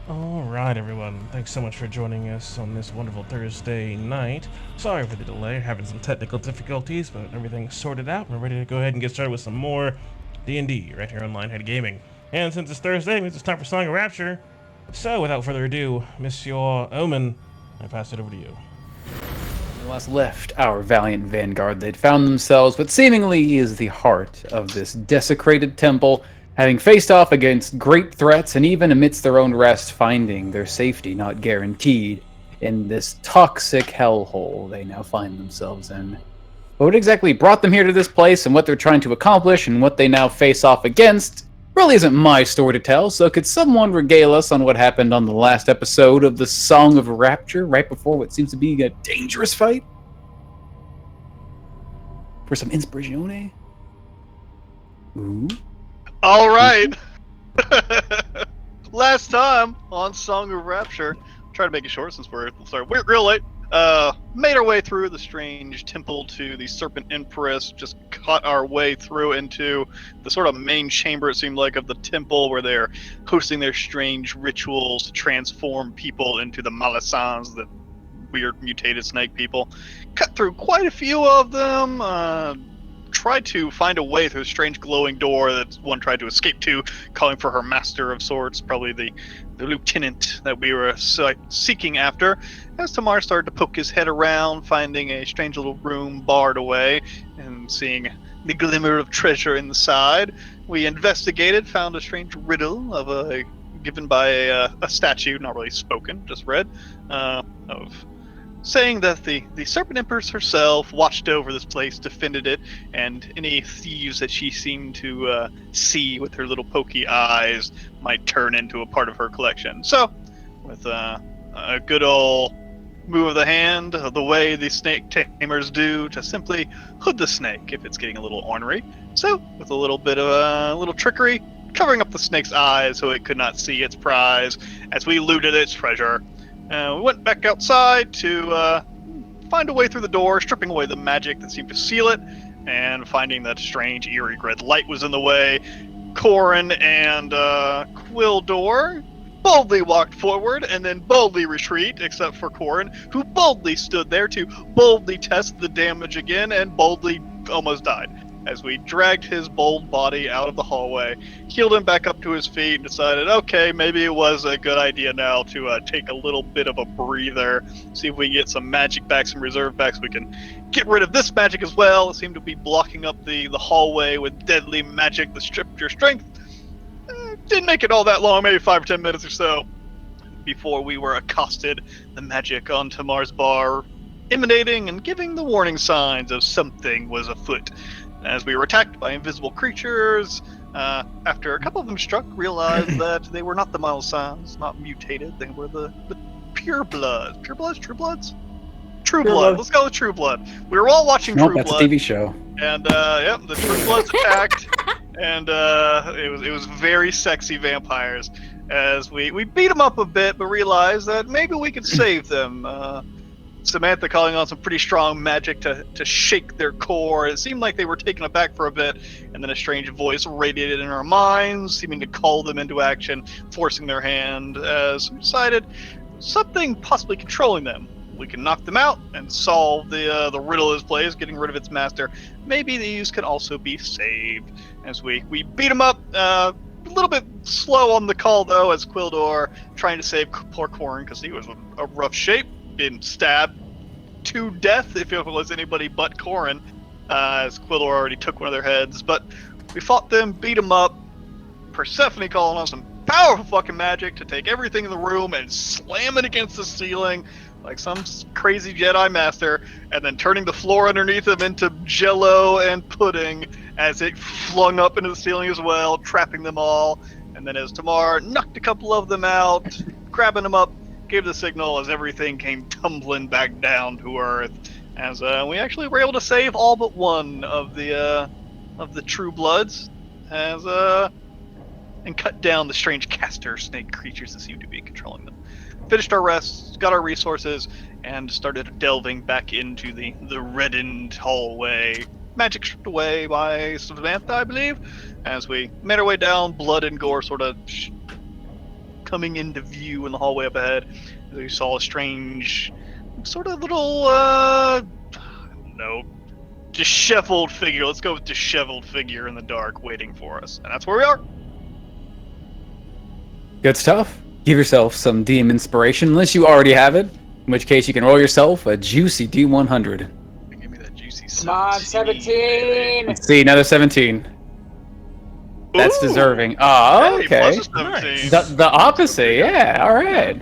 All right, everyone. Thanks so much for joining us on this wonderful Thursday night. Sorry for the delay, having some technical difficulties, but everything's sorted out. We're ready to go ahead and get started with some more D&D right here on Lionhead Gaming. And since it's Thursday, it means it's time for Song of Rapture. So, without further ado, Monsieur Omen, I pass it over to you. When last left our valiant vanguard, they'd found themselves what seemingly is the heart of this desecrated temple, having faced off against great threats and even amidst their own rest, finding their safety not guaranteed in this toxic hellhole they now find themselves in. But what exactly brought them here to this place and what they're trying to accomplish and what they now face off against really isn't my story to tell, so could someone regale us on what happened on the last episode of the Song of Rapture, right before what seems to be a dangerous fight? For some inspirazione? Ooh. All right. Last time on Song of Rapture, try to make it short since we're real late. Made our way through the strange temple to the Serpent Empress. Just cut our way through into the sort of main chamber, it seemed like, of the temple, where they're hosting their strange rituals to transform people into the Malasans, the weird mutated snake people. Cut through quite a few of them. Tried to find a way through a strange glowing door that one tried to escape to, calling for her master of sorts, probably the lieutenant that we were seeking after. As Tamar started to poke his head around, finding a strange little room barred away, and seeing the glimmer of treasure inside, we investigated, found a strange riddle given by a statue, not really spoken, just read, of saying that the Serpent Empress herself watched over this place, defended it, and any thieves that she seemed to see with her little pokey eyes might turn into a part of her collection. So, with a good old move of the hand, the way the snake tamers do, to simply hood the snake if it's getting a little ornery. So, with a little bit of a little trickery, covering up the snake's eyes so it could not see its prize as we looted its treasure. We went back outside to find a way through the door, stripping away the magic that seemed to seal it, and finding that strange, eerie red light was in the way. Corin and Quildor boldly walked forward and then boldly retreat, except for Corin, who boldly stood there to boldly test the damage again and boldly almost died. As we dragged his bold body out of the hallway, healed him back up to his feet, and decided, okay, maybe it was a good idea now to take a little bit of a breather, see if we can get some magic back, some reserve back, so we can get rid of this magic as well. It seemed to be blocking up the hallway with deadly magic that stripped your strength. Didn't make it all that long, maybe 5 or 10 minutes or so, before we were accosted, the magic on Tamar's bar emanating and giving the warning signs of something was afoot. As we were attacked by invisible creatures, after a couple of them struck, realized that they were not the Malasans, not mutated. They were the pure bloods. Pure bloods? True bloods? True blood. Let's go with True Blood. We were all watching True That's Blood. a TV show. And yep, the True Bloods attacked, and it was very sexy vampires. As we beat them up a bit, but realized that maybe we could save them. Samantha calling on some pretty strong magic to shake their core. It seemed like they were taken aback for a bit, and then a strange voice radiated in our minds, seeming to call them into action, forcing their hand, as we decided something possibly controlling them. We can knock them out and solve the riddle of this place, getting rid of its master. Maybe these can also be saved. As we beat them up, a little bit slow on the call, though, as Quildor trying to save poor Corin, because he was a rough shape, been stabbed to death if it was anybody but Corin, as Quildor already took one of their heads. But we fought them, beat them up, Persephone calling on some powerful fucking magic to take everything in the room and slam it against the ceiling like some crazy Jedi master, and then turning the floor underneath them into jello and pudding as it flung up into the ceiling as well, trapping them all. And then as Tamar knocked a couple of them out, grabbing them up, gave the signal as everything came tumbling back down to Earth. As we actually were able to save all but one of the True Bloods, as and cut down the strange caster snake creatures that seemed to be controlling them. Finished our rest, got our resources, and started delving back into the reddened hallway. Magic stripped away by Samantha, I believe. As we made our way down, blood and gore sort of coming into view in the hallway up ahead. We saw a strange, sort of little, I don't know, disheveled figure. Let's go with disheveled figure in the dark waiting for us. And that's where we are. Good stuff. Give yourself some DM inspiration, unless you already have it. In which case, you can roll yourself a juicy D100. Give me that juicy 17. Come on, 17! Let's see, another 17. That's Ooh. deserving. Oh, Hey, okay. plus a 17. The opposite, yeah, alright.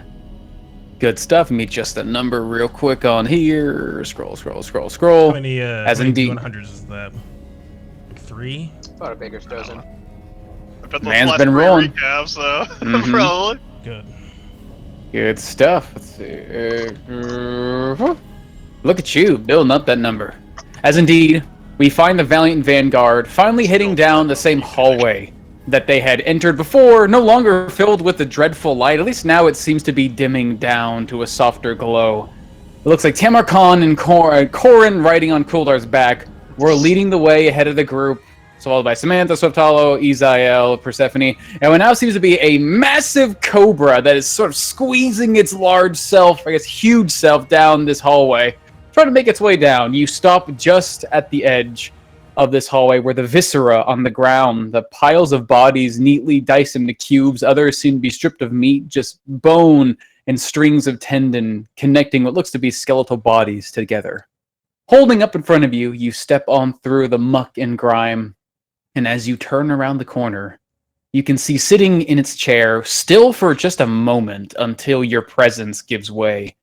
Good stuff. Let me adjust the number real quick on here. Scroll. How many, As how many indeed. 100s is that? 3? About a baker's dozen. I've got those Man's last been 3 rolling. recaps, so Mhm. probably. Good. Good stuff. Let's see. Look at you, building up that number. As indeed, we find the Valiant Vanguard finally heading down the same hallway that they had entered before, no longer filled with the dreadful light. At least now it seems to be dimming down to a softer glow. It looks like Tamarkan and Korin riding on Kuldar's back were leading the way ahead of the group, followed by Samantha, Swifthollow, Izael, Persephone, and what now seems to be a massive cobra that is sort of squeezing its large self, I guess huge self, down this hallway, trying to make its way down. You stop just at the edge of this hallway where the viscera on the ground, the piles of bodies neatly diced into cubes, others seem to be stripped of meat, just bone and strings of tendon connecting what looks to be skeletal bodies together. Holding up in front of you, you step on through the muck and grime, and as you turn around the corner, you can see sitting in its chair, still for just a moment until your presence gives way,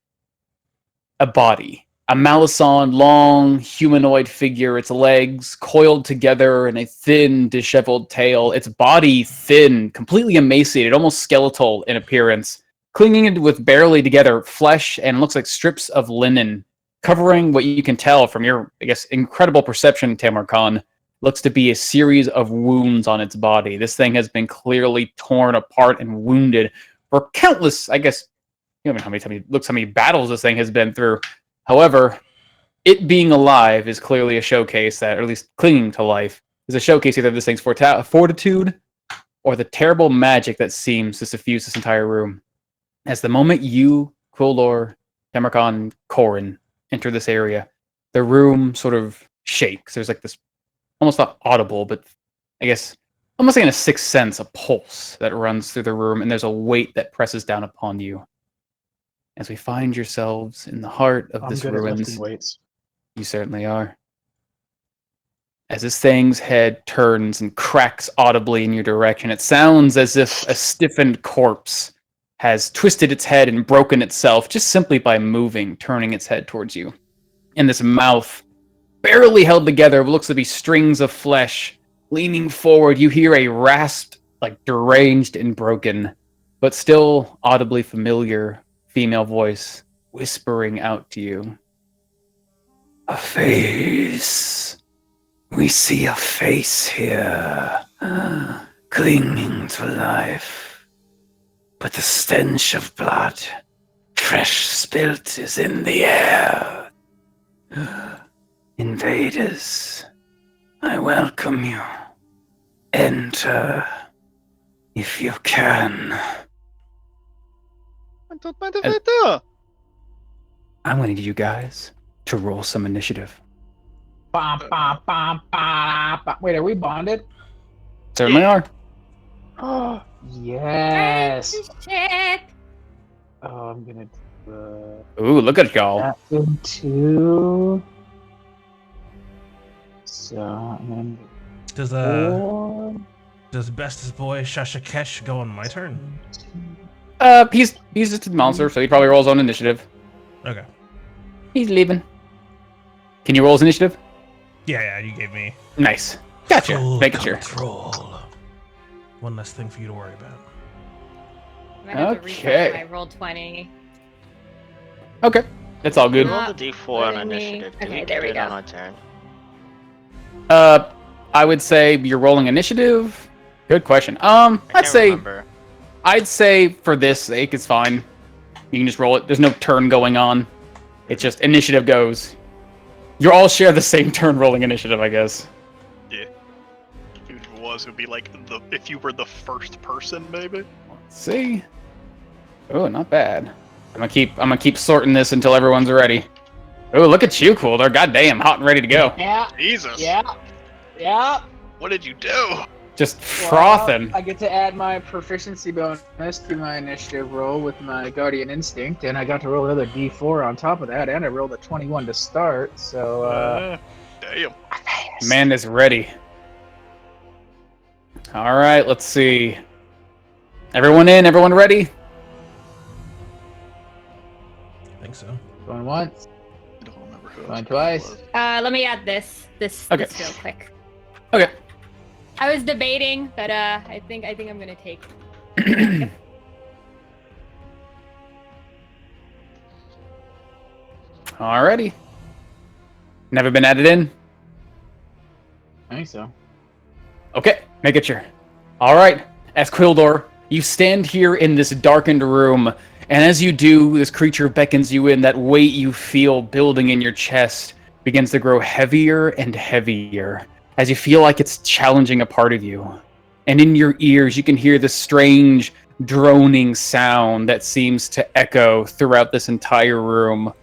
a body. A Malison, long, humanoid figure, its legs coiled together in a thin, disheveled tail, its body thin, completely emaciated, almost skeletal in appearance, clinging with barely together flesh and looks like strips of linen, covering what you can tell from your, I guess, incredible perception, Tamarkan, looks to be a series of wounds on its body. This thing has been clearly torn apart and wounded for countless, I guess, you know how many battles this thing has been through. However, it being alive is clearly a showcase that, or at least clinging to life, is a showcase either of this thing's fortitude or the terrible magic that seems to suffuse this entire room. As the moment you, Quildor, Tamarkan, Korin enter this area, the room sort of shakes. There's like this almost not audible, but I guess almost like in a sixth sense, a pulse that runs through the room, and there's a weight that presses down upon you. As we find yourselves in the heart of this ruins, Weights. you certainly are. As this thing's head turns and cracks audibly in your direction, it sounds as if a stiffened corpse has twisted its head and broken itself just simply by moving, turning its head towards you. And this mouth, barely held together, looks to be strings of flesh. Leaning forward, you hear a rasped, like deranged and broken, but still audibly familiar female voice whispering out to you. A face. We see a face here, clinging to life. But the stench of blood, fresh spilt, is in the air. Invaders, I welcome you. Enter, if you can. I'm going to need you guys to roll some initiative. Bum, bum, bum, bum, bum. Wait, are we bonded? Certainly are. Oh, yes. Shit. Oh, I'm gonna do Ooh, look at y'all. that one too. So I'm gonna Does do 4. does bestest boy Shashakesh go on my turn? He's just a monster, so he probably rolls on initiative. Okay. He's leaving. Can you roll his initiative? Yeah, you gave me Nice. Gotcha. full Making sure. control. One less thing for you to worry about. I'm gonna have to Okay. refresh my roll 20. Okay. That's all good. Uh, Roll the d4 on letting me- initiative. Do okay, we there get we it go. on our turn? I would say you're rolling initiative. Good question. I can't I'd remember. say for this sake, it's fine. You can just roll it. There's no turn going on. It's just initiative goes. You all share the same turn rolling initiative, I guess. Yeah. If it was, it would be like if you were the first person, maybe. Let's see. Oh, not bad. I'm gonna keep sorting this until everyone's ready. Oh, look at you, Coolder. Goddamn, hot and ready to go. Yeah. Jesus. Yeah. Yeah. What did you do? Just frothing. Well, I get to add my proficiency bonus to my initiative roll with my guardian instinct, and I got to roll another d4 on top of that, and I rolled a 21 to start. So, Damn. Man is ready. All right, let's see. Everyone in? Everyone ready? I think so. going once, I don't remember who. going twice. Let me add this Okay. this real quick. Okay. I was debating, but I think I'm gonna take. Alrighty. Never been added in? I think so. Okay, make it sure. Alright, as Quildor, you stand here in this darkened room, and as you do, this creature beckons you in. That weight you feel building in your chest begins to grow heavier and heavier, as you feel like it's challenging a part of you. And in your ears, you can hear this strange, droning sound that seems to echo throughout this entire room.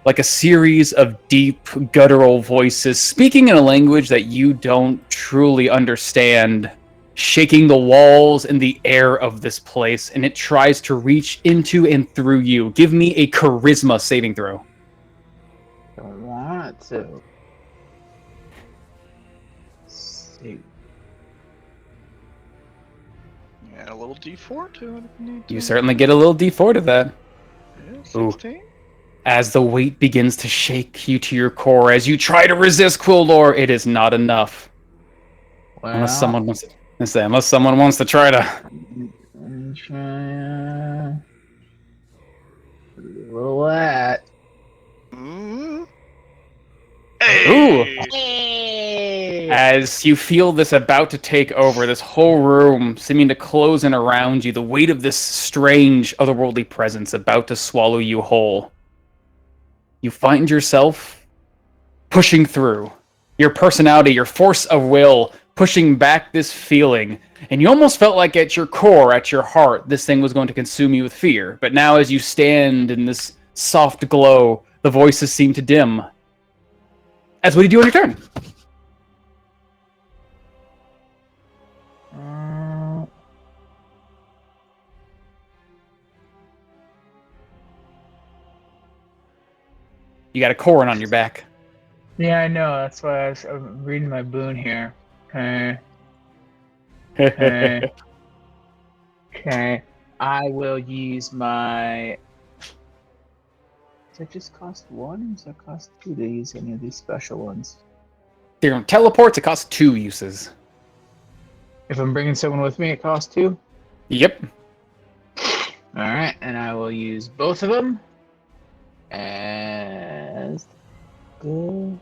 Like a series of deep, guttural voices speaking in a language that you don't truly understand, shaking the walls and the air of this place, and it tries to reach into and through you. Give me a charisma saving throw. Don't want to. See. Yeah, a little D4 to it if you need to. You certainly get a little D4 to that. Yeah, Ooh. 16. As the weight begins to shake you to your core, as you try to resist Quildor, it is not enough. Well, Unless someone wants to, unless someone wants to try to. I'm trying. Roll that. Mm. Ooh. Hey! Hey! As you feel this about to take over, this whole room seeming to close in around you, the weight of this strange, otherworldly presence about to swallow you whole. You find yourself pushing through. Your personality, your force of will, pushing back this feeling. And you almost felt like at your core, at your heart, this thing was going to consume you with fear. But now as you stand in this soft glow, the voices seem to dim. As what do you do on your turn? You got a Corin on your back. Yeah, I know. That's why I'm reading my boon here. Okay. Okay. Okay. I will use my. Does it just cost one? Or does it cost two to use any of these special ones? They're teleports, it costs 2 uses. If I'm bringing someone with me, it costs two. Yep. Alright, and I will use both of them as good.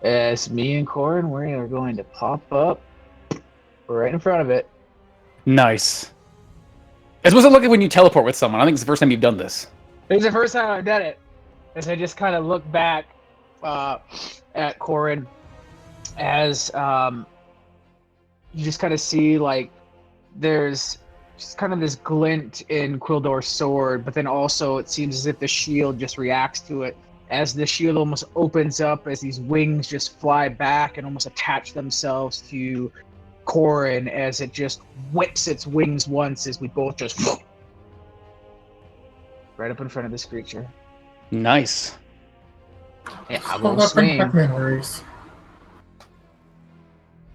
As me and Corin, we are going to pop up right in front of it. Nice. As what's it look like when you teleport with someone? I think it's the first time you've done this. It's the first time I've done it. As I just kind of look back at Corin as you just kind of see like there's just kind of this glint in Quildor's sword, but then also it seems as if the shield just reacts to it as the shield almost opens up as these wings just fly back and almost attach themselves to Corin as it just whips its wings once as we both just right up in front of this creature. Nice. Yeah, I Well, will that brings swing. back memories.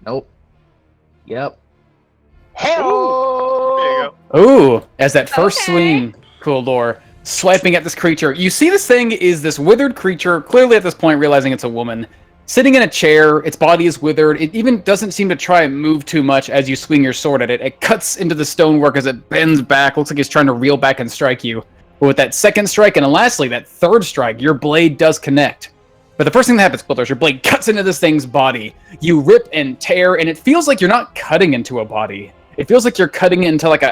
Nope. Yep. There you Hell! go. Ooh, as that first Okay. swing, Quildor, swiping at this creature, you see this thing is this withered creature, clearly at this point realizing it's a woman, sitting in a chair, its body is withered, it even doesn't seem to try and move too much as you swing your sword at it. It cuts into the stonework as it bends back, looks like it's trying to reel back and strike you. But with that second strike, and lastly, that third strike, your blade does connect. But the first thing that happens, Quildor, is your blade cuts into this thing's body. You rip and tear, and it feels like you're not cutting into a body. It feels like you're cutting into like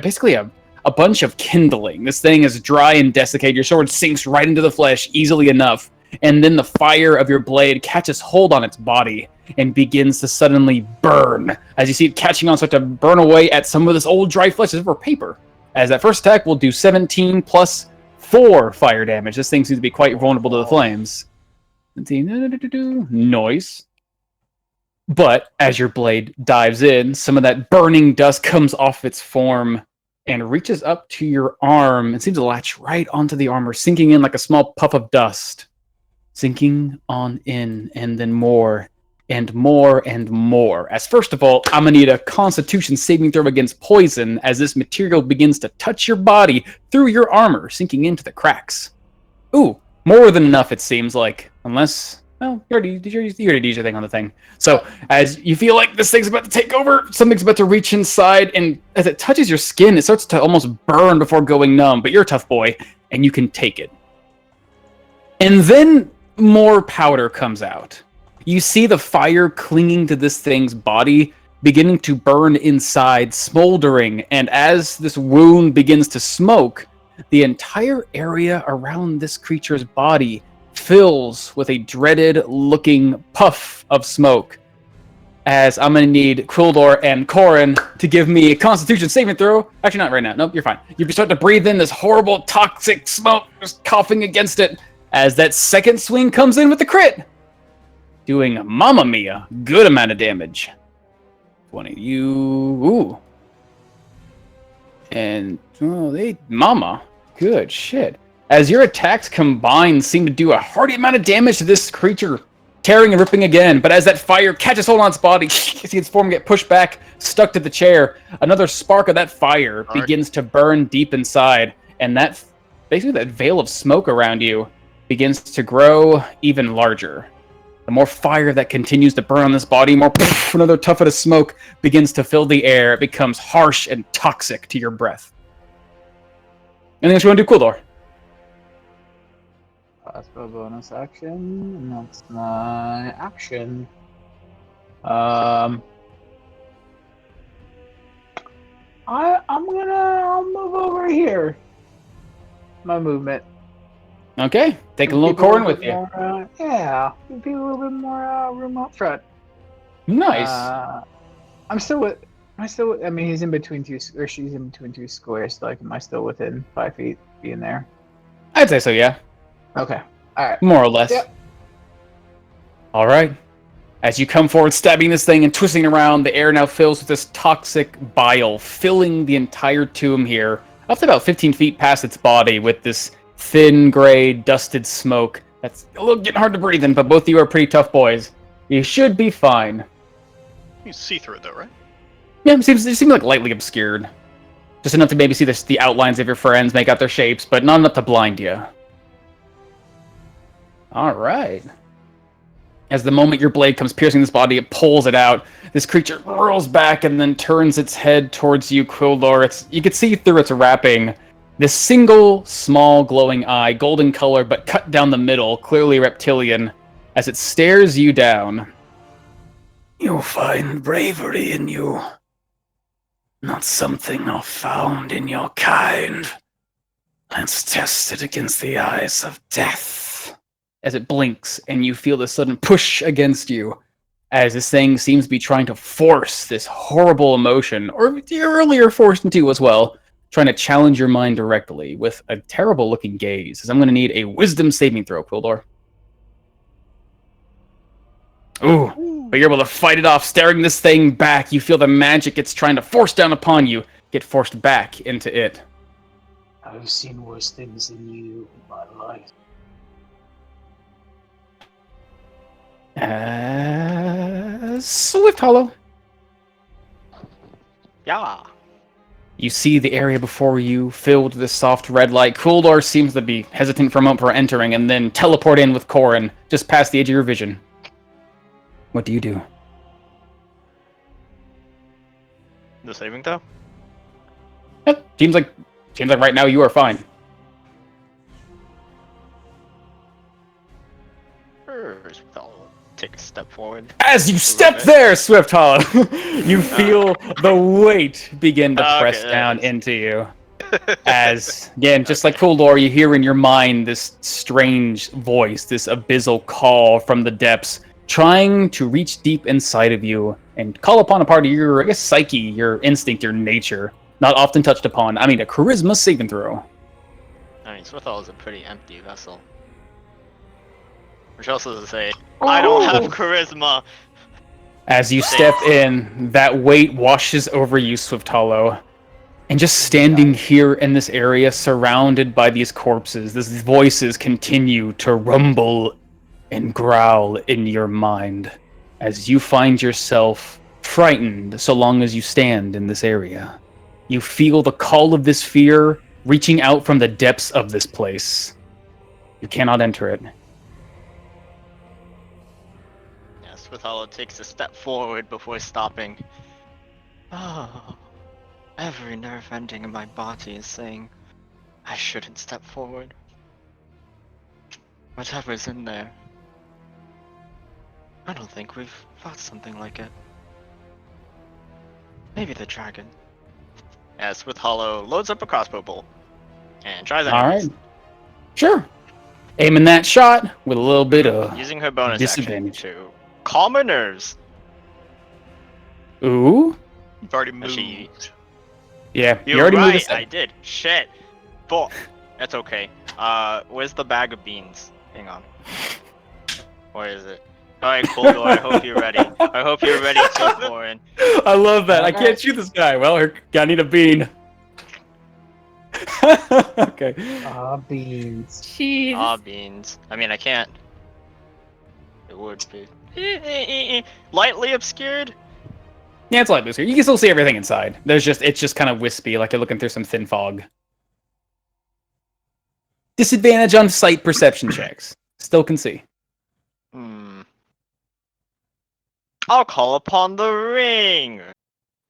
basically a bunch of kindling. This thing is dry and desiccated. Your sword sinks right into the flesh easily enough, and then the fire of your blade catches hold on its body, and begins to suddenly burn. As you see it catching on, start to burn away at some of this old dry flesh as for paper. As that first attack will do 17 plus 4 fire damage. This thing seems to be quite vulnerable to the flames. Noise. But as your blade dives in, some of that burning dust comes off its form and reaches up to your arm and seems to latch right onto the armor, sinking in like a small puff of dust. Sinking on in, and then more, and more, and more. As first of all, I'm gonna need a Constitution saving throw against poison as this material begins to touch your body through your armor, sinking into the cracks. Ooh, more than enough it seems like. Unless, well, you already did your thing on the thing. So, as you feel like this thing's about to take over, something's about to reach inside, and as it touches your skin, it starts to almost burn before going numb, but you're a tough boy, and you can take it. And then more powder comes out. You see the fire clinging to this thing's body, beginning to burn inside, smoldering, and as this wound begins to smoke, the entire area around this creature's body fills with a dreaded-looking puff of smoke. As I'm going to need Quildor and Corin to give me a Constitution saving throw. Actually, not right now. Nope, you're fine. You start to breathe in this horrible, toxic smoke, just coughing against it, as that second swing comes in with the crit. Doing, mamma mia, good amount of damage. 20. Ooh. And, mama. Good shit. As your attacks combined seem to do a hearty amount of damage to this creature, tearing and ripping again, but as that fire catches hold on its body, you see its form get pushed back, stuck to the chair, another spark of that fire begins to burn deep inside, and that, basically that veil of smoke around you begins to grow even larger. The more fire that continues to burn on this body, more another tuffet of smoke begins to fill the air. It becomes harsh and toxic to your breath. Anything else you want to do, Quildor? That's my bonus action, and that's my action. I'll move over here. My movement. Okay, take a little Corin with you. Yeah, be a little bit more room up front. Nice. I'm still with. I mean, he's in between two, or she's in between two squares. So, like, am I still within 5 feet being there? I'd say so, yeah. Okay. All right. More or less. Yep. All right. As you come forward, stabbing this thing and twisting around, the air now fills with this toxic bile, filling the entire tomb here, up to about 15 feet past its body, with this thin, gray, dusted smoke. That's a little getting hard to breathe in, but both of you are pretty tough boys. You should be fine. You see through it, though, right? Yeah, it seems like lightly obscured. Just enough to maybe see the outlines of your friends, make out their shapes, but not enough to blind you. Alright. As the moment your blade comes piercing this body, it pulls it out. This creature whirls back and then turns its head towards you, Quildor. You can see through its wrapping this single, small, glowing eye, golden color, but cut down the middle, clearly reptilian, as it stares you down. You find bravery in you. Not something not found in your kind. Let's test it against the eyes of death. As it blinks, and you feel this sudden push against you, as this thing seems to be trying to force this horrible emotion, or you're earlier forced into as well, trying to challenge your mind directly with a terrible-looking gaze. As I'm going to need a wisdom saving throw, Quildor. Ooh, but you're able to fight it off, staring this thing back. You feel the magic it's trying to force down upon you get forced back into it. I've seen worse things than you in my life. Swift Hollow. Yeah. You see the area before you filled with this soft red light. Quildor seems to be hesitant for a moment for entering, and then teleport in with Corin, just past the edge of your vision. What do you do? The saving throw? Yep. Seems like right now you are fine. First, I'll take a step forward. As you step there, Swift Hollow, you feel the weight begin to press down into you. As, again, just like Quildor, you hear in your mind this strange voice, this abyssal call from the depths. trying to reach deep inside of you and call upon a part of your, I guess, psyche, your instinct, your nature, not often touched upon. I mean, a charisma saving throw. I mean, Swithal is a pretty empty vessel. Which also to say, I don't have charisma. As you step in, that weight washes over you, Swift Hollow. And just standing here in this area, surrounded by these corpses, these voices continue to rumble and growl in your mind as you find yourself frightened so long as you stand in this area. You feel the call of this fear reaching out from the depths of this place. You cannot enter it. Yes, Swithal takes a step forward before stopping. Oh. Every nerve ending in my body is saying I shouldn't step forward. Whatever's in there. I don't think we've fought something like it. Maybe the dragon. As with Hollow loads up a crossbow bolt and tries enemies. Alright. Sure. Aiming that shot with a little bit of Using her bonus action disadvantage. to calm her nerves. Ooh. You've already moved. She- Yeah, you You're already moved right, aside. I did. Shit. Fuck. That's okay. Where's the bag of beans? Hang on. Where is it? Alright, cool. I hope you're ready. I hope you're ready to pour in. I love that. I can't shoot this guy. Well, I need a bean. Okay. Beans. Jeez. Ah, beans. I mean, I can't. It would be. Lightly obscured? Yeah, it's light booster. You can still see everything inside. It's just kind of wispy, like you're looking through some thin fog. Disadvantage on sight perception checks. Still can see. I'll call upon the ring!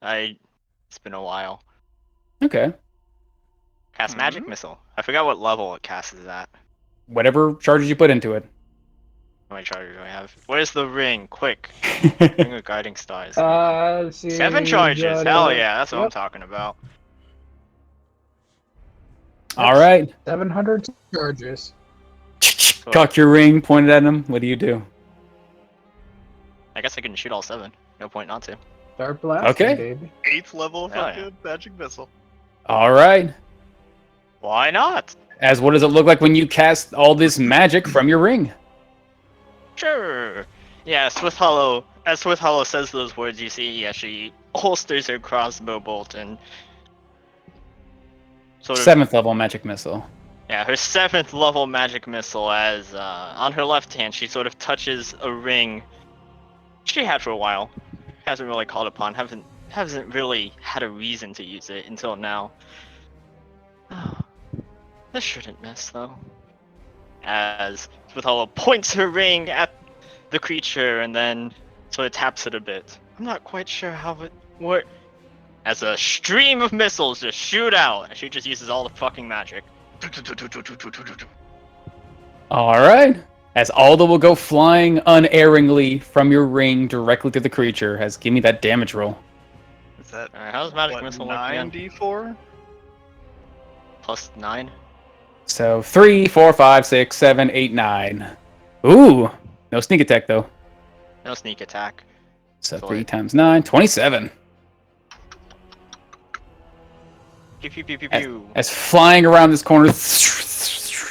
It's been a while. Okay. Cast Magic Missile. I forgot what level it casts at. Whatever charges you put into it. How many charges do I have? Where's the ring? Quick. Ring of Guiding Stars. Let's see. 7 charges! Got, Hell yeah, that's what I'm yep. talking about. All right. 700 charges. Cock your ring, point it at him. What do you do? I guess I can shoot all 7. No point not to. Start blasting, Okay. baby. 8th level Hell fucking magic missile. All right. Why not? As what does it look like when you cast all this magic from your ring? Sure. Yeah, Swift Hollow. As Swift Hollow says those words, you see he actually holsters her crossbow bolt and sort of 7th level magic missile. yeah, her 7th level magic missile. As on her left hand, she sort of touches a ring she had for a while. Hasn't really called upon. Hasn't really had a reason to use it until now. This shouldn't miss though. As Swift Hollow points her ring at the creature and then sort of taps it a bit. I'm not quite sure how it works. As a stream of missiles just shoot out, and she just uses all the fucking magic. All right. As Alda will go flying unerringly from your ring directly to the creature. As give me that damage roll. Is that Alright, how's magic what, missile work again? 9d4? Plus 9. So 3, 4, 5, 6, 7, 8, 9. Ooh. No sneak attack though. No sneak attack. So Boy. 3 times 9, 27. Pew pew pew pew As, pew. as flying around this corner,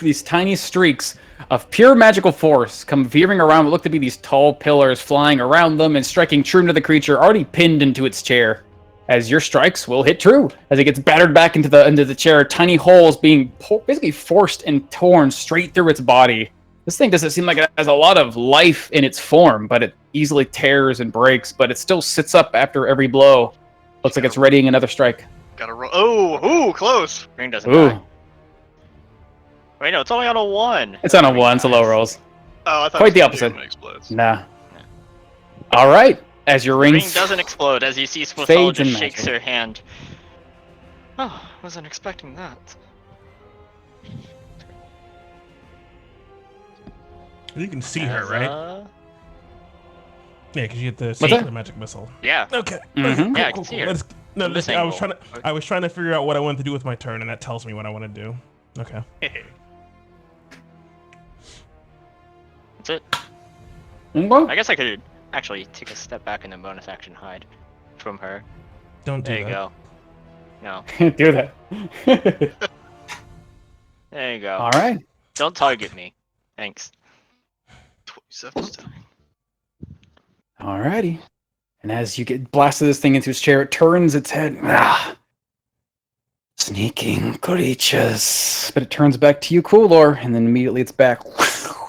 these tiny streaks of pure magical force come veering around what look to be these tall pillars, flying around them and striking true into the creature already pinned into its chair. As your strikes will hit true, as it gets battered back into the chair, tiny holes being basically forced and torn straight through its body. This thing doesn't seem like it has a lot of life in its form, but it easily tears and breaks, but it still sits up after every blow. Looks like it's readying another strike. Gotta roll. Oh, ooh, close. Ring doesn't Ooh. die. Wait, no, it's only on a 1. It's on a 1, so low rolls. Oh, I thought Quite it was the gonna opposite. when it explodes. Nah. All right. As your Ring ring doesn't explode as you see Swithal fades just in shakes magic. her hand. Oh, wasn't expecting that. You can see her, right? Yeah, because you get the What's that? the magic missile. Yeah. Okay. Mhm. Yeah, I can see her. No, From this listen, angle. I was trying to figure out what I wanted to do with my turn, and that tells me what I want to do. Okay. That's it. Okay. I guess I could actually take a step back and then bonus action hide from her. Don't do There you that. go. No. Do that. There you go. All right. Don't target me. Thanks. 27 still. Alrighty. And as you get blasted this thing into its chair, it turns its head. Ah, sneaking creatures. But it turns back to you, Coolor, and then immediately it's back.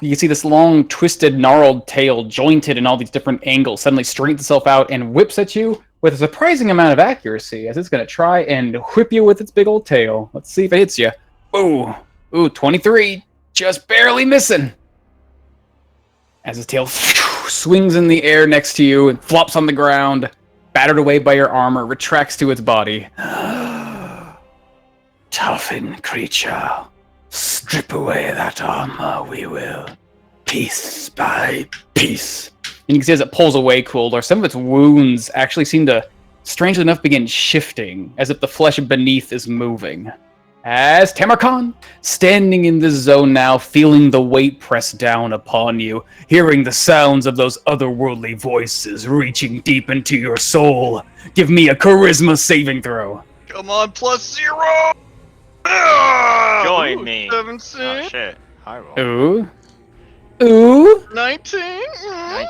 You can see this long, twisted, gnarled tail, jointed in all these different angles, suddenly straightens itself out and whips at you with a surprising amount of accuracy, as it's going to try and whip you with its big old tail. Let's see if it hits you. Ooh, 23. Just barely missing. As his tail swings in the air next to you and flops on the ground, battered away by your armor, retracts to its body. Toughen creature. Strip away that armor, we will. Piece by piece. And you can see as it pulls away, Coolor, some of its wounds actually seem to, strangely enough, begin shifting, as if the flesh beneath is moving. As Tamarkan, standing in this zone now, feeling the weight press down upon you, hearing the sounds of those otherworldly voices reaching deep into your soul. Give me a charisma saving throw. Come on, +0! Ah! Join Ooh, me. 17, Oh shit. High roll. Ooh. 19.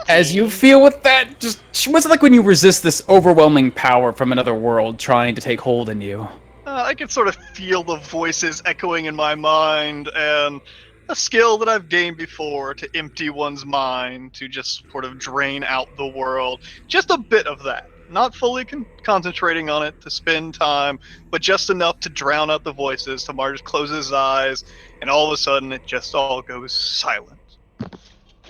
As you feel with that, just what's it like when you resist this overwhelming power from another world trying to take hold in you? I can sort of feel the voices echoing in my mind, and a skill that I've gained before to empty one's mind, to just sort of drain out the world. Just a bit of that. Not fully concentrating on it to spend time, but just enough to drown out the voices. Tamar just closes his eyes, and all of a sudden it just all goes silent.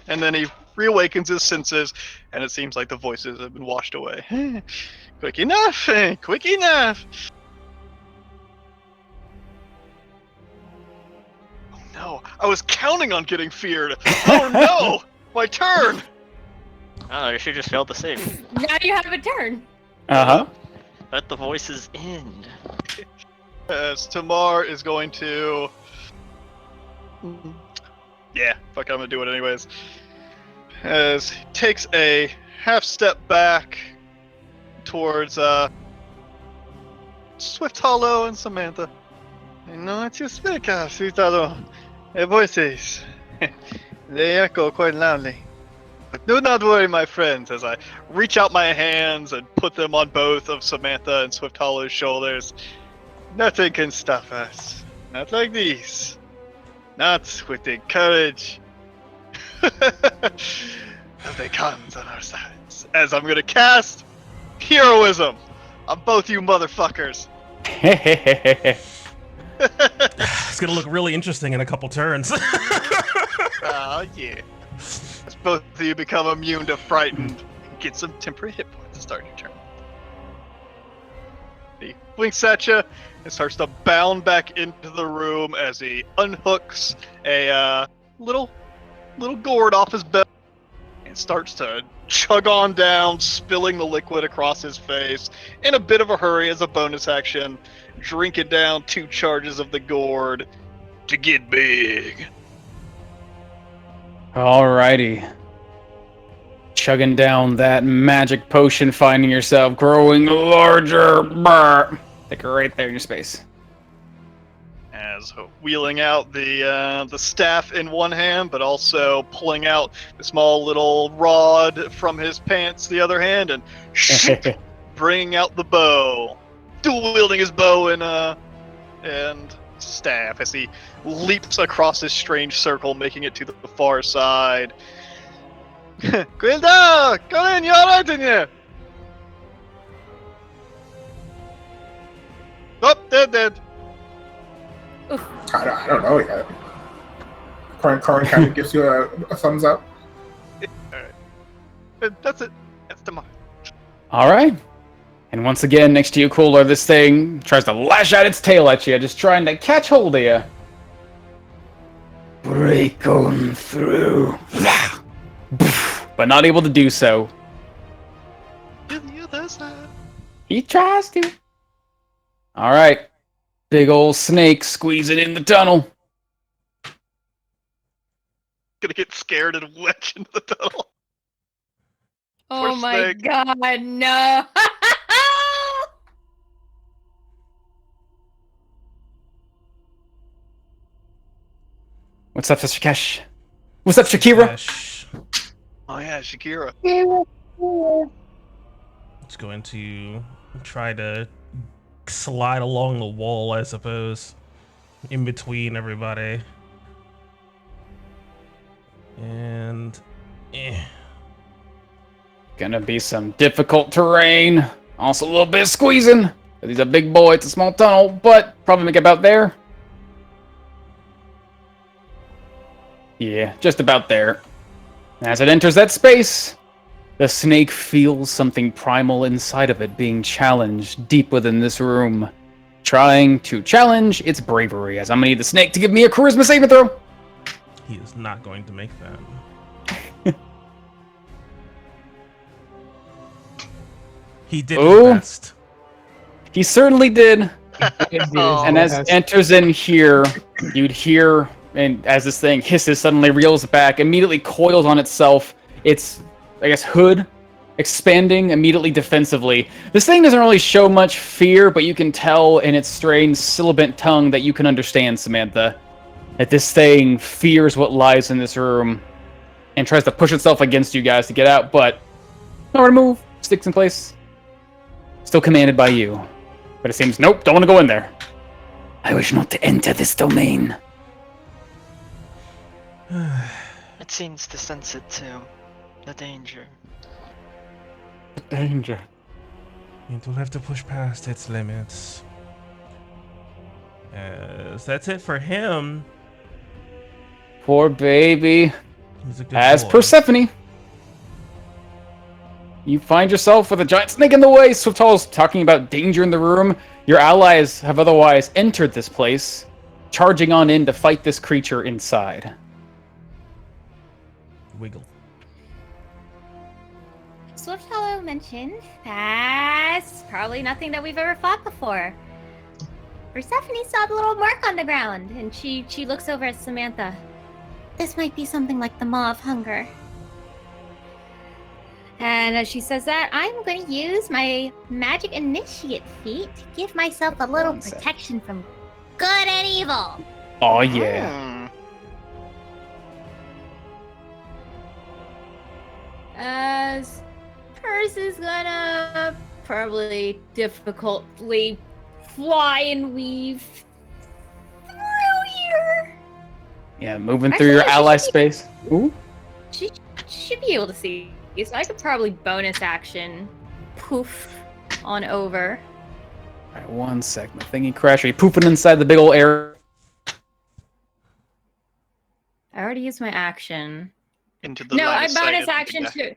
And then he reawakens his senses, and it seems like the voices have been washed away. Quick enough! Quick enough! No, I was counting on getting feared. Oh no! My turn! Oh, you should just failed the save. Now you have a turn. Uh-huh. Let the voices in. As Tamar is going to... Yeah, fuck, I'm gonna do it anyways. As he takes a half step back towards Swift Hollow and Samantha. I know what you speak of, Swift Hollow. Voices. They echo quite loudly. But do not worry, my friends, as I reach out my hands and put them on both of Samantha and Swift Hollow's shoulders. Nothing can stop us. Not like these. Not with the courage of the cons on our sides. As I'm gonna cast heroism on both you motherfuckers. It's gonna look really interesting in a couple turns. Oh yeah. As both of you become immune to frightened, get some temporary hit points to start your turn. He winks at you and starts to bound back into the room as he unhooks a little gourd off his belt and starts to chug on down, spilling the liquid across his face in a bit of a hurry as a bonus action. Drinking down 2 charges of the gourd to get big. Alrighty. Chugging down that magic potion, finding yourself growing larger. Brr. Like right there in your space. As wheeling out the staff in one hand, but also pulling out the small little rod from his pants the other hand, and bringing out the bow, dual wielding his bow and staff as he leaps across this strange circle, making it to the far side. Grilda, come in, you're right in here. Oh, dead. I don't know yet. Corin kind of gives you a thumbs up. Alright. That's it. That's tomorrow. Alright. And once again, next to you, Cooler, this thing tries to lash out its tail at you, just trying to catch hold of you. Break on through. But not able to do so. To the other side. He tries to. Alright. Big old snake squeezing in the tunnel. Gonna get scared and wedge into the tunnel. Oh Poor my snake. god, no! What's up, Mr. Kesh? What's up, Shakira? Dash. Oh yeah, Shakira. It's going to try to slide along the wall, I suppose, in between everybody. And Gonna be some difficult terrain. Also a little bit of squeezing. He's a big boy, it's a small tunnel, but probably make it about there. Yeah, just about there. As it enters that space, the snake feels something primal inside of it being challenged deep within this room. Trying to challenge its bravery, as I'm gonna need the snake to give me a charisma saving throw. he is not going to make that. He did Ooh. his best. He certainly did. Oh. And as it enters in here, you'd hear, and as this thing hisses, suddenly reels back, immediately coils on itself. Its, I guess, hood expanding immediately defensively. This thing doesn't really show much fear, but you can tell in its strange sibilant tongue that you can understand, Samantha, that this thing fears what lies in this room and tries to push itself against you guys to get out, but nowhere to move, sticks in place. Still commanded by you. But it seems, nope, don't want to go in there. I wish not to enter this domain. It seems to sense it too. The danger. Danger. It will have to push past its limits. As that's it for him. Poor baby. He's a good As boy. Persephone, you find yourself with a giant snake in the way. Swiftal's talking about danger in the room. Your allies have otherwise entered this place, charging on in to fight this creature inside. Wiggle. Swift Hollow mentioned that's probably nothing that we've ever fought before. Persephone saw the little mark on the ground, and she looks over at Samantha. This might be something like the Maw of Hunger. And as she says that, I'm going to use my Magic Initiate feat to give myself a little One sec. protection from good and evil. Oh yeah. As Purse is gonna probably difficultly fly and weave through here. Yeah, moving through your Actually, she ally should space. Ooh. She should be able to see. So I could probably bonus action poof on over. Alright, 1 sec. My thingy crash. Are you pooping inside the big old air? I already used my action. Into the No, line I of sight bonus of the action guy. to.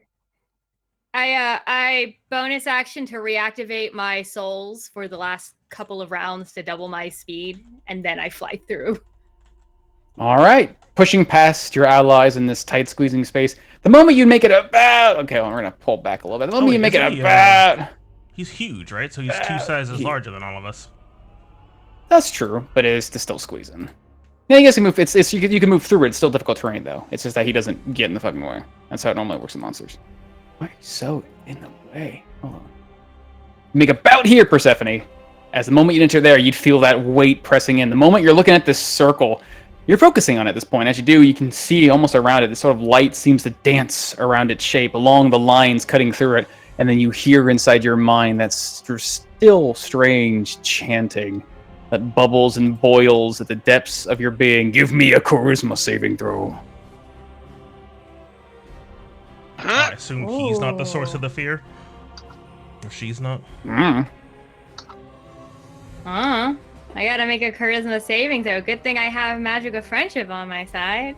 I bonus action to reactivate my souls for the last couple of rounds to double my speed, and then I fly through. Alright. Pushing past your allies in this tight squeezing space. The moment you make it about... Okay, well, we're going to pull back a little bit. The moment wait, you make it isn't he, about... He's huge, right? So he's two sizes larger than all of us. That's true, but it is still squeezing. Yeah, I guess you move. It's you can move through it. It's still difficult terrain though. It's just that he doesn't get in the fucking way. That's how it normally works with monsters. Why are you so in the way? Hold on. Make about here, Persephone. As the moment you enter there, you'd feel that weight pressing in. The moment you're looking at this circle, you're focusing on it at this point. As you do, you can see almost around it. This sort of light seems to dance around its shape, along the lines cutting through it. And then you hear inside your mind that still strange chanting that bubbles and boils at the depths of your being. Give me a charisma saving throw. I assume he's not the source of the fear. Or she's not. I gotta make a charisma saving throw. Good thing I have magic of friendship on my side.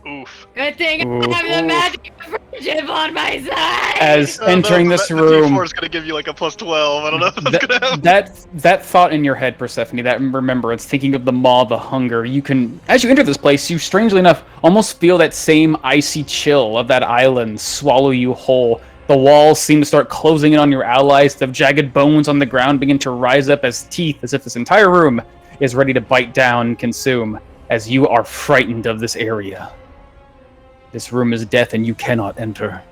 Oof. Good thing I have the magic of friendship on my side. As entering this The room, D4 is gonna give you like a +12. I don't know if that's gonna happen. that thought in your head, Persephone, that remembrance, thinking of the maw, the hunger, you can, as you enter this place, you strangely enough almost feel that same icy chill of that island swallow you whole. The walls seem to start closing in on your allies. The jagged bones on the ground begin to rise up as teeth, as if this entire room is ready to bite down and consume, as you are frightened of this area. This room is death and you cannot enter.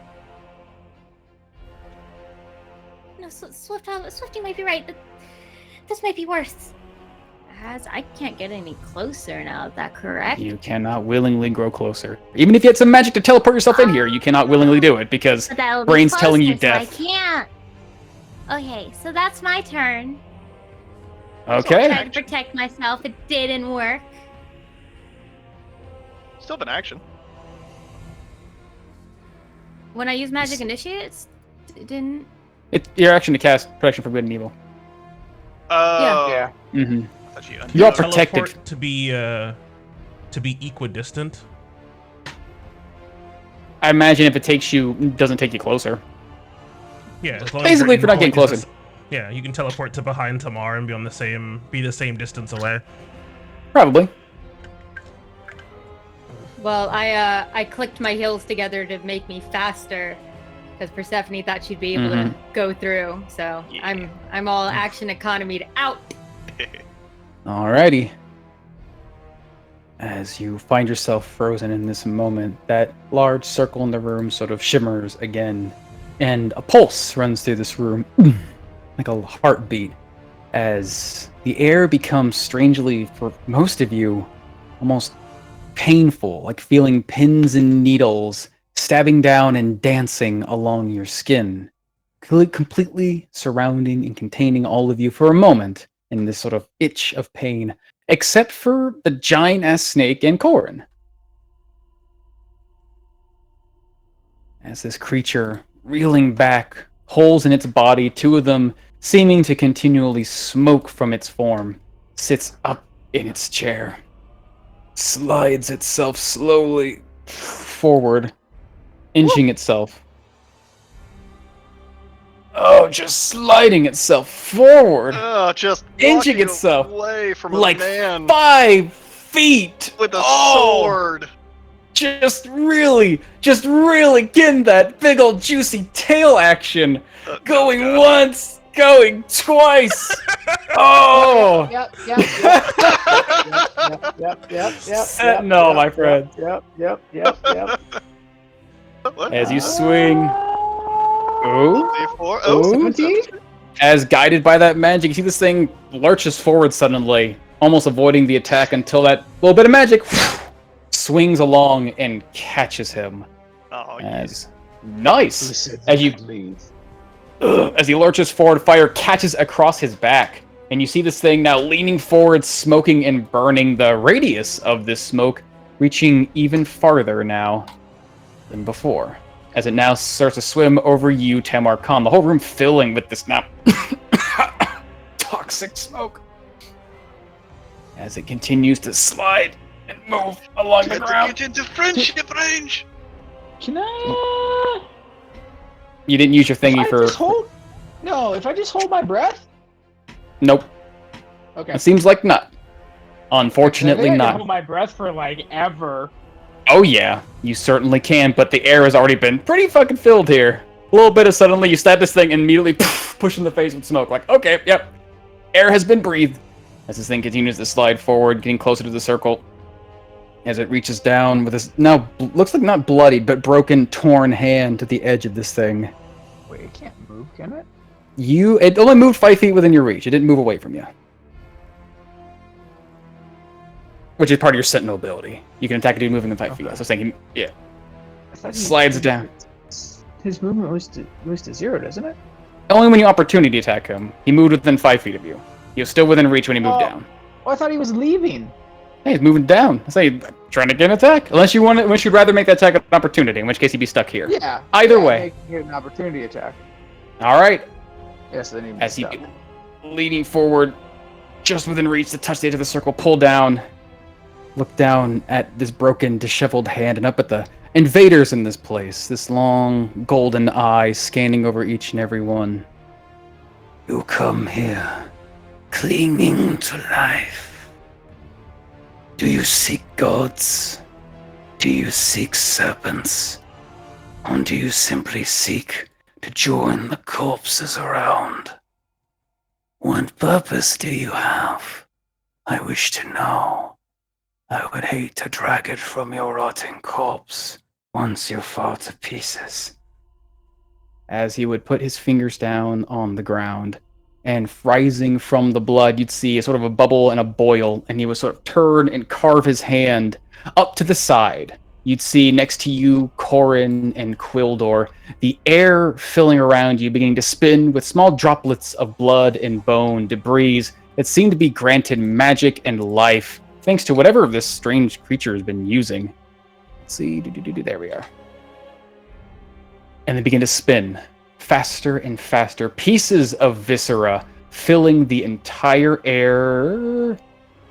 No, Swifty might be right. This might be worse. As I can't get any closer now, is that correct? You cannot willingly grow closer. Even if you had some magic to teleport yourself in here, you cannot willingly do it because But that'll be brain's telling you closer, so death. I can't. Okay, so that's my turn. Okay. Tried to protect myself. It didn't work. Still have an action. When I use magic initiates, it didn't. It's your action to cast protection from good and evil. Yeah. Mm-hmm. I thought you You're all Teleport protected. to be equidistant. I imagine if it takes you, doesn't take you closer. Yeah, as long Basically, as if you're not getting closer. Yeah, you can teleport to behind Tamar and be the same distance away. Probably. Well, I clicked my heels together to make me faster, because Persephone thought she'd be able to go through. So Yeah. I'm all action economied out. Alrighty. As you find yourself frozen in this moment, that large circle in the room sort of shimmers again, and a pulse runs through this room, like a heartbeat, as the air becomes strangely, for most of you, almost painful, like feeling pins and needles stabbing down and dancing along your skin, completely surrounding and containing all of you for a moment in this sort of itch of pain, except for the giant-ass snake and Corin. As this creature, reeling back, holes in its body, two of them seeming to continually smoke from its form, sits up in its chair, slides itself slowly forward, inching itself. Oh, just sliding itself forward, Just inching walking itself away from like a man 5 feet with a Oh! sword. Just really getting that big old juicy tail action. Going God. once, going twice. Oh! Yep. No, my friend. Yep. What? As you swing. Ooh. D4. Oh, Ooh. 17? As guided by that magic, you see this thing lurches forward suddenly, almost avoiding the attack until that little bit of magic swings along and catches him. Oh, As nice. As you as he lurches forward, fire catches across his back, and you see this thing now leaning forward, smoking and burning. The radius of this smoke reaching even farther now than before, as it now starts to swim over you, Tamar Khan. The whole room filling with this now toxic smoke, as it continues to slide and move along the ground. Get into friendship range. Can I? You didn't use your thingy If I for. just hold? No, if I just hold my breath. Nope. Okay. It seems like not. Unfortunately, I can not. hold my breath for like ever. Oh yeah, you certainly can, but the air has already been pretty fucking filled here. A little bit of suddenly you stab this thing and immediately push in the face with smoke. Like, okay, yep. Air has been breathed. As this thing continues to slide forward, getting closer to the circle. As it reaches down with this now looks like not bloodied, but broken, torn hand to the edge of this thing. Wait, it can't move, can it? It only moved 5 feet within your reach. It didn't move away from you. Which is part of your sentinel ability. You can attack a dude moving in 5 feet. So I was thinking, yeah. I thought Slides down. His movement was to 0, doesn't it? Only when you opportunity attack him. He moved within 5 feet of you. He was still within reach when he moved Oh. down. Oh, I thought he was leaving. Hey, he's moving down. I say, trying to get an attack. Unless you'd rather make that attack an opportunity, in which case he'd be stuck here. Yeah. Either way. Get an opportunity attack. All right. Yes, then he As he stuck. leaning forward, just within reach to touch the edge of the circle, pull down, look down at this broken, disheveled hand, and up at the invaders in this place. This long, golden eye scanning over each and every one. You come here, clinging to life. Do you seek gods? Do you seek serpents? Or do you simply seek to join the corpses around? What purpose do you have? I wish to know. I would hate to drag it from your rotting corpse once you fall to pieces. as he would put his fingers down on the ground. And rising from the blood, you'd see a sort of a bubble and a boil, and he would sort of turn and carve his hand up to the side. You'd see next to you Corin and Quildor, the air filling around you beginning to spin with small droplets of blood and bone debris that seem to be granted magic and life, thanks to whatever this strange creature has been using. Let's see, there we are. And they begin to spin faster and faster. Pieces of viscera filling the entire air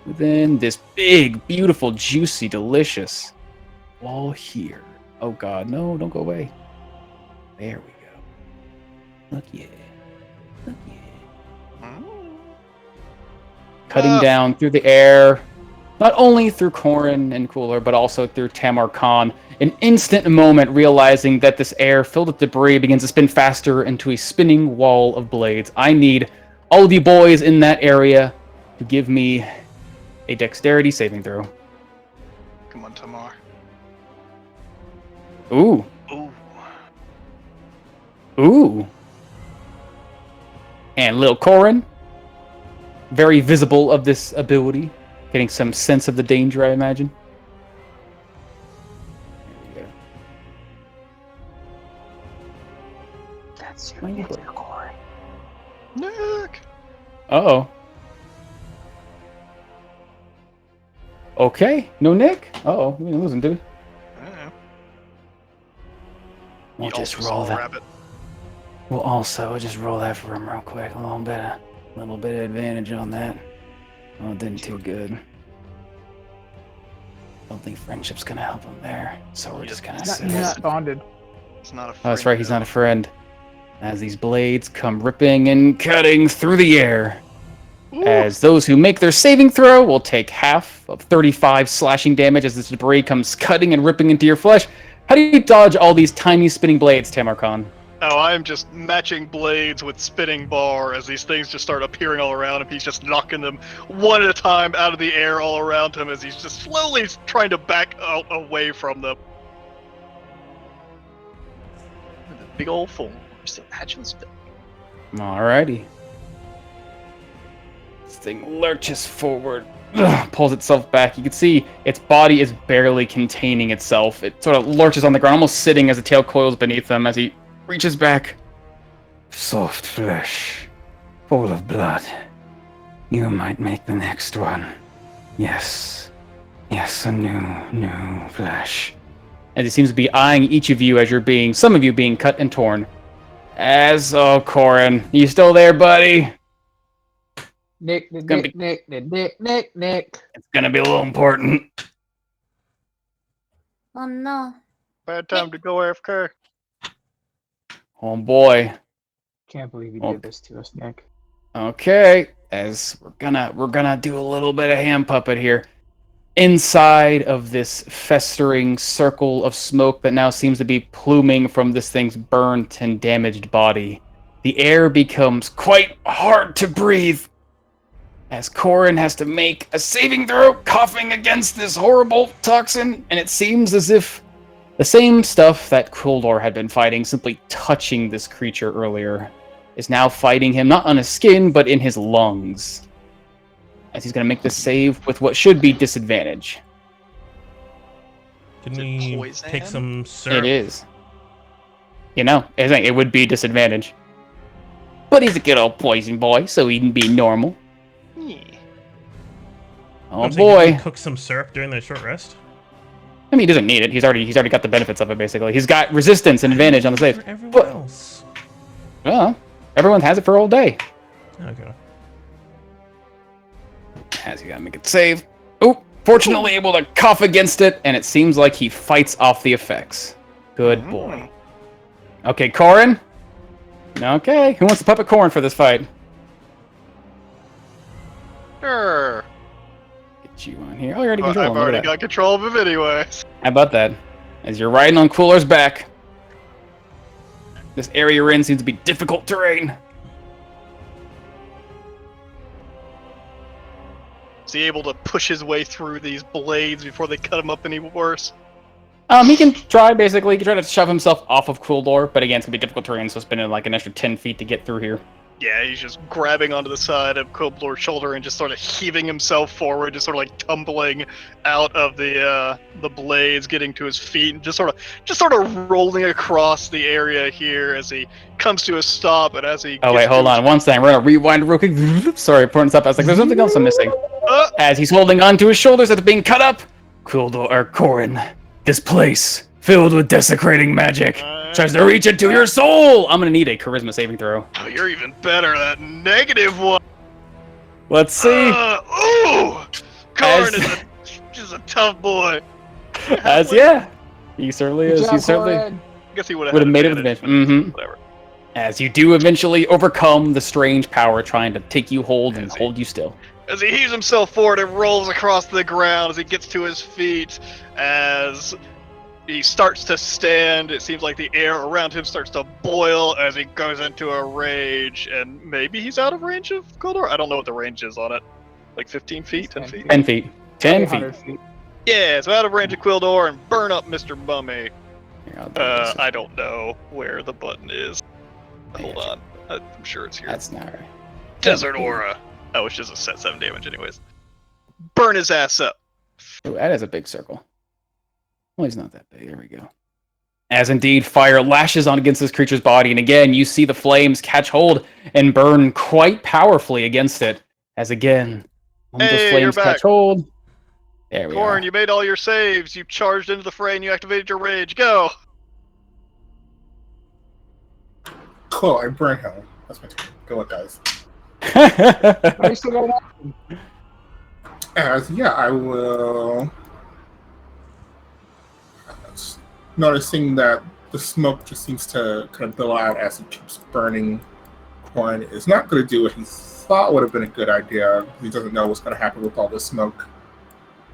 within this big, beautiful, juicy, delicious wall here. Oh god, no, don't go away. There we go. Look, yeah. Look, yeah. Cutting down through the air, not only through Corin and Cooler, but also through Tamar Khan. An instant moment realizing that this air filled with debris begins to spin faster into a spinning wall of blades. I need all of you boys in that area to give me a dexterity saving throw. Come on, Tamar. Ooh. Ooh. Ooh. And little Corin, very visible of this ability, getting some sense of the danger, I imagine. There we go. That's your answer, Corey. Nick. Uh-oh. Okay, no Nick? Uh-oh, we didn't lose him, did we? Yeah. We'll You just also roll saw a that. rabbit. We'll also just roll that for him real quick. A little bit of advantage on that. Oh, it didn't too good. Don't think friendship's gonna help him there. So we're just gonna He's sit. not bonded. It's not a friend. Oh, that's right, he's not a friend. As these blades come ripping and cutting through the air. As those who make their saving throw will take half of 35 slashing damage as this debris comes cutting and ripping into your flesh. How do you dodge all these tiny spinning blades, Tamar Khan? Oh, I'm just matching blades with spinning bar as these things just start appearing all around him. He's just knocking them one at a time out of the air all around him as he's just slowly trying to back out away from them. The big old forms. Imagine spin. Alrighty. This thing lurches forward, pulls itself back. You can see its body is barely containing itself. It sort of lurches on the ground, almost sitting as the tail coils beneath him as he reaches back. Soft flesh, full of blood. You might make the next one. Yes. Yes, a new flesh. As he seems to be eyeing each of you as some of you being cut and torn. Oh, Corin, you still there, buddy? Nick. It's gonna be a little important. Oh no. Bad time to go AFK. Oh boy. Can't believe you Oh. did this to us, Nick. Okay, as we're gonna do a little bit of hand puppet here. Inside of this festering circle of smoke that now seems to be pluming from this thing's burnt and damaged body, the air becomes quite hard to breathe as Corin has to make a saving throw, coughing against this horrible toxin, and it seems as if the same stuff that Quildor had been fighting, simply touching this creature earlier, is now fighting him not on his skin, but in his lungs. As he's going to make this save with what should be disadvantage. Can Is it we poison? take some syrup? It is. You know, I think it would be disadvantage. But he's a good old poison boy, so he can be normal. Yeah. Oh I'm saying, can we boy. cook some syrup during the short rest? I mean, he doesn't need it. He's already got the benefits of it, basically. He's got resistance and advantage on the save. For everyone But- else. Well, everyone has it for all day. Okay. As he gotta make it save. Oh, fortunately able to cough against it, and it seems like he fights off the effects. Good boy. Okay, Corin. Okay, who wants to puppet Corin for this fight? Sure. Get you on here. Oh, you already I've control him. Look at already that. got control of him anyways. How about that? As you're riding on Cooler's back. This area you're in seems to be difficult terrain. Is he able to push his way through these blades before they cut him up any worse? He can try, basically. He can try to shove himself off of Quildor, but again, it's going to be difficult terrain, so spending like an extra 10 feet to get through here. Yeah, he's just grabbing onto the side of Quilblor's shoulder and just sort of heaving himself forward, just sort of like tumbling out of the blades, getting to his feet, and just sort of rolling across the area here as he comes to a stop. And as he Oh wait, hold on one second. We're gonna rewind real quick. Sorry, putting stuff. I was like, there's something else I'm missing. As he's holding on to his shoulders after being cut up, Corin, this place filled with desecrating magic tries to reach into your soul. I'm gonna need a charisma saving throw. Oh, you're even better. That negative one. Let's see. Corin is a tough boy. Yeah, he certainly is. Good job, He certainly Corin. I guess he would have have made it with advantage. Mm-hmm. Whatever. As you do eventually overcome the strange power trying to take you hold and hold you still. As he heaves himself forward and rolls across the ground, as he gets to his feet, as he starts to stand, it seems like the air around him starts to boil as he goes into a rage, and maybe he's out of range of Goldor? I don't know what the range is on it. Like 15 feet? 10 feet? 10 feet. 10 feet. Yeah, so out of range of Quildor and burn up Mr. Mummy. Here, I don't know where the button is. Hold on. I'm sure it's here. That's not right. Desert Aura. Oh, it's just a set 7 damage anyways. Burn his ass up. Ooh, that is a big circle. Well, he's not that big. There we go. As indeed, fire lashes on against this creature's body, and again, you see the flames catch hold and burn quite powerfully against it. As again, one of those flames catch hold. There we go. Corin, you made all your saves. You charged into the fray and you activated your rage. Go. Cool, I burn him. That's my turn. Good luck, guys. I still got an action. I will. Noticing that the smoke just seems to kind of bill out as it keeps burning. Coin is not going to do what he thought would have been a good idea. He doesn't know what's going to happen with all this smoke.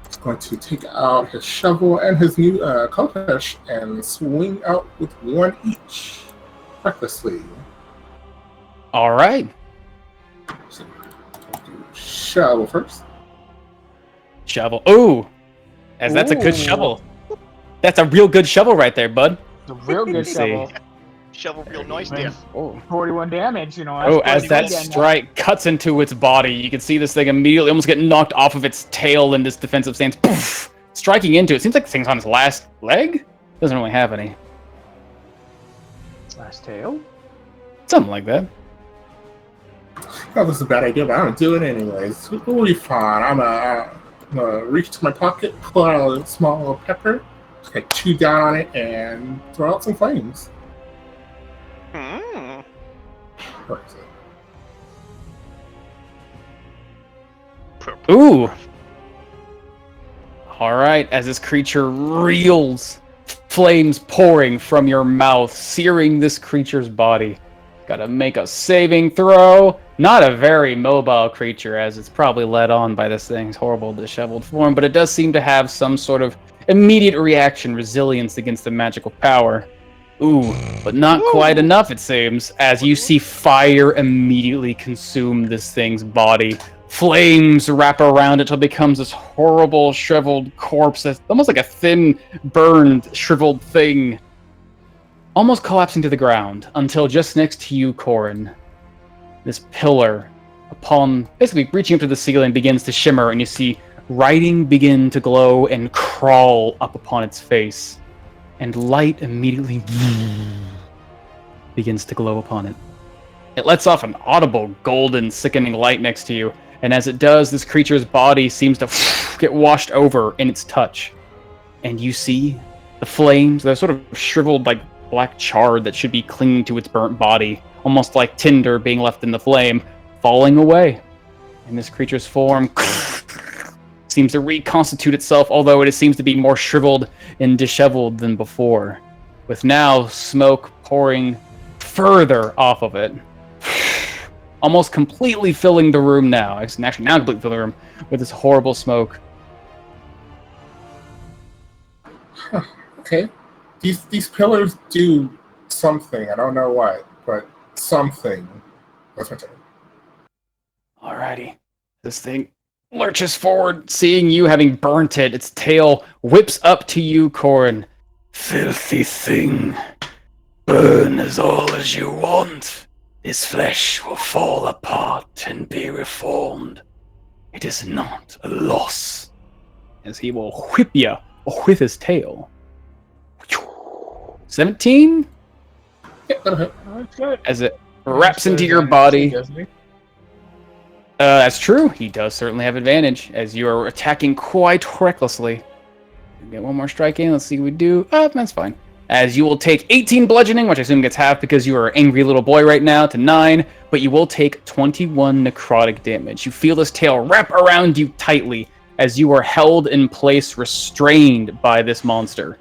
He's going to take out his shovel and his new kopesh and swing out with one each, recklessly. All right. So, do shovel first. Shovel. Ooh. As that's a good shovel. That's a real good shovel right there, bud. It's a real good shovel. Shovel real nice there. Oh. 41 damage, you know. Oh, as that again. strike cuts into its body, you can see this thing immediately almost get knocked off of its tail in this defensive stance. Poof! Striking into it. Seems like the thing's on its last leg? Doesn't really have any. Last tail? Something like that. Oh, this is a bad idea, but I'm going to do it anyways. It'll be fun. I'm gonna reach to my pocket, pull out a small little pepper, chew down on it, and throw out some flames. Where is it? Ooh. All right, as this creature reels, flames pouring from your mouth, searing this creature's body. Gotta make a saving throw. Not a very mobile creature, as it's probably led on by this thing's horrible disheveled form, but it does seem to have some sort of immediate reaction, resilience against the magical power. Ooh, but not quite enough, it seems, as you see fire immediately consume this thing's body. Flames wrap around it till it becomes this horrible, shriveled corpse that's almost like a thin, burned, shriveled thing, almost collapsing to the ground, until just next to you, Corin, this pillar, upon basically reaching up to the ceiling, begins to shimmer, and you see writing begin to glow and crawl up upon its face, and light immediately begins to glow upon it. It lets off an audible, golden, sickening light next to you, and as it does, this creature's body seems to get washed over in its touch. And you see the flames, they're sort of shriveled, like black char that should be clinging to its burnt body, almost like tinder being left in the flame, falling away. And this creature's form seems to reconstitute itself, although it seems to be more shriveled and disheveled than before, with now smoke pouring further off of it, almost completely filling the room now. Actually, now completely filling the room with this horrible smoke. Okay. These pillars do something. I don't know what, but something. That's my turn. Alrighty. This thing lurches forward, seeing you having burnt it. Its tail whips up to you, Corin, Filthy thing. Burn as all as you want. This flesh will fall apart and be reformed. It is not a loss. As he will whip you with his tail. 17? Yeah, that'll hit. Okay. As it wraps into your body. That's true. He does certainly have advantage, as you are attacking quite recklessly. Get one more strike in. Let's see what we do. That's fine. As you will take 18 bludgeoning, which I assume gets half because you are an angry little boy right now, to 9, but you will take 21 necrotic damage. You feel this tail wrap around you tightly as you are held in place, restrained by this monster.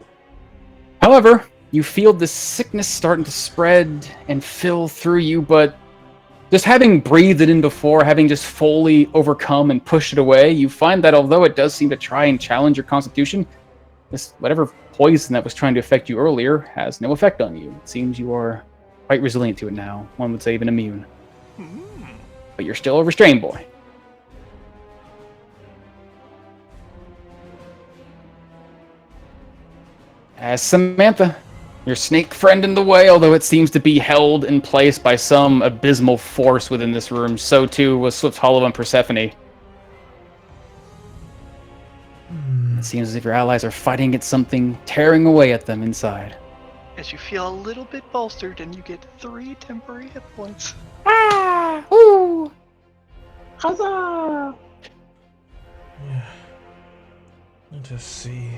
However, you feel this sickness starting to spread and fill through you, but just having breathed it in before, having just fully overcome and pushed it away, you find that although it does seem to try and challenge your constitution, this whatever poison that was trying to affect you earlier has no effect on you. It seems you are quite resilient to it now. One would say even immune. But you're still a restrained boy. As Samantha, your snake friend in the way, although it seems to be held in place by some abysmal force within this room, so too was Swift Hollow and Persephone. It seems as if your allies are fighting against something tearing away at them inside. As you feel a little bit bolstered, and you get 3 temporary hit points. Ah! Ooh! Huzzah! Yeah. Let us see.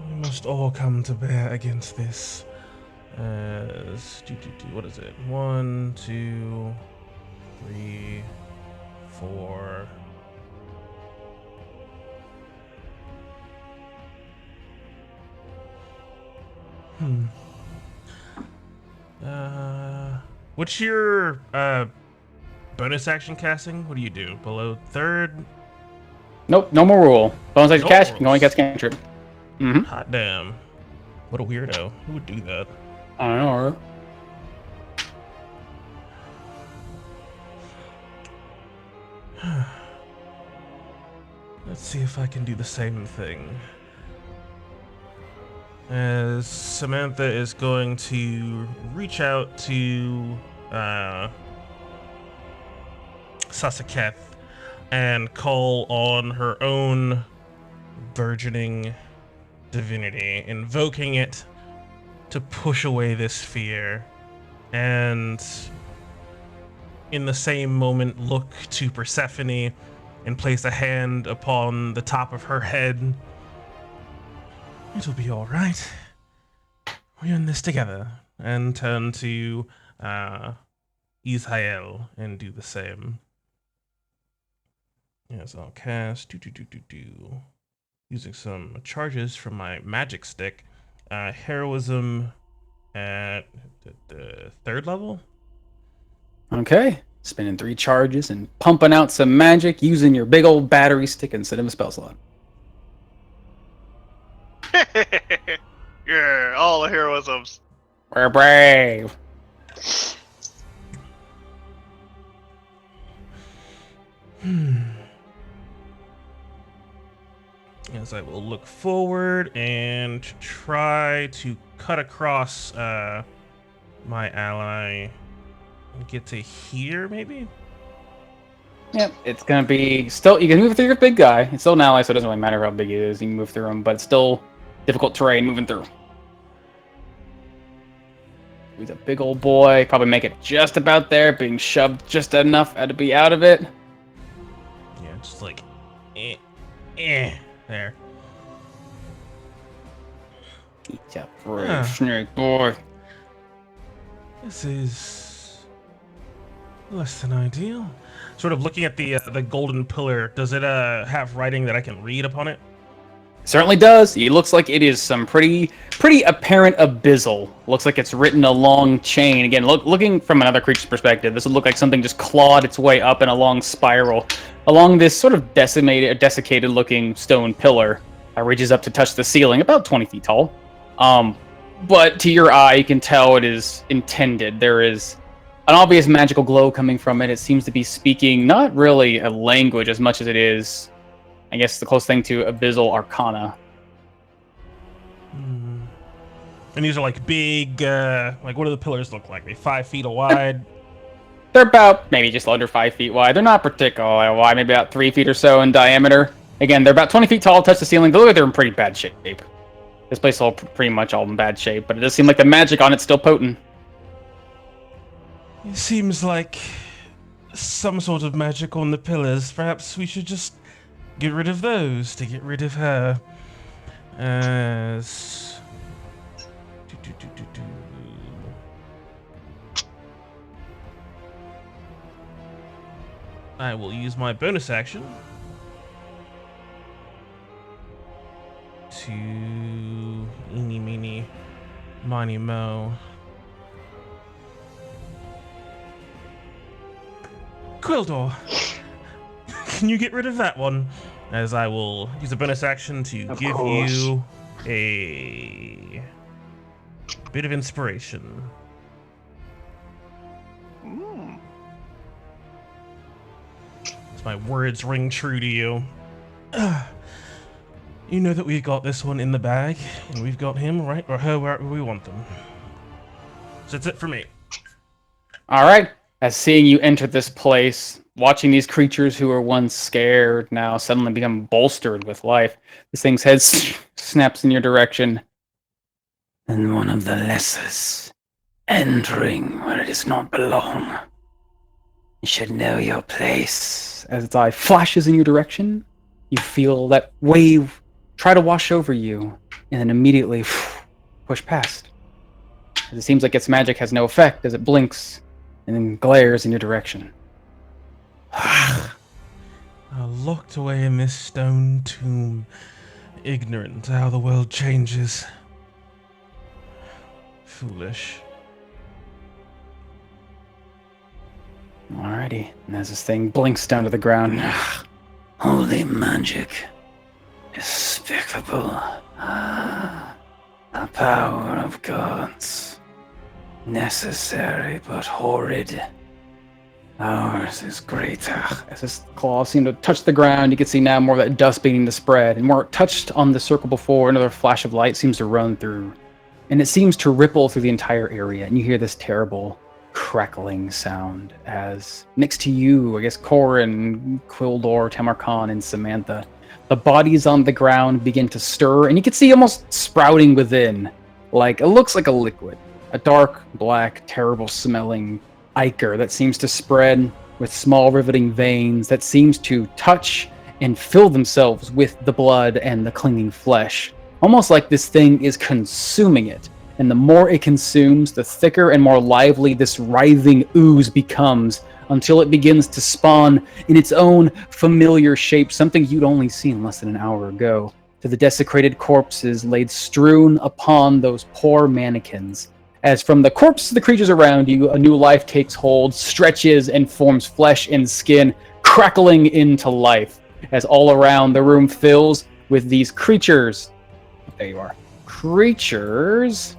We must all come to bear against this. What is it? 1, 2, 3, 4. What's your bonus action casting? What do you do? Below 3rd? Nope, no more rule. Bonus action No cash, you can only rules. cast cantrip. Mm-hmm. Hot damn. What a weirdo. Who would do that? I don't know, right? Let's see if I can do the same thing. As Samantha is going to reach out to Sasaketh and call on her own burgeoning divinity, invoking it to push away this fear, and in the same moment look to Persephone and place a hand upon the top of her head. It'll be all right. We're in this together. And turn to Israel and do the same. Yes, I'll cast using some charges from my magic stick. Heroism at the 3rd level. Okay. Spending 3 charges and pumping out some magic using your big old battery stick instead of a spell slot. Yeah, all the heroisms. We're brave. As I will look forward and try to cut across my ally and get to here, maybe? Yep, it's gonna be still. You can move through your big guy. It's still an ally, so it doesn't really matter how big he is. You can move through him, but it's still difficult terrain moving through. He's a big old boy. Probably make it just about there, being shoved just enough to be out of it. Yeah, just like, there. He's a brave snake boy. This is less than ideal. Sort of looking at the golden pillar. Does it have writing that I can read upon it? Certainly does. It looks like it is some pretty apparent abyssal. Looks like it's written a long chain. Again, looking from another creature's perspective, this would look like something just clawed its way up in a long spiral along this sort of desiccated looking stone pillar that reaches up to touch the ceiling, about 20 feet tall. But to your eye, you can tell it is intended. There is an obvious magical glow coming from it. It seems to be speaking not really a language as much as it is, I guess, the close thing to abyssal arcana. And these are like big, like what do the pillars look like? They 5 feet wide. They're about maybe just under 5 feet wide. They're not particularly wide, maybe about 3 feet or so in diameter. Again, they're about 20 feet tall, touch the ceiling. They look like they're in pretty bad shape. This place is all pretty much all in bad shape, but it does seem like the magic on it's still potent. It seems like some sort of magic on the pillars. Perhaps we should just get rid of those to get rid of her. As... I will use my bonus action to eeny, meeny, miny, mo. Quildor, can you get rid of that one? As I will use a bonus action to Of give course. you a bit of inspiration. Mm. As my words ring true to you. You know that we've got this one in the bag, and we've got him, right, or her wherever we want them. So that's it for me. All right. As seeing you enter this place, watching these creatures who were once scared now suddenly become bolstered with life, this thing's head snaps in your direction. And one of the lessers entering where it does not belong. You should know your place. As its eye flashes in your direction, you feel that wave try to wash over you, and then immediately push past. As it seems like its magic has no effect as it blinks and then glares in your direction. I locked away in this stone tomb, ignorant to how the world changes. Foolish. Alrighty, and as this thing blinks down to the ground, Holy magic. Despicable. The power of gods. Necessary but horrid. Ours is greater. as his claws seem to touch the ground, you can see now more of that dust beginning to spread, and where it touched on the circle before, another flash of light seems to run through, and it seems to ripple through the entire area, and you hear this terrible crackling sound as next to you, I guess Corin, Quildor, Tamarkan, and Samantha, the bodies on the ground begin to stir, and you can see almost sprouting within, like it looks like a liquid, a dark, black, terrible smelling ichor that seems to spread with small riveting veins that seems to touch and fill themselves with the blood and the clinging flesh, almost like this thing is consuming it. And the more it consumes, the thicker and more lively this writhing ooze becomes, until it begins to spawn in its own familiar shape, something you'd only seen less than an hour ago, to the desecrated corpses laid strewn upon those poor mannequins. As from the corpses of the creatures around you, a new life takes hold, stretches, and forms flesh and skin, crackling into life, as all around the room fills with these creatures. There you are. Creatures,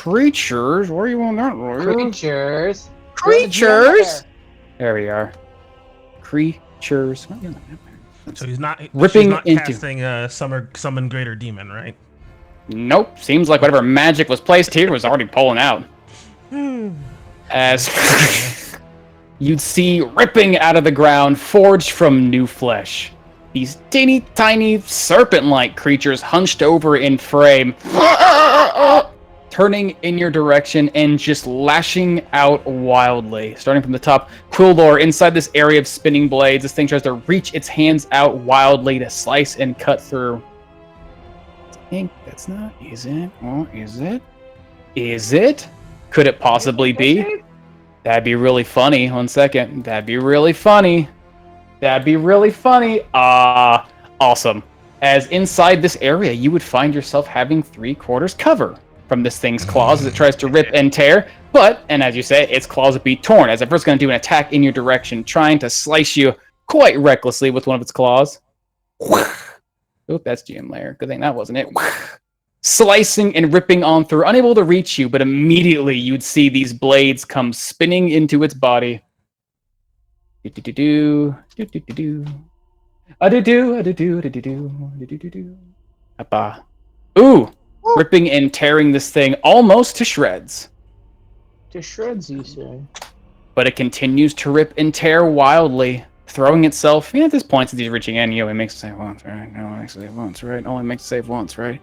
where are you on that, Roy? Creatures. Creatures! There we are. Creatures. So he's not Ripping she's not into- casting a summon greater demon, right? Nope. Seems like whatever magic was placed here was already pulling out. As you'd see ripping out of the ground, forged from new flesh. These teeny tiny serpent-like creatures hunched over in frame, turning in your direction and just lashing out wildly. Starting from the top, Quildor, inside this area of spinning blades, this thing tries to reach its hands out wildly to slice and cut through. I think that's not, is it? Or is it? Is it? Could it possibly be? That'd be really funny. 1 second. That'd be really funny. That'd be really funny. Awesome. As inside this area, you would find yourself having 3/4 cover from this thing's claws as it tries to rip and tear. But, and as you say, its claws would be torn, as it first going to do an attack in your direction, trying to slice you quite recklessly with one of its claws. Oop, that's GM layer. Good thing that wasn't it. Slicing and ripping on through, unable to reach you, but immediately you'd see these blades come spinning into its body. Do-do-do-do, do-do-do-do. A-do-do, a-do-do, a-do-do-do, a-do-do-do-do. Appa. Ooh, ripping and tearing this thing almost to shreds. To shreds, you say? But it continues to rip and tear wildly, throwing itself. At this point, since he's reaching in, he only makes a save once, right? No, only makes a save once, right? Only makes a save once, right?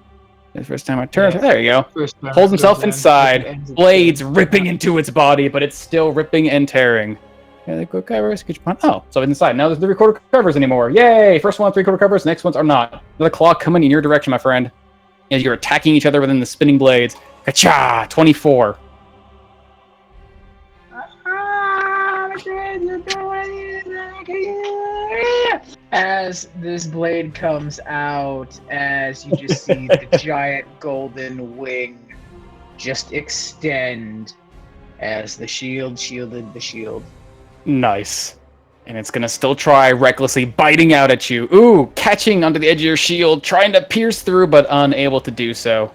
The first time I turn, Yeah. there you go. First time Holds himself goes in, inside, ends its blades turn. ripping into its body, but it's still ripping and tearing. Yeah, the quick covers. Oh, so inside. Now there's 3/4 covers anymore. Yay! First one, 3/4 covers. Next ones are not. Another claw coming in your direction, my friend. As you're attacking each other within the spinning blades. Ka-cha! 24. As this blade comes out, as you just see the giant golden wing just extend as the shield shielded the shield. Nice. And it's gonna still try, recklessly biting out at you. Ooh, catching onto the edge of your shield, trying to pierce through, but unable to do so.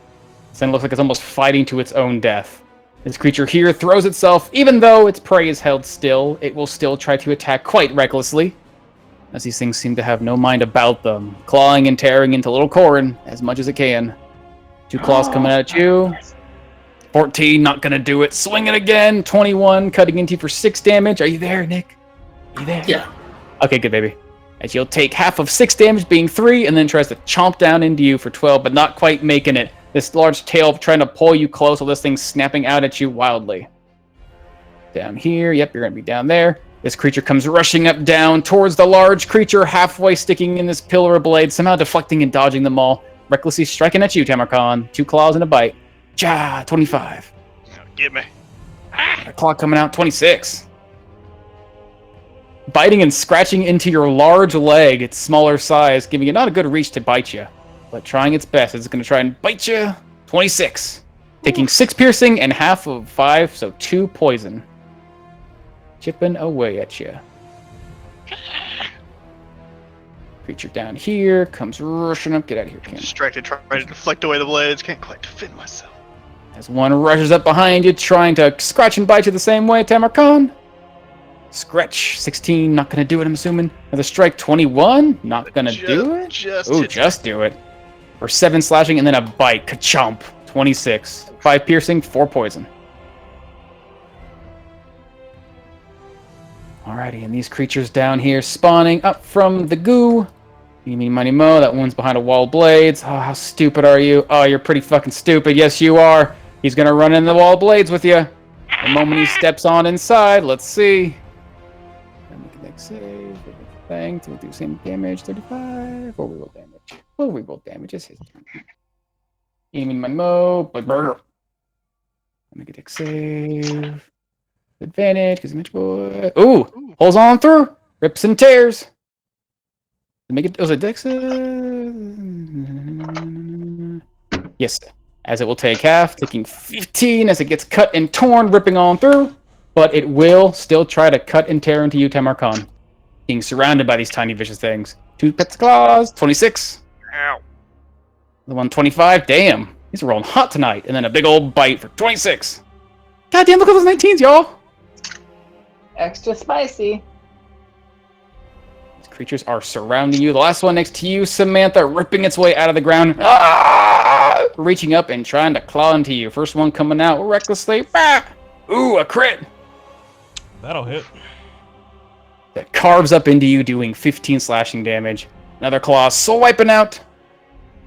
This thing looks like it's almost fighting to its own death. This creature here throws itself, even though its prey is held still, it will still try to attack quite recklessly, as these things seem to have no mind about them, clawing and tearing into little Corin as much as it can. 2 claws coming at you. 14, not gonna do it. Swing it again. 21, cutting into you for 6 damage. Are you there, Nick? Are you there? Yeah. Okay, good, baby. As you'll take half of 6 damage, being 3, and then tries to chomp down into you for 12, but not quite making it. This large tail trying to pull you close while this thing's snapping out at you wildly. Down here. Yep, you're gonna be down there. This creature comes rushing up down towards the large creature, halfway sticking in this pillar of blade, somehow deflecting and dodging them all. Recklessly striking at you, Tamarcon. 2 claws and a bite. 25. Get me. A claw coming out, 26. Biting and scratching into your large leg, its smaller size, giving it not a good reach to bite you, but trying its best. It's going to try and bite you. 26. Taking 6 piercing and half of 5, so 2 poison. Chipping away at you. Creature down here comes rushing up. Get out of here, Cam. Distracted, trying to deflect away the blades. Can't quite defend myself. As one rushes up behind you, trying to scratch and bite you the same way, Tamarcon. Scratch, 16, not gonna do it, I'm assuming. Another strike, 21, not gonna do it? Just do it. For 7 slashing, and then a bite, ka-chomp, 26. 5 piercing, 4 poison. Alrighty, and these creatures down here spawning up from the goo. Eeny, money, mo, that one's behind a wall of blades. Oh, how stupid are you? Oh, you're pretty fucking stupid. Yes, you are. He's gonna run in the wall of blades with you. The moment he steps on inside, let's see. Make a next save. Bang, to do same damage, 35. Or reroll damage. Well, reroll damage is his turn. Eeny, money, mo, but burger. Make a dex save. Advantage, because image boy. Ooh, pulls on through. Rips and tears. Make it. Was it dex? Yes. As it will take half, taking 15 as it gets cut and torn, ripping on through. But it will still try to cut and tear into you, Tamarcon. Being surrounded by these tiny vicious things. 2 pets claws, 26. Ow. The 125, damn. These are rolling hot tonight. And then a big old bite for 26. Goddamn, look at those 19s, y'all. Extra spicy. These creatures are surrounding you. The last one next to you, Samantha, ripping its way out of the ground. Reaching up and trying to claw into you. First one coming out recklessly. Ooh, a crit. That'll hit. That carves up into you, doing 15 slashing damage. Another claw swiping out.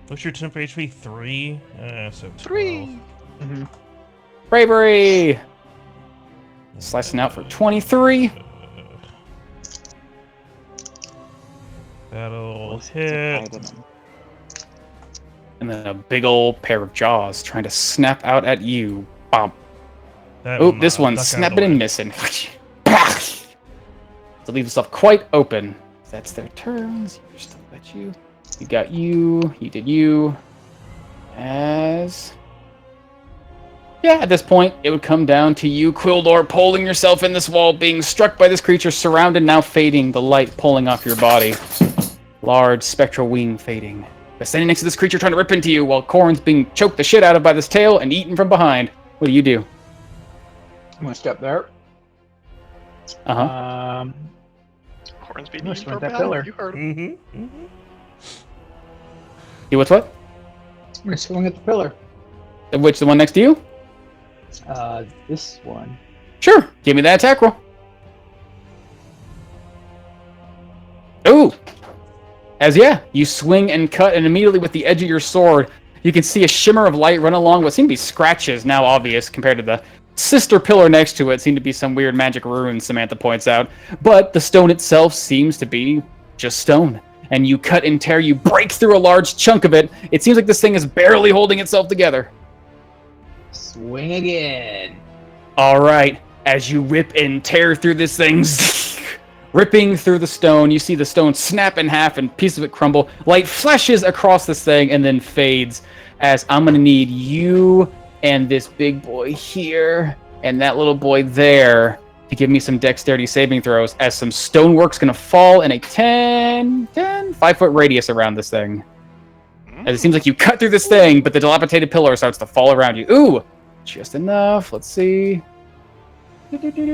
What's your temp HP? 3? So 3. Bravery. Slicing out for 23. That'll hit. And then a big old pair of jaws trying to snap out at you. Bump. Oh, this one's snapping and missing. So leave yourself quite open. That's their turns. You're still at you. You got you. You did you. As... Yeah, at this point, it would come down to you, Quildor, pulling yourself in this wall, being struck by this creature, surrounded, now fading, the light pulling off your body. Large spectral wing fading. But standing next to this creature trying to rip into you, while Corin's being choked the shit out of by this tail and eaten from behind. What do? I'm gonna step there. Corin's being I'm eaten gonna for that battle. pillar. You heard him. Do what? I'm gonna swing at the pillar. Which, the one next to you? This one. Sure. Give me that attack roll. Ooh. As you swing and cut, and immediately with the edge of your sword, you can see a shimmer of light run along what seem to be scratches, now obvious compared to the sister pillar next to it. Seem to be some weird magic runes, Samantha points out. But the stone itself seems to be just stone. And you cut and tear, you break through a large chunk of it. It seems like this thing is barely holding itself together. Swing again. All right, as you rip and tear through this thing, ripping through the stone, you see the stone snap in half and pieces of it crumble. Light flashes across this thing and then fades. As I'm gonna need you and this big boy here and that little boy there to give me some dexterity saving throws, as some stonework's gonna fall in a 5-foot radius around this thing. As it seems like you cut through this thing, but the dilapidated pillar starts to fall around you. Ooh, just enough. Let's see.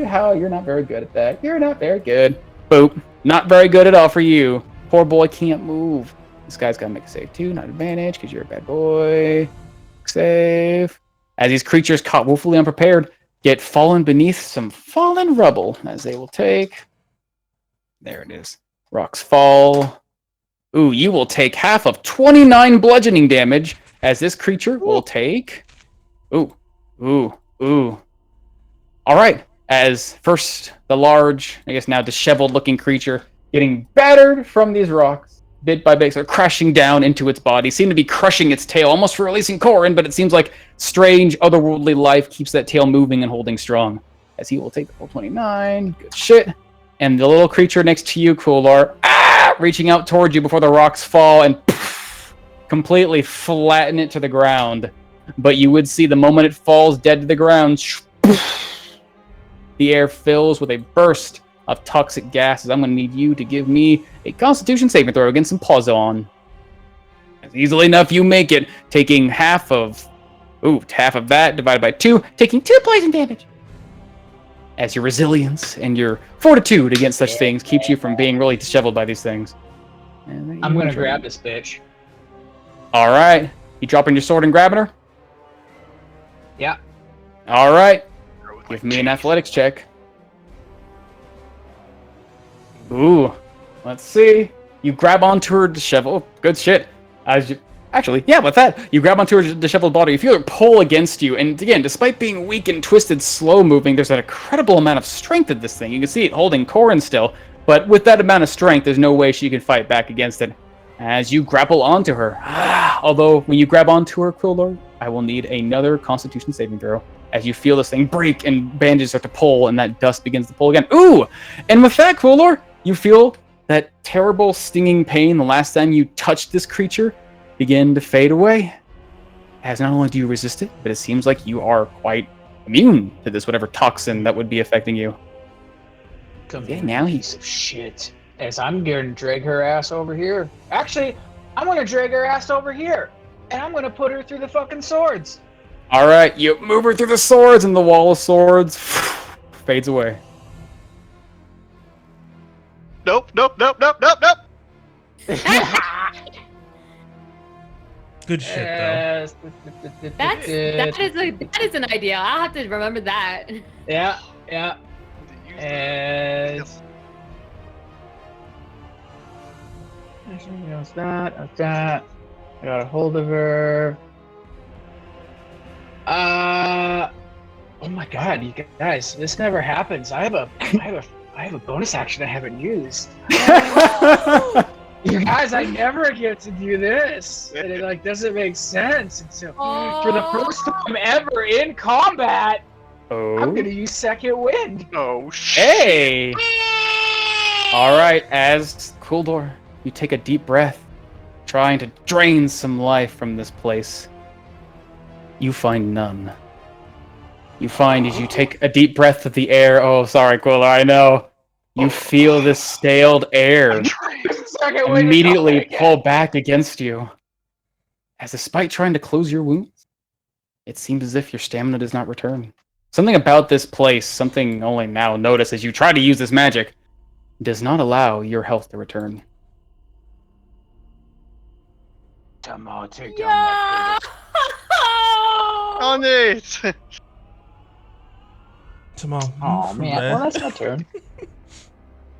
How? You're not very good at that. You're not very good. Boop. Not very good at all for you. Poor boy can't move. This guy's got to make a save too, not advantage, because you're a bad boy. Save. As these creatures, caught woefully unprepared, get fallen beneath some fallen rubble, as they will take. There it is. Rocks fall. Ooh, you will take half of 29 bludgeoning damage, as this creature will take. Ooh. All right. As first, the large, I guess now disheveled-looking creature getting battered from these rocks, bit by bit, so crashing down into its body, seem to be crushing its tail, almost for releasing Corin, but it seems like strange, otherworldly life keeps that tail moving and holding strong. As he will take the full 29. Good shit. And the little creature next to you, Kular, reaching out towards you before the rocks fall and completely flatten it to the ground. But you would see the moment it falls dead to the ground, the air fills with a burst of toxic gases. I'm going to need you to give me a Constitution saving throw against some Poison. As easily enough, you make it, taking half of that divided by 2, taking 2 poison damage. As your resilience and your fortitude against such things keeps you from being really disheveled by these things. I'm going to grab this bitch. All right. You dropping your sword and grabbing her? Yeah. All right. Give me an athletics check. Ooh. Let's see. You grab onto her disheveled. Good shit. With that, you grab onto her disheveled body. You feel her pull against you. And again, despite being weak and twisted, slow moving, there's an incredible amount of strength in this thing. You can see it holding Corin still. But with that amount of strength, there's no way she can fight back against it. As you grapple onto her. Although, when you grab onto her, Quillor, I will need another Constitution saving throw. As you feel this thing break and bandages start to pull and that dust begins to pull again. Ooh! And with that, Quillor, you feel that terrible stinging pain the last time you touched this creature begin to fade away. As not only do you resist it, but it seems like you are quite immune to this, whatever toxin that would be affecting you. Come here, now piece of shit. As I'm going to drag her ass over here. Actually, I'm going to drag her ass over here. And I'm going to put her through the fucking swords. All right, you move her through the swords, and the wall of swords fades away. Nope. Good shit, though. That is an idea. I'll have to remember that. Yeah. And that. I got a hold of her. Oh my god, you guys, this never happens. I have a bonus action I haven't used. You guys, I never get to do this. And it doesn't make sense. And so for the first time ever in combat, I'm gonna use second wind. Oh shit. Hey! Alright, as Kuldor, you take a deep breath, trying to drain some life from this place. You find none. You find as you take a deep breath of the air. Oh, sorry, Quilla, I know. You feel this staled air immediately pull back against you. As despite trying to close your wounds, it seems as if your stamina does not return. Something about this place, something only now notice as you try to use this magic, does not allow your health to return. Come on, take down my On it! Tomorrow. Oh man, well that's my turn.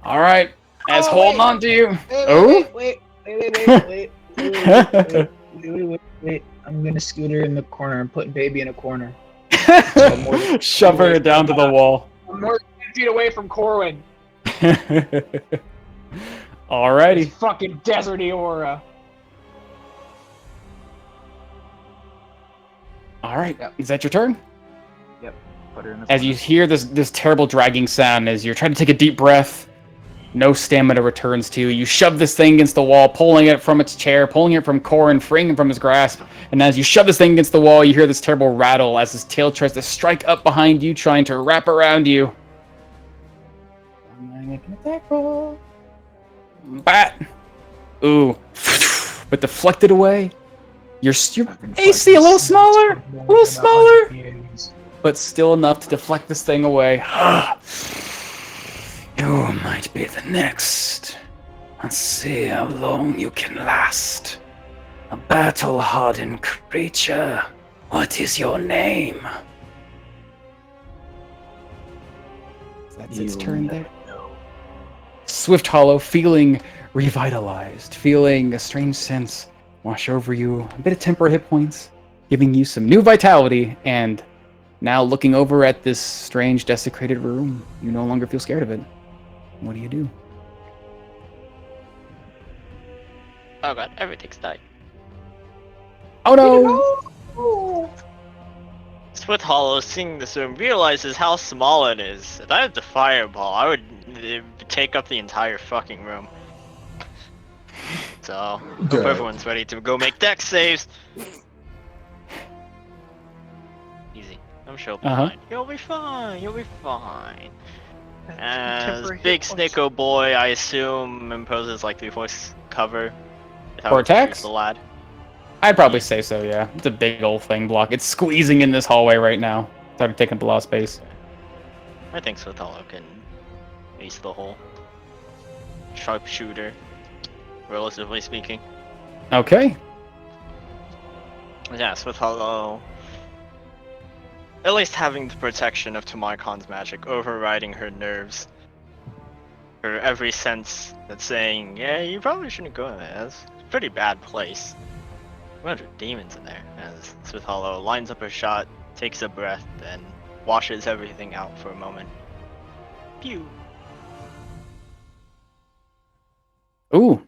All right, as Oh, holding wait. on to you. Wait. I'm gonna scoot her in the corner. I'm putting baby in a corner. Shove her down to the wall. I'm more than 10 feet away from Corwin. Alrighty. This fucking deserty aura. All right. Yep. Is that your turn? Put her in the As you hear this terrible dragging sound, as you're trying to take a deep breath, no stamina returns to you. You shove this thing against the wall, pulling it from its chair, pulling it from Corin, freeing him from his grasp. And as you shove this thing against the wall, you hear this terrible rattle as his tail tries to strike up behind you, trying to wrap around you. Make an attack roll. Bat. Ooh. But deflected away. Your AC a little smaller, but still enough to deflect this thing away. You might be the next. Let's see how long you can last. A battle-hardened creature. What is your name? That's its turn there. Swift Hollow, feeling revitalized, feeling a strange sense wash over you, a bit of temporary hit points, giving you some new vitality, and now looking over at this strange desecrated room, you no longer feel scared of it. What do you do? Oh god, everything's died. Oh no! Swift Hollow, seeing this room, realizes how small it is. If I had the fireball, I would take up the entire fucking room. So, hope Good. everyone's ready to go make deck saves. Easy. I'm sure you'll be fine. You'll be fine. You'll be fine. As Temporary big hit points. Snicko boy, I assume, imposes like 3/4 cover. For attacks? The lad. I'd probably say so, yeah. It's a big old thing block. It's squeezing in this hallway right now. Started taking up a lot of space. I think Swift Hollow can ace the hole. Sharpshooter, relatively speaking. Okay. Yeah, Swift Hollow. At least having the protection of Tamarkon's magic overriding her nerves. Her every sense that's saying, yeah, you probably shouldn't go in there. That's a pretty bad place. 100 demons in there. As Swift Hollow lines up her shot, takes a breath, and washes everything out for a moment. Pew! Ooh.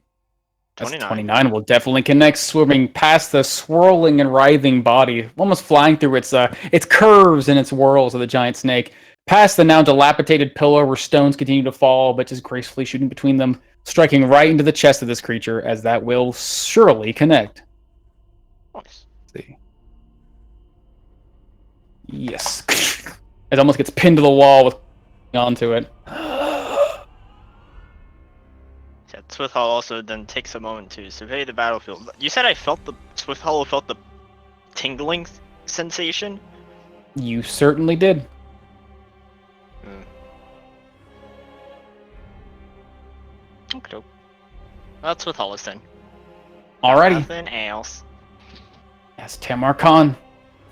That's 29 will definitely connect, swimming past the swirling and writhing body, almost flying through its curves and its whirls of the giant snake, past the now dilapidated pillar where stones continue to fall, but just gracefully shooting between them, striking right into the chest of this creature, as that will surely connect. Nice. Let's see. Yes. It almost gets pinned to the wall with onto it. Yeah, Swift Hollow also then takes a moment to survey the battlefield. You said Swift Hollow felt the tingling sensation? You certainly did. Okay. That's Swift Hollow's then. Alrighty. Nothing else. As Tamarkan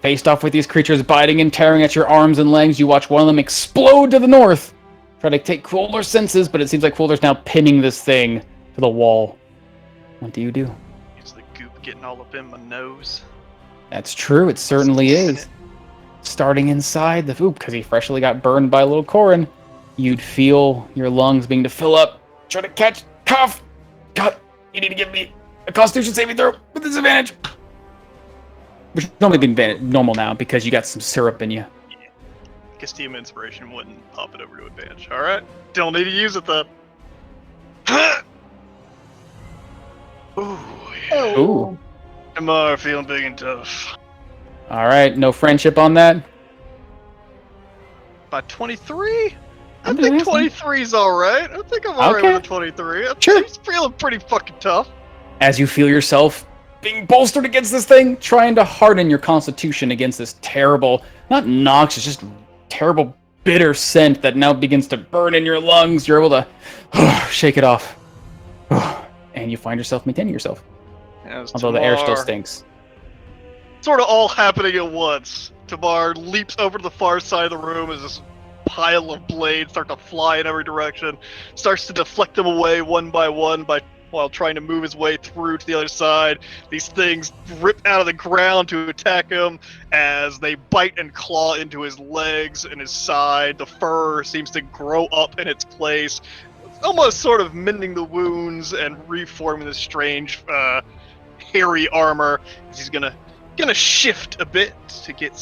faced off with these creatures biting and tearing at your arms and legs, you watch one of them explode to the north. Try to take Quiller's senses, but it seems like Quiller's now pinning this thing to the wall. What do you do? Is the goop getting all up in my nose? That's true, it certainly is. Starting inside the oop, because he freshly got burned by little Corin, you'd feel your lungs beginning to fill up. Try to catch, cough, cut. You need to give me a Constitution saving throw with disadvantage. Which would normally be normal now because you got some syrup in you. Steam Inspiration wouldn't pop it over to advantage. Alright. Don't need to use it though. Ooh, yeah. Ooh. MR feeling big and tough. Alright, no friendship on that? By 23? I I'm think just asking. 23 is alright. I think I'm alright Okay. with a 23. Sure. He's feeling pretty fucking tough. As you feel yourself being bolstered against this thing, trying to harden your constitution against this terrible, not noxious, just terrible bitter scent that now begins to burn in your lungs, you're able to shake it off. And you find yourself maintaining yourself. As Although the air still Tamar stinks. sort of all happening at once. Tamar leaps over to the far side of the room as this pile of blades start to fly in every direction, starts to deflect them away one by one while trying to move his way through to the other side. These things rip out of the ground to attack him as they bite and claw into his legs and his side. The fur seems to grow up in its place, almost sort of mending the wounds and reforming this strange hairy armor. He's gonna shift a bit to get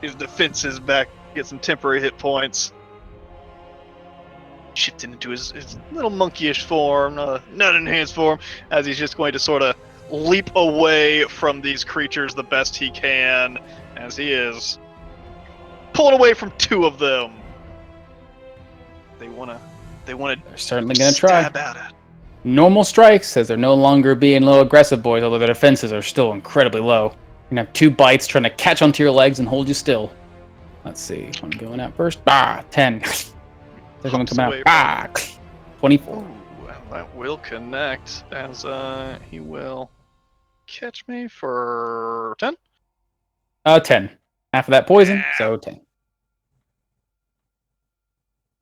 his defenses back, get some temporary hit points. Shifting into his little monkeyish form, not enhanced form, as he's just going to sort of leap away from these creatures the best he can, as he is pulling away from two of them. They're certainly gonna try. Stab at it. Normal strikes, as they're no longer being little aggressive boys, although their defenses are still incredibly low. You're gonna have 2 bites trying to catch onto your legs and hold you still. Let's see. One going out first. 10. They're going to come out. 24. Ooh, that will connect, as he will catch me for 10. 10. Half of that poison, so 10.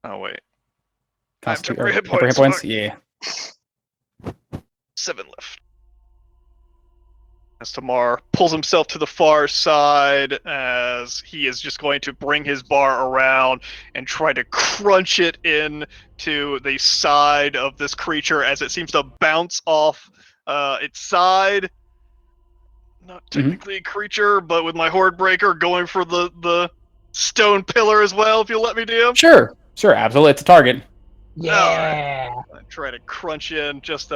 Oh wait. Temporary hit points. Yeah. 7 left. As Tamar pulls himself to the far side, as he is just going to bring his bar around and try to crunch it into the side of this creature as it seems to bounce off its side. Not technically a creature, but with my Horde Breaker going for the stone pillar as well, if you'll let me, DM. Sure, absolutely. It's a target. Yeah. I try to crunch in, just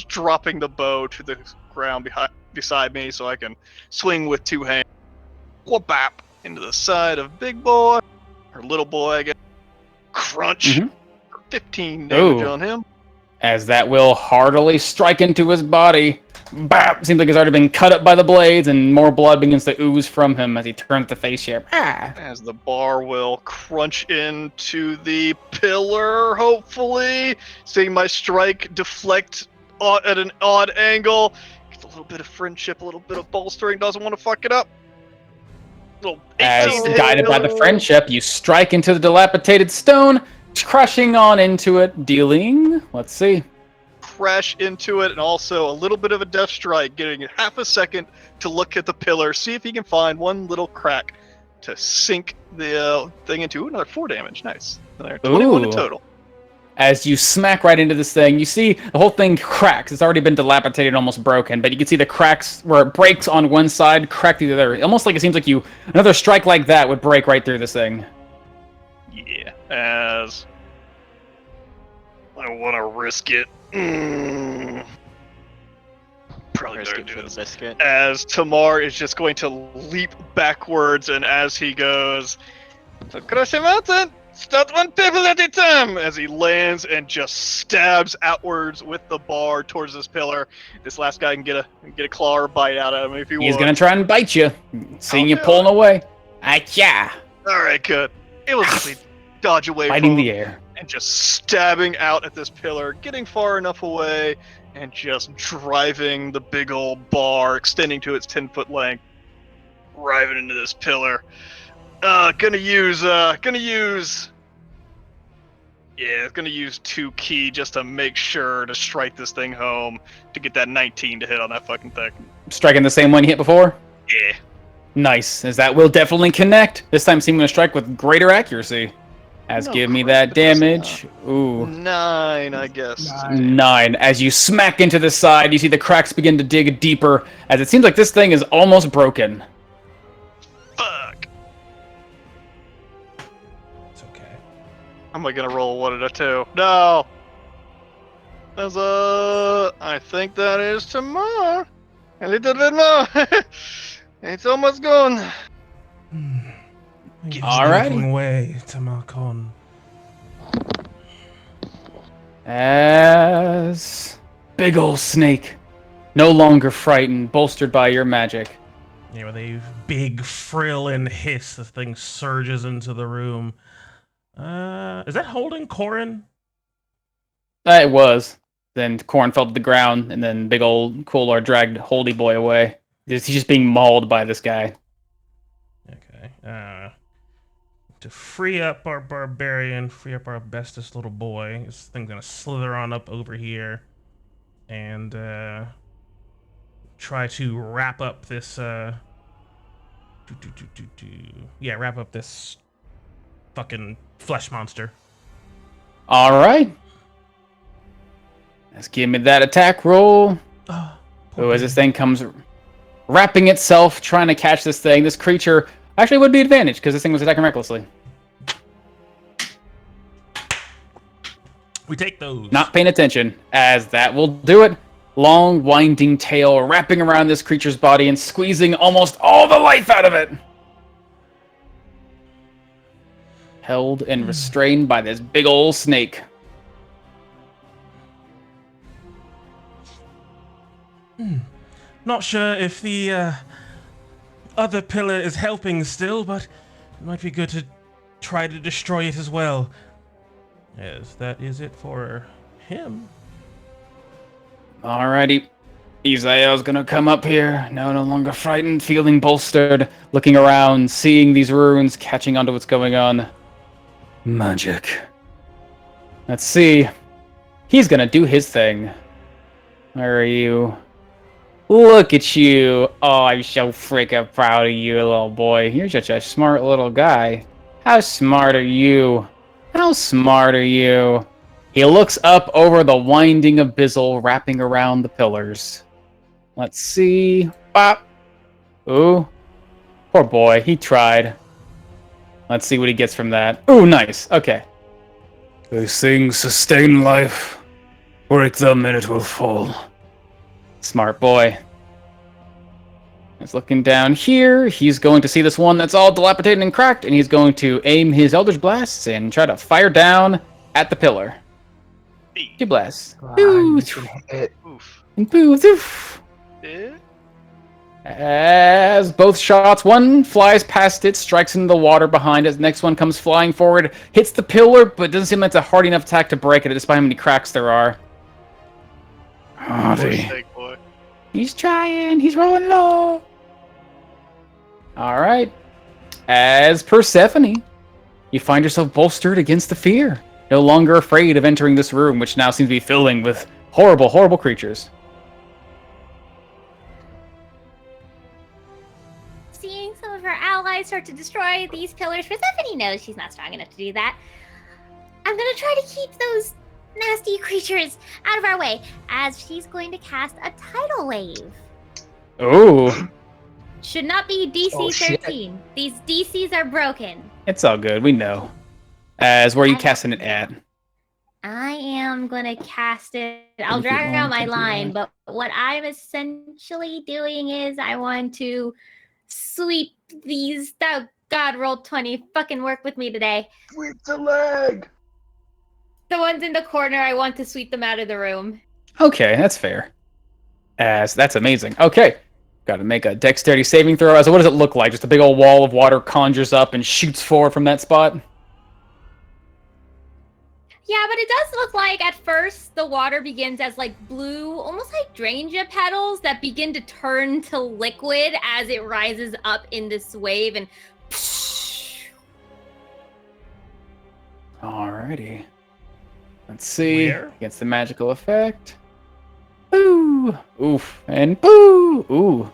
dropping the bow to the ground beside me so I can swing with 2 hands. Whoop-bap into the side of big boy, or little boy, I guess. Crunch for 15 damage on him. As that will heartily strike into his body. Bap! Seems like he's already been cut up by the blades, and more blood begins to ooze from him as he turns the face shape. As the bar will crunch into the pillar, hopefully. Seeing my strike deflect at an odd angle. Gets a little bit of friendship, a little bit of bolstering, doesn't want to fuck it up. As guided by the friendship, you strike into the dilapidated stone, crushing on into it, dealing, let's see. Crash into it, and also a little bit of a death strike, getting half a second to look at the pillar, see if he can find one little crack to sink the thing into. Another 4 damage. Nice. Another 21 in total. As you smack right into this thing, you see the whole thing cracks. It's already been dilapidated, almost broken, but you can see the cracks where it breaks on one side, crack through the other. Almost like it seems like another strike like that would break right through this thing. Yeah, as I want to risk it. Probably Risk better it do for the this. biscuit. As Tamar is just going to leap backwards, and as he goes, "Across the mountain, start 1 pebble at a time," as he lands and just stabs outwards with the bar towards this pillar. This last guy can get a claw or bite out of him if he wants. He's gonna try and bite you, seeing you pulling away. Acha! All right, good. It was just a dodge away Biting from the him air. and just stabbing out at this pillar, getting far enough away, and just driving the big old bar, extending to its 10-foot length, driving into this pillar. Gonna use 2 key just to make sure to strike this thing home to get that 19 to hit on that fucking thing. Striking the same one you hit before? Yeah. Nice, as that will definitely connect. This time seeming to strike with greater accuracy. Give me that damage. Ooh. 9, I guess. 9. As you smack into the side, you see the cracks begin to dig deeper, as it seems like this thing is almost broken. Fuck. It's okay. Am I gonna roll 1 and a 2? No. There's I think that is tomorrow. A little bit more. It's almost gone. Alrighty. Way to Malcon. As big ol' snake, no longer frightened, bolstered by your magic. Yeah, with a big frill and hiss, the thing surges into the room. Is that holding Corin? It was. Then Corn fell to the ground, and then big old Kolar dragged Holdy Boy away. He's just being mauled by this guy. Okay. To free up our barbarian, free up our bestest little boy, this thing's gonna slither on up over here and try to wrap up this. Yeah, wrap up this fucking flesh monster. All right. Let's give me that attack roll. Oh, as this thing comes wrapping itself, trying to catch this thing, this creature actually would be advantage because this thing was attacking recklessly. We take those. Not paying attention, as that will do it. Long, winding tail wrapping around this creature's body and squeezing almost all the life out of it. Held and restrained by this big old snake. Not sure if the other pillar is helping still, but it might be good to try to destroy it as well. Yes, that is it for him. Alrighty. Isael's gonna come up here, now no longer frightened, feeling bolstered, looking around, seeing these runes, catching onto what's going on. Magic. Let's see. He's gonna do his thing. Where are you? Look at you. Oh, I'm so freaking proud of you, little boy. You're such a smart little guy. How smart are you? How smart are you? He looks up over the winding abyssal wrapping around the pillars. Let's see. Bop. Ooh. Poor boy. He tried. Let's see what he gets from that. Ooh, nice. Okay. These things sustain life. Break them and it will fall. Smart boy. He's looking down here. He's going to see this one that's all dilapidated and cracked, and he's going to aim his Eldritch Blasts and try to fire down at the pillar. Two blasts. Oof. And poof. Eh? As both shots, one flies past it, strikes into the water behind it. The next one comes flying forward, hits the pillar, but doesn't seem like it's a hard enough attack to break it, despite how many cracks there are. Poor snake boy. He's trying. He's rolling low. All right. As Persephone, you find yourself bolstered against the fear. No longer afraid of entering this room, which now seems to be filling with horrible, horrible creatures. Seeing some of her allies start to destroy these pillars, Persephone knows she's not strong enough to do that. I'm gonna try to keep those nasty creatures out of our way, as she's going to cast a tidal wave. Ooh. Should not be DC Oh, shit. 13. These DCs are broken. It's all good. We know. As where are you casting it at? I am gonna cast it. I'll Make it drag out my 1, line, but what I'm essentially doing is I want to sweep these. Oh God, roll 20. Fucking work with me today. Sweep the leg. The ones in the corner, I want to sweep them out of the room. Okay, that's fair. As that's amazing. Okay. Got to make a dexterity saving throw. As what does it look like? Just a big old wall of water conjures up and shoots forward from that spot? Yeah, but it does look like at first the water begins as like blue, almost like hydrangea petals that begin to turn to liquid as it rises up in this wave and Alrighty. Let's see. Where? Against the magical effect. Boo! Oof. And boo! Ooh.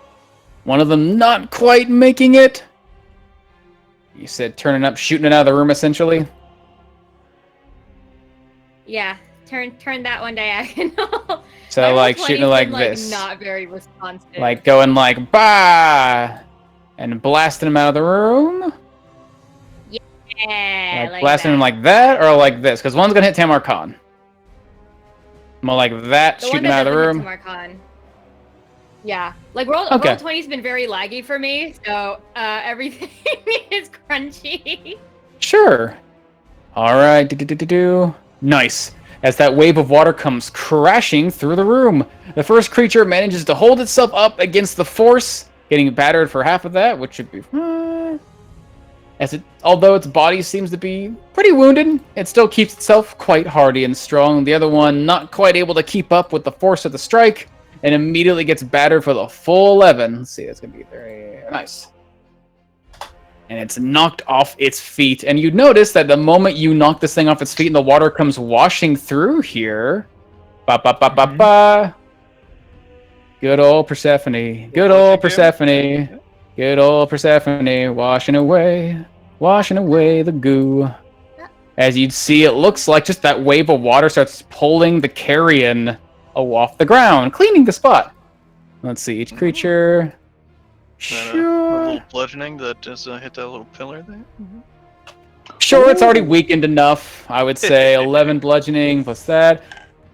One of them not quite making it. You said turning up, shooting it out of the room, essentially? yeah, turn that one diagonal. So, My like, roll shooting it 20's like been, this. Not very responsive. Like, going like, bah! And blasting him out of the room? yeah, Like blasting him like that, or like this? Because one's gonna hit Tamarkan. More like that, the shooting one him out that of the doesn't room. hit Tamarkan. Yeah, like roll Okay. 20's been very laggy for me, so everything is crunchy. Sure. Alright, do. Nice. As that wave of water comes crashing through the room, the first creature manages to hold itself up against the force, getting battered for half of that, which should be fine. Although its body seems to be pretty wounded, it still keeps itself quite hardy and strong. The other one not quite able to keep up with the force of the strike, and immediately gets battered for the full 11. Let's see, that's going to be very nice. And it's knocked off its feet. And you notice that the moment you knock this thing off its feet and the water comes washing through here. Ba ba ba ba ba. Good old Persephone. Good old Persephone. Good old Persephone. Washing away the goo. As you'd see, it looks like just that wave of water starts pulling the carrion off the ground, cleaning the spot. Let's see, each creature. A little bludgeoning that just hit that little pillar there. Sure, it's already weakened enough. I would say 11 bludgeoning plus that.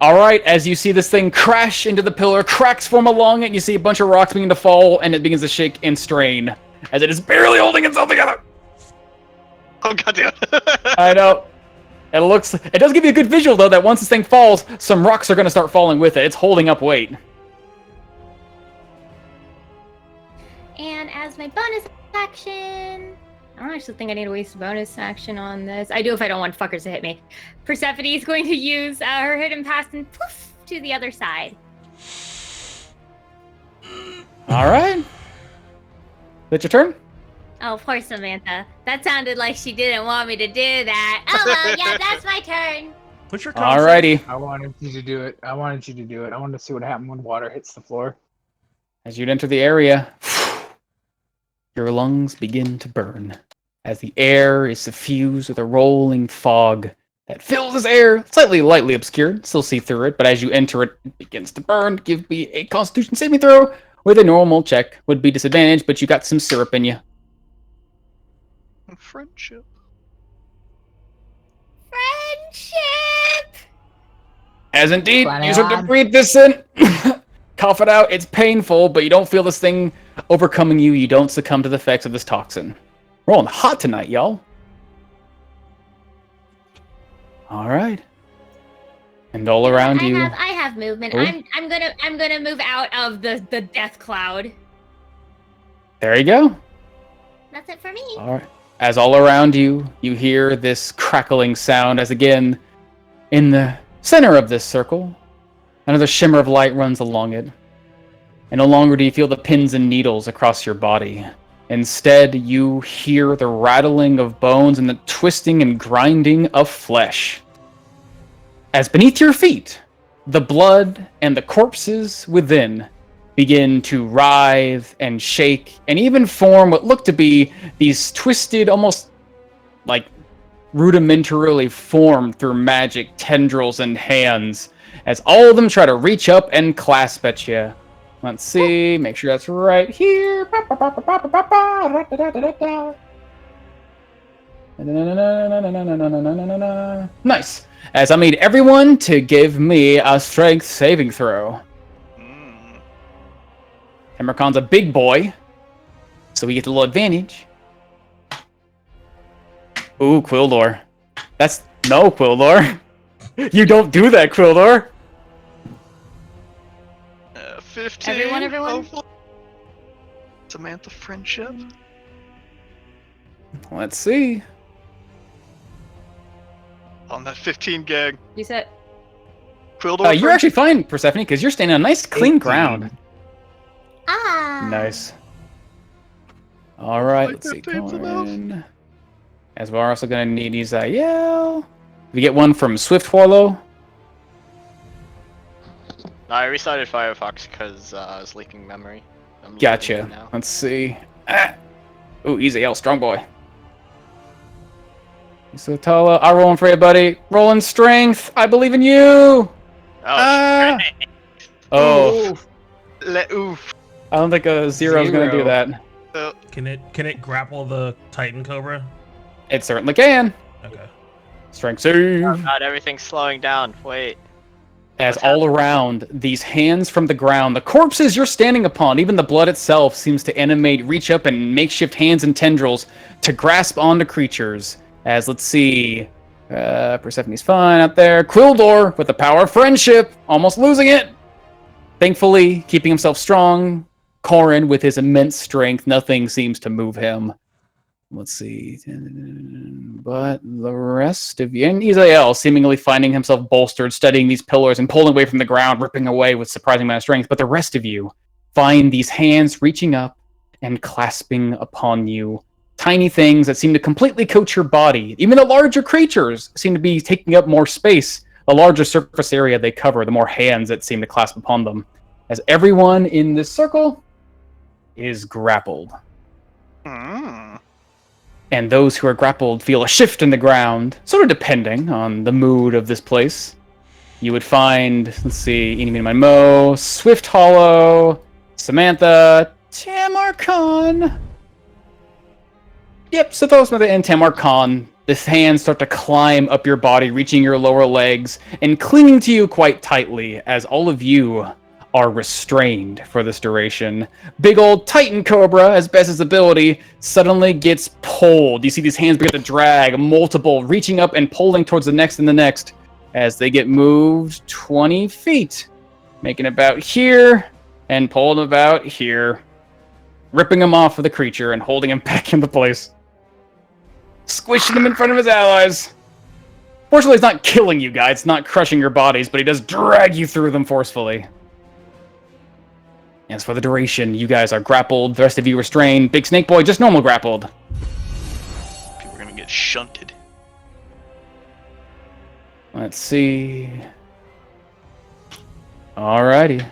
All right, as you see this thing crash into the pillar, cracks form along it, and you see a bunch of rocks begin to fall, and it begins to shake and strain as it is barely holding itself together. Oh goddamn! I know. It does give you a good visual though that once this thing falls, some rocks are going to start falling with it. It's holding up weight. And as my bonus action, I don't actually think I need to waste a bonus action on this. I do if I don't want fuckers to hit me. Persephone is going to use her hidden pass and poof to the other side. All right. That's your turn? Oh, poor Samantha. That sounded like she didn't want me to do that. Oh, well, yeah, that's my turn. Put your Alrighty. I wanted you to do it. I wanted to see what happened when water hits the floor. As you'd enter the area, your lungs begin to burn as the air is suffused with a rolling fog that fills this air, slightly lightly obscured, still see through it, but as you enter it, it begins to burn. Give me a Constitution saving throw with a normal check. Would be disadvantage, but you got some syrup in you. Friendship. As indeed, you start to breathe this in, cough it out. It's painful, but you don't feel this thing overcoming you. You don't succumb to the effects of this toxin. Rolling hot tonight, y'all. All right. And all around you. I have movement. Oh. I'm gonna move out of the death cloud. There you go. That's it for me. All right. As all around you, you hear this crackling sound as again, in the center of this circle, another shimmer of light runs along it. And no longer do you feel the pins and needles across your body. Instead, you hear the rattling of bones and the twisting and grinding of flesh. As beneath your feet, the blood and the corpses within begin to writhe and shake and even form what look to be these twisted, almost like rudimentarily formed through magic tendrils and hands as all of them try to reach up and clasp at you. Let's see, make sure that's right here. Nice. As I need everyone to give me a strength saving throw. Emercon's a big boy, so we get a little advantage. Ooh, Quildor. That's no Quildor. You don't do that, Quildor. 15. Everyone. Hopefully. Samantha friendship. Let's see. On that 15 gag. You said Quildor. You're actually fine, Persephone, because you're standing on nice, clean ground. Nice. All right, let's see. Corin. As we're also going to need Isael. We get one from Swift Warlow. No, I restarted Firefox because I was leaking memory. I'm Gotcha. leaving it now. Let's see. Ooh, Isael, strong boy. So Tala, I'm rolling for you, buddy. Rolling strength. I believe in you. Oh, shit. Oh. Oof. I don't think a zero is going to do that. Can it grapple the Titan Cobra? It certainly can. Okay. Strength save. Oh god, everything's slowing down. Wait. As all around, these hands from the ground, the corpses you're standing upon, even the blood itself seems to animate, reach up and makeshift hands and tendrils to grasp onto creatures. As, let's see, Persephone's fine out there. Quildor, with the power of friendship, almost losing it. Thankfully, keeping himself strong. Corin, with his immense strength, nothing seems to move him. Let's see. But the rest of you, and Isael seemingly finding himself bolstered, studying these pillars and pulling away from the ground, ripping away with surprising amount of strength. But the rest of you find these hands reaching up and clasping upon you. Tiny things that seem to completely coat your body. Even the larger creatures seem to be taking up more space. The larger surface area they cover, the more hands that seem to clasp upon them. As everyone in this circle is grappled. And those who are grappled feel a shift in the ground, sort of depending on the mood of this place. You would find, let's see, Eeny, Meeny, Miny, Mo, Swift Hollow, Samantha, Tamarcon. Yep, Sithos, Samantha, and Tamarcon. This hands start to climb up your body, reaching your lower legs, and clinging to you quite tightly, as all of you are restrained for this duration. Big old Titan Cobra, as best his ability, suddenly gets pulled. You see these hands begin to drag, multiple, reaching up and pulling towards the next and the next, as they get moved 20 feet, making about here, and pulling about here, ripping him off of the creature and holding him back into place. Squishing him in front of his allies. Fortunately, it's not killing you guys, it's not crushing your bodies, but he does drag you through them forcefully. As for the duration, you guys are grappled, the rest of you restrained. Big Snake Boy, just normal grappled. People are gonna get shunted. Let's see. Alrighty.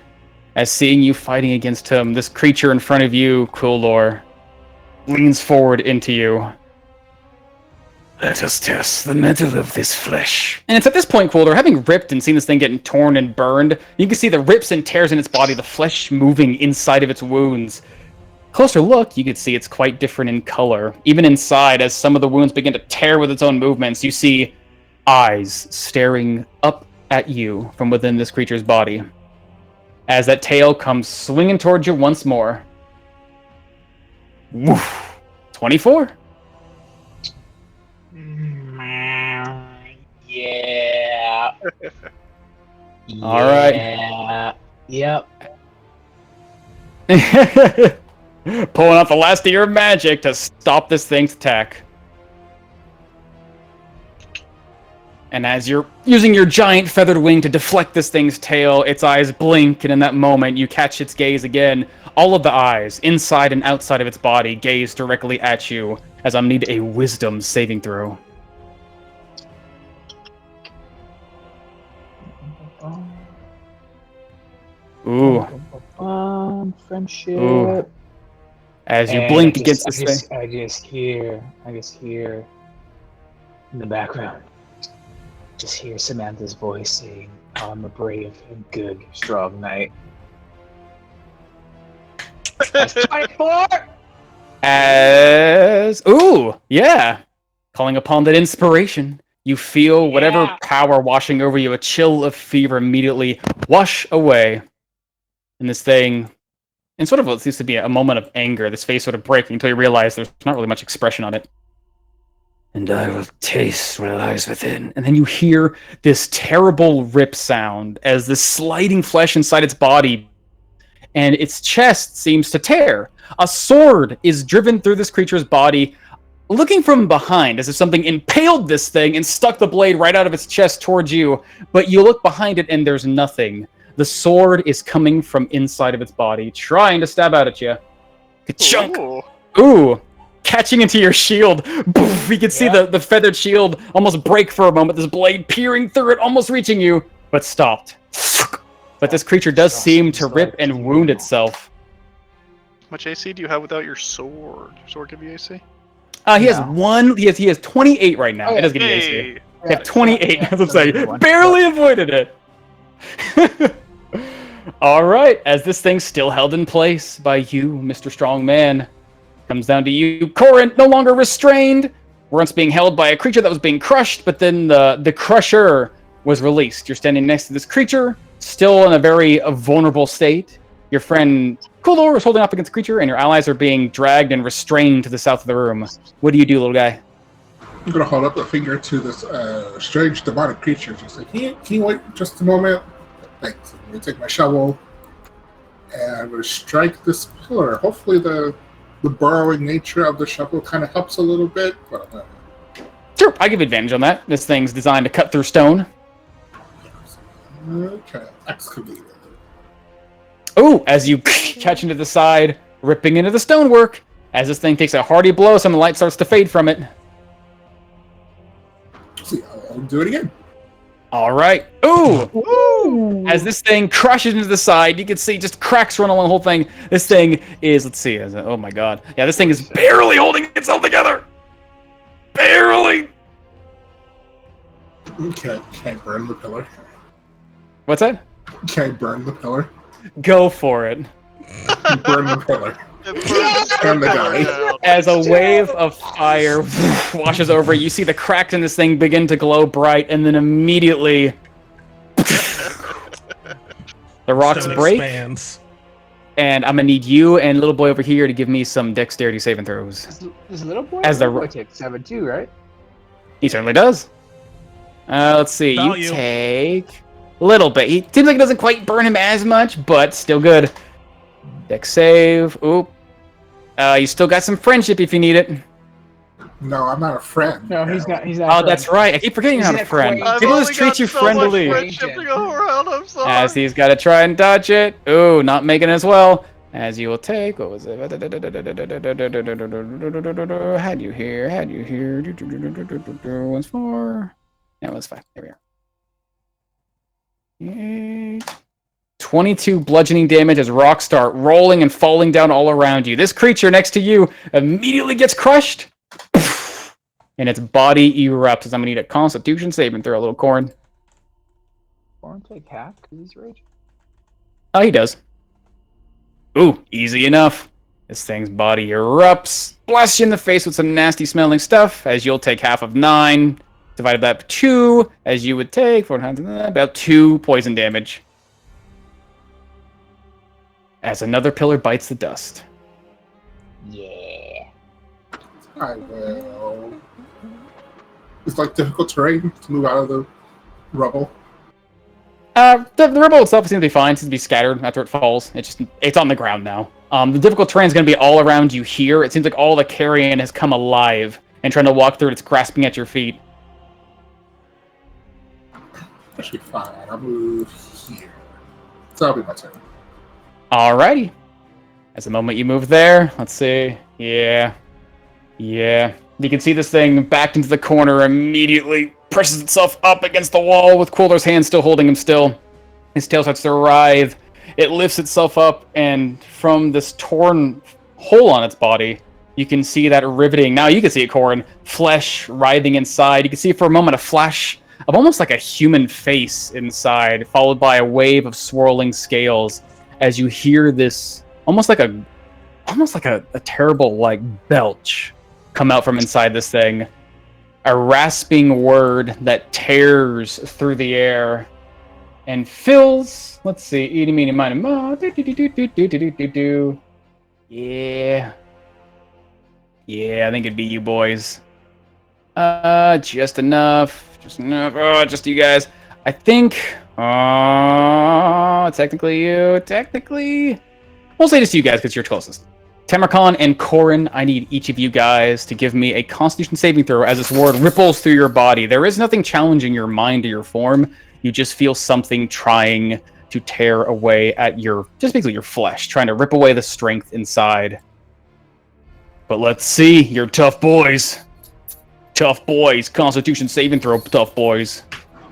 As seeing you fighting against him, this creature in front of you, Kulor, leans forward into you. Let us test the metal of this flesh. And it's at this point, Kulor, having ripped and seen this thing getting torn and burned, you can see the rips and tears in its body, the flesh moving inside of its wounds. Closer look, you can see it's quite different in color. Even inside, as some of the wounds begin to tear with its own movements, you see eyes staring up at you from within this creature's body. As that tail comes swinging towards you once more. Woof. 24. Yeah. All right. Yep. Pulling out the last of your magic to stop this thing's attack. And as you're using your giant feathered wing to deflect this thing's tail, its eyes blink, and in that moment, you catch its gaze again. All of the eyes, inside and outside of its body, gaze directly at you, as I need a wisdom saving throw. Ooh. Friendship. Ooh. As you And blink against this thing. I just hear in the background, just hear Samantha's voice saying, "I'm a brave and good, strong knight." That's 24. Ooh, yeah. Calling upon that inspiration. You feel whatever power washing over you, a chill of fever immediately wash away. And this thing, in sort of what seems to be a moment of anger, this face sort of breaking until you realize there's not really much expression on it. And I will taste what lies within. And then you hear this terrible rip sound as the sliding flesh inside its body and its chest seems to tear. A sword is driven through this creature's body, looking from behind as if something impaled this thing and stuck the blade right out of its chest towards you, but you look behind it and there's nothing. The sword is coming from inside of its body, trying to stab out at you. Ka-chunk! Ooh! Catching into your shield. Boof! You can see the feathered shield almost break for a moment, this blade peering through it, almost reaching you, but stopped. But this creature does seem to rip and wound itself. How much AC do you have without your sword? Does sword give you AC? He has one. He has 28 right now. It does give you AC. You have 28. As I'm saying, barely avoided it. All right, as this thing's still held in place by you, Mr. Strong Man, comes down to you, Corin, no longer restrained. Once being held by a creature that was being crushed, but then the crusher was released. You're standing next to this creature, still in a very vulnerable state. Your friend Kulor is holding up against the creature, and your allies are being dragged and restrained to the south of the room. What do you do, little guy? I'm going to hold up a finger to this strange demonic creature. Just say, can you wait just a moment? Thanks. I'm going to take my shovel, and I'm going to strike this pillar. Hopefully the the burrowing nature of the shovel kind of helps a little bit, but Sure, I give advantage on that. This thing's designed to cut through stone. okay, excavator. Ooh, as you catch into the side, ripping into the stonework. As this thing takes a hearty blow, some of the light starts to fade from it. See, I'll do it again. All right. Ooh! As this thing crashes into the side, you can see just cracks run along the whole thing. This thing is, let's see, oh my god. Yeah, this thing is barely holding itself together. Barely. Can I burn the pillar? What's that? Can I burn the pillar? Go for it. Burn the pillar. It burns And the the guy. pillar down. As a wave of fire washes over, you see the cracks in this thing begin to glow bright, and then immediately the rocks Stone break. expands. And I'm gonna need you and little boy over here to give me some dexterity saving throws. This little boy. As the- Little boy takes 7 too, right? He certainly does. Let's see. Value. You take a little bit. He seems like it doesn't quite burn him as much, but still good. Dex save. Oop. You still got some friendship if you need it. No, I'm not a friend. No, he's not. He's not. Oh, that's right. I keep forgetting you're He's not a an friend. acquaintance. I've People only just treat got you so much friendly. friendship to go around, I'm sorry. As he's got to try and dodge it. Ooh, not making it as well. As you will take, what was it? Had you here. Once more. That was 5. There we are. 22 bludgeoning damage as rocks start rolling and falling down all around you. This creature next to you immediately gets crushed. And its body erupts. As I'm going to need a constitution saving throw, little corn. Born take half because he's raging. Oh, he does. Ooh, easy enough. This thing's body erupts, blasts you in the face with some nasty smelling stuff, as you'll take half of 9. Divided by 2, as you would take 4 times about 2 poison damage. As another pillar bites the dust. Yeah. I will. It's like difficult terrain to move out of the rubble. The rubble itself seems to be fine. It seems to be scattered after it falls. It's on the ground now. The difficult terrain is going to be all around you here. It seems like all the carrion has come alive and trying to walk through it. It's grasping at your feet. That should be fine. I'll move here. So that'll be my turn. Alrighty. As the moment you move there, let's see. Yeah. You can see this thing backed into the corner, immediately presses itself up against the wall with Quiller's hand still holding him still. His tail starts to writhe. It lifts itself up, and from this torn hole on its body, you can see that riveting. Now you can see it, Corin. Flesh writhing inside. You can see for a moment a flash of almost like a human face inside, followed by a wave of swirling scales as you hear this almost like a terrible like belch come out from inside this thing. A rasping word that tears through the air and fills, let's see, eeny, meeny, miny, mo, do. Yeah, I think it'd be you boys. Just enough. Oh, just you guys. I think, technically you. We'll say just you guys because you're closest. Tamarcon and Corin, I need each of you guys to give me a Constitution saving throw as this word ripples through your body. There is nothing challenging your mind or your form. You just feel something trying to tear away at just basically your flesh, trying to rip away the strength inside. But let's see, you're tough boys. Tough boys. Constitution saving throw, tough boys.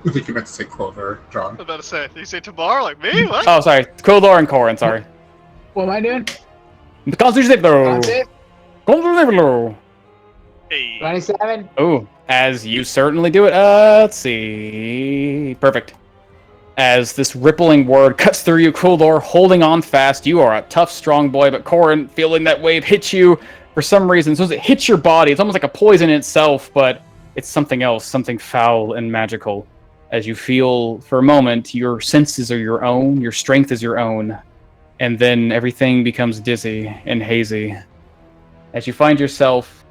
I think you meant to say Clover, John. I was about to say, did you say Tabar? Like me? What? Oh, sorry. Kodor and Corin, sorry. What am I doing? The Constitution saving throw. That's it. Constitution saving throw. Hey. 27. Oh, as you certainly do it. Let's see. Perfect. As this rippling word cuts through you, Kuldor, holding on fast. You are a tough, strong boy, but Corin, feeling that wave hit you for some reason. So as it hits your body, it's almost like a poison in itself, but it's something else, something foul and magical. As you feel, for a moment, your senses are your own, your strength is your own, and then everything becomes dizzy and hazy. As you find yourself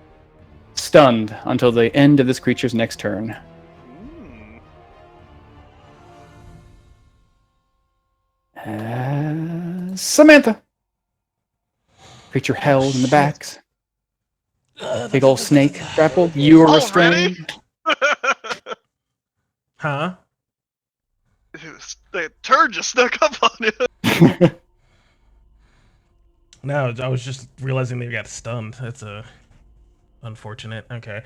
stunned until the end of this creature's next turn. Samantha. Creature held in the shit. backs. Big old snake grappled. You were Already? restrained. Huh? The turd just snuck up on you. No, I was just realizing they got stunned. That's unfortunate. Okay.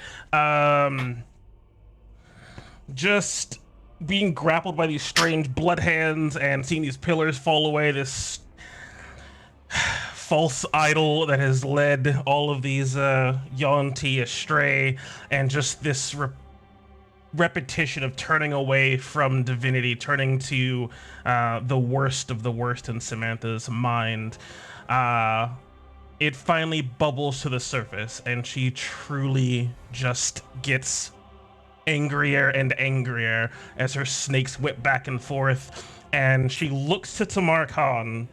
Just being grappled by these strange blood hands and seeing these pillars fall away, this false idol that has led all of these Yuan-Ti astray, and just this repetition of turning away from divinity, turning to the worst of the worst in Samantha's mind. It finally bubbles to the surface, and she truly just gets angrier and angrier as her snakes whip back and forth, and she looks to Tamar Khan,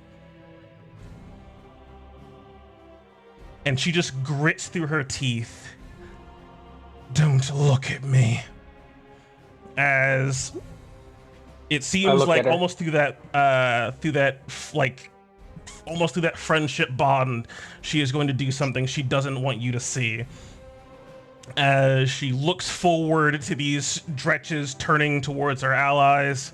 and she just grits through her teeth. Don't look at me. As it seems look like at her. almost through that friendship bond, she is going to do something she doesn't want you to see. As she looks forward to these dretches turning towards her allies,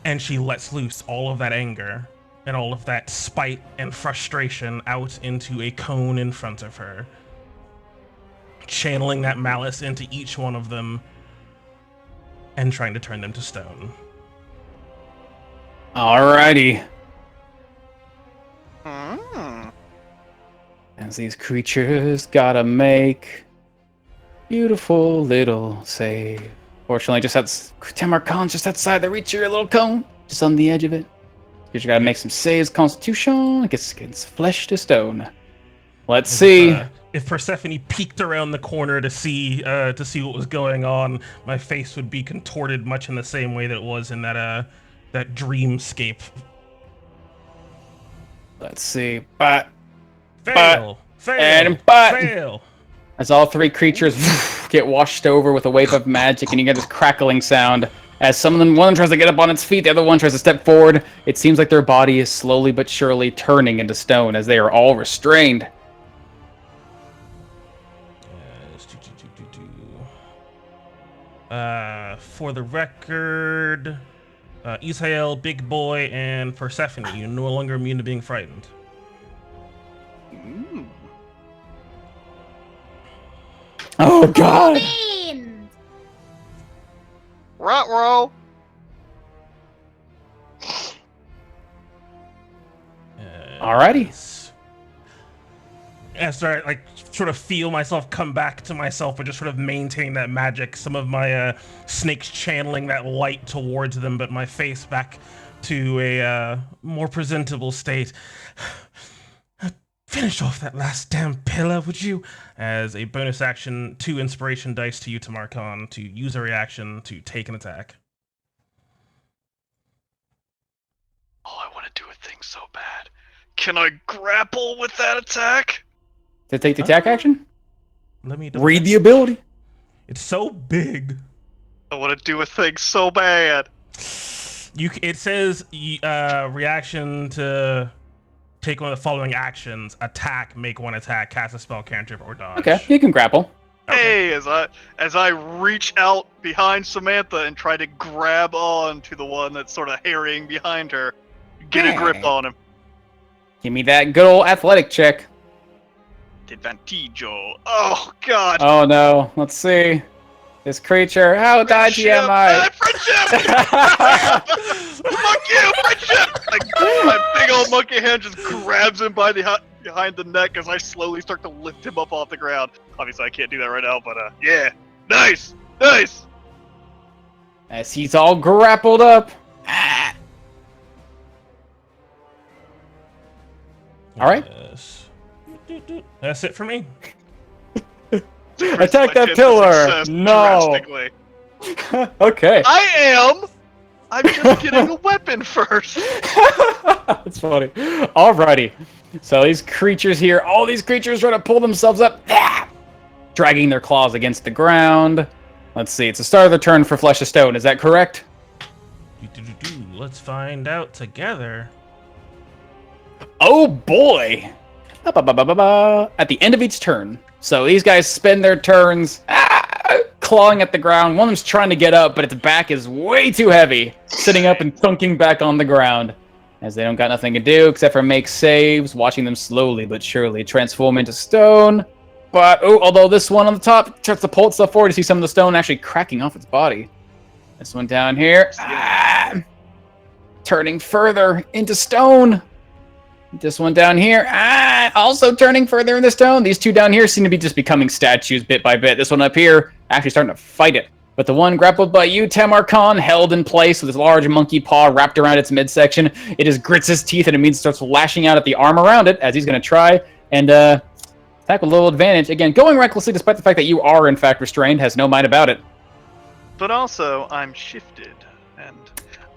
and she lets loose all of that anger and all of that spite and frustration out into a cone in front of her, channeling that malice into each one of them and trying to turn them to stone. Alrighty. Hmm. As these creatures gotta make beautiful little save. Fortunately, Tamar Khan's just outside the reach of your little cone, just on the edge of it. You gotta make some saves. Constitution gets flesh to stone. Let's see. If Persephone peeked around the corner to see what was going on, my face would be contorted much in the same way that it was in that dreamscape. Let's see. But Fail. and Fail. as all three creatures get washed over with a wave of magic, and you get this crackling sound as one of them tries to get up on its feet, the other one tries to step forward. It seems like their body is slowly but surely turning into stone as they are all restrained. For the record, Israel, Big Boy, and Persephone, you're no longer immune to being frightened. Ooh. Oh god! Beans! Ruh-roh. Alrighty. As I sort of feel myself come back to myself, but just sort of maintain that magic. Some of my snakes channeling that light towards them, but my face back to a more presentable state. Finish off that last damn pillar, would you? As a bonus action, 2 inspiration dice to you, Tamar Khan, to use a reaction to take an attack. Oh, I want to do a thing so bad. Can I grapple with that attack? To take the attack action? Let me Read the ability. It's so big. I want to do a thing so bad. It says reaction to take one of the following actions: attack, make one attack, cast a spell, cantrip, or dodge. Okay, you can grapple. Hey, as I reach out behind Samantha and try to grab on to the one that's sort of harrying behind her, get a grip on him. Give me that good old athletic check. Advantaggio. Oh God. Oh no, let's see. This creature, how dodgy am I? Friendship! Fuck you, friendship! Like, my big old monkey hand just grabs him by the behind the neck as I slowly start to lift him up off the ground. Obviously, I can't do that right now, but yeah, nice. As he's all grappled up. All right. Yes. That's it for me. Attack that My pillar! chances of success No! drastically. Okay. I'm just getting a weapon first. That's funny. Alrighty. So these creatures here, all these creatures trying to pull themselves up, dragging their claws against the ground. Let's see, it's the start of the turn for Flesh of Stone, is that correct? Let's find out together. Oh boy! Ba-ba-ba-ba-ba. At the end of each turn. So these guys spend their turns clawing at the ground. One of them's trying to get up, but its back is way too heavy, sitting up and thunking back on the ground. As they don't got nothing to do except for make saves, watching them slowly but surely transform into stone. But, although this one on the top starts to pull itself forward to see some of the stone actually cracking off its body. This one down here, turning further into stone. This one down here, also turning further into stone. These two down here seem to be just becoming statues bit by bit. This one up here, actually starting to fight it. But the one grappled by you, Tamar Khan, held in place with his large monkey paw wrapped around its midsection. It just grits its teeth and immediately starts lashing out at the arm around it as he's going to try and attack with a little advantage. Again, going recklessly despite the fact that you are in fact restrained, has no mind about it. But also, I'm shifted, and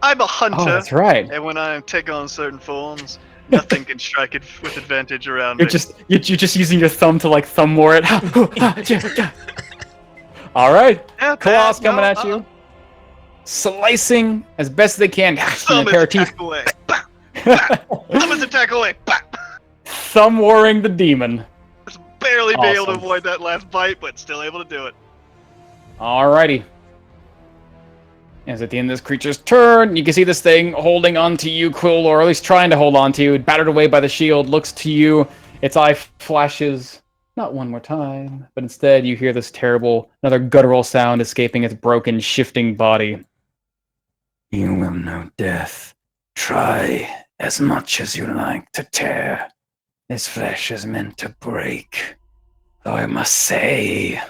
I'm a hunter. Oh, that's right. And when I take on certain forms, nothing can strike it with advantage around You're me. you're just using your thumb to like thumb war it. All right, claws coming at you, slicing as best they can. Thumb a is pair of teeth. attack away. Bah! Bah! Thumb is attack away. Bah! Thumb warring the demon. Just barely be able to Awesome. avoid that last bite, but still able to do it. Alrighty. As at the end of this creature's turn, you can see this thing holding onto you, Quill, or at least trying to hold on to you, battered away by the shield, looks to you, its eye flashes, not one more time, but instead you hear this terrible, another guttural sound escaping its broken, shifting body. You will know death. Try as much as you like to tear. This flesh is meant to break. Though I must say,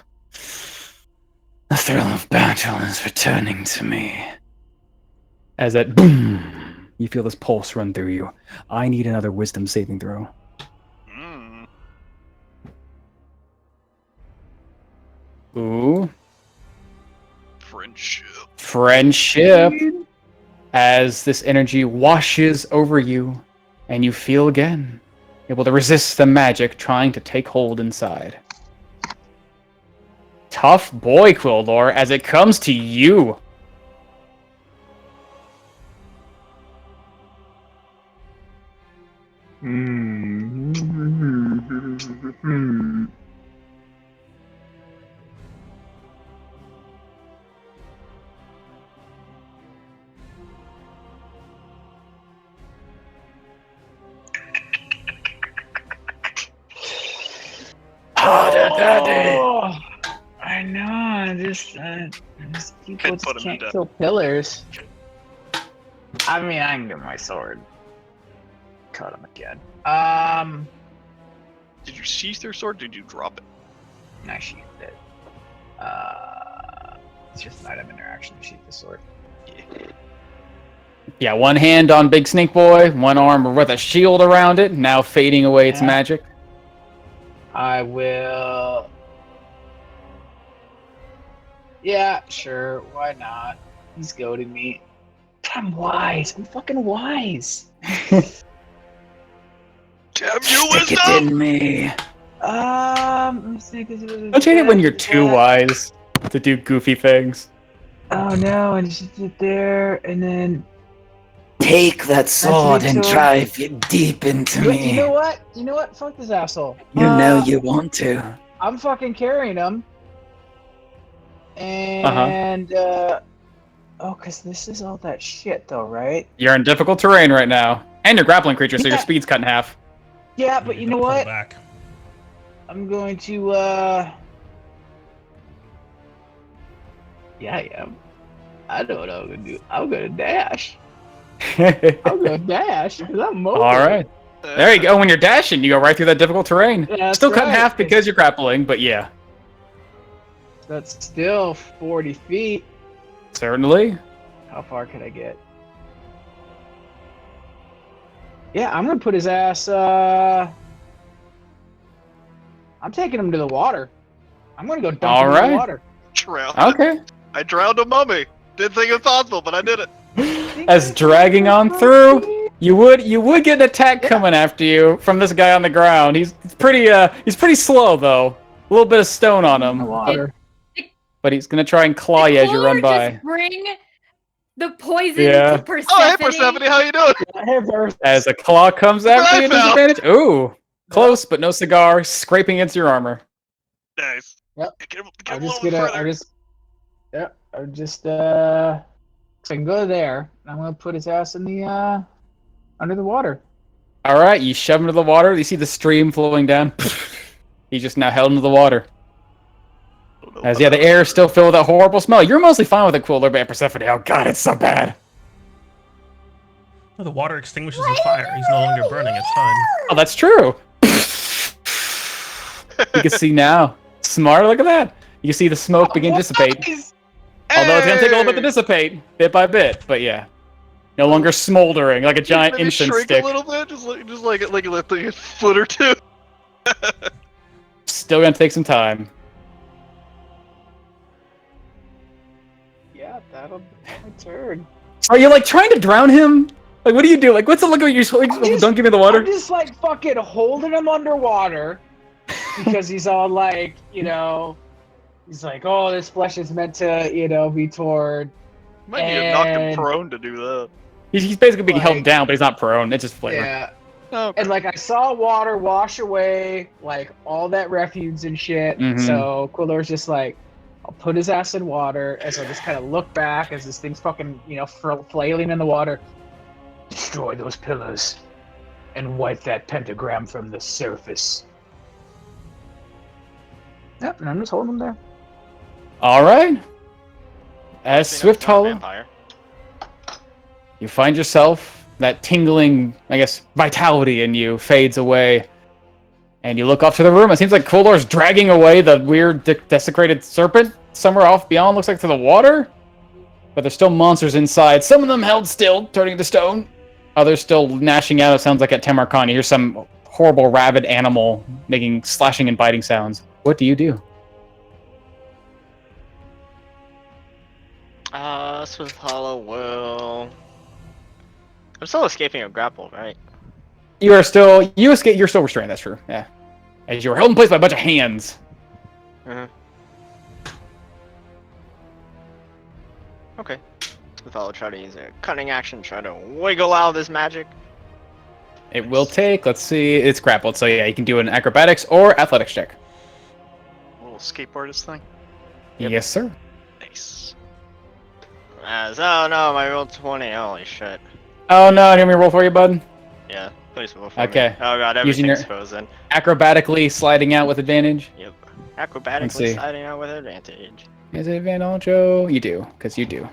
the thrill of battle is returning to me. As that boom, you feel this pulse run through you. I need another wisdom saving throw. Ooh. Friendship. As this energy washes over you, and you feel again, able to resist the magic trying to take hold inside. Tough boy, Quildor, as it comes to you. Harder, Daddy. Oh, I know. These people Couldn't put just him to can't death. kill pillars. I mean, I can get my sword. Cut him again. Did you sheath your sword? Did you drop it? I sheathed it. It's just an item interaction to sheath the sword. Yeah, one hand on Big Snake Boy, one arm with a shield around it, now fading away its Yeah. magic. I will. Yeah, sure. Why not? He's goading me. I'm wise. I'm fucking wise. Damn you, Stick it wisdom! in me. Let me think. Don't you hate it when you're too wise to do goofy things? Oh no! And just sit there, and then Take that sword and sword. drive it deep into you me. know what? You know what? Fuck this asshole. You know you want to. I'm fucking carrying him. And oh, cause this is all that shit, though, right? You're in difficult terrain right now. And you're a grappling creature, so your Yeah. speed's cut in half. Yeah, but you know what? Back. I'm going to yeah, I am. I know what I'm gonna do. I'm gonna dash. I'm gonna dash because I'm mobile. Alright. There you go. When you're dashing, you go right through that difficult terrain. Yeah, that's Still cut in right. half because you're grappling, but yeah. That's still 40 feet. Certainly. How far can I get? Yeah, I'm gonna put his ass. I'm taking him to the water. I'm gonna go dump him in Alright. the water. Drowned. Okay. I drowned a mummy. Didn't think it was possible, but I did it. As dragging on through, you would get an attack coming after you from this guy on the ground. He's pretty slow though. A little bit of stone on him, Water. but he's gonna try and claw you as you run Did by. Just bring The poison Yeah. to Persephone. Oh, hey Persephone, how you doing? Hey, Verse. As a claw comes Look what after I you, found. disadvantage. Ooh, close, but no cigar, scraping against your armor. Nice. Yep. Get him I'm a just little bit gonna. further. I'm just. So I can go there. And I'm gonna put his ass in the under the water. All right, you shove him into the water. You see the stream flowing down. He's just now held into the water. As yeah, the air is still filled with that horrible smell. You're mostly fine with it, cooler, but Persephone, oh god, it's so bad. Well, the water extinguishes the fire. He's no longer burning. It's fine. Oh, that's true. You can see now. Smart, look at that. You can see the smoke begin to dissipate. Although it's gonna take a little bit to dissipate, bit by bit. But yeah, no longer smoldering like a giant Maybe incense shrink stick. a little bit, just like a foot or two. Still gonna take some time. Yeah, that'll be my turn. Are you like trying to drown him? Like, what do you do? Like, what's the look at you? Don't give me the water. I'm just like fucking holding him underwater because he's all like, he's like, oh, this flesh is meant to, be torn. Might need to knock him And- prone to do that. He's basically being held Like- down, but he's not prone. It's just flavor. Yeah. Okay. And like I saw water wash away like all that refuse and shit. Mhm. So Quiller's just like, I'll put his ass in water as I just kind of look back as this thing's fucking, flailing in the water. Destroy those pillars and wipe that pentagram from the surface. Yep, and I'm just holding him there. All right. As Swift Not a Hollow, vampire. you find yourself, that tingling, I guess, vitality in you fades away. And you look up to the room. It seems like Kulor's dragging away the weird desecrated serpent somewhere off beyond, looks like to the water. But there's still monsters inside. Some of them held still, turning to stone. Others still gnashing out. It sounds like at Tamarkan. You hear some horrible rabid animal making slashing and biting sounds. What do you do? Swift Hollow will. I'm still escaping a grapple, right? You are still, you escape, you're still restrained, that's true, yeah. As you are held in place by a bunch of hands. Okay. Swift Hollow try to use a cunning action, try to wiggle out of this magic. It will take, let's see, it's grappled, so yeah, you can do an acrobatics or athletics check. Little skateboardist thing. Yep. Yes, sir. Nice. Oh no, my roll 20, holy shit. Oh no, do you want me to roll for you, bud? Yeah, please roll for me. Okay. Oh god, Using everything's your- frozen. Acrobatically sliding out with advantage. Yep. Let's Acrobatically see. sliding out with advantage. Is it advantage, Joe? You do, because you do.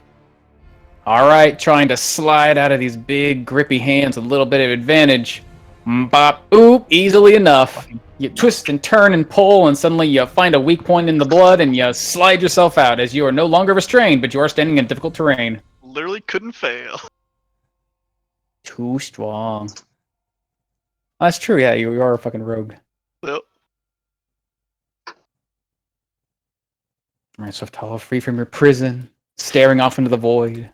Alright, trying to slide out of these big, grippy hands with a little bit of advantage. Bop, oop, easily enough. You twist and turn and pull, and suddenly you find a weak point in the blood, and you slide yourself out, as you are no longer restrained, but you are standing in difficult terrain. Literally couldn't fail. Too strong. That's true, yeah, you are a fucking rogue. Yep. Alright, Swift Hollow, free from your prison, staring off into the void.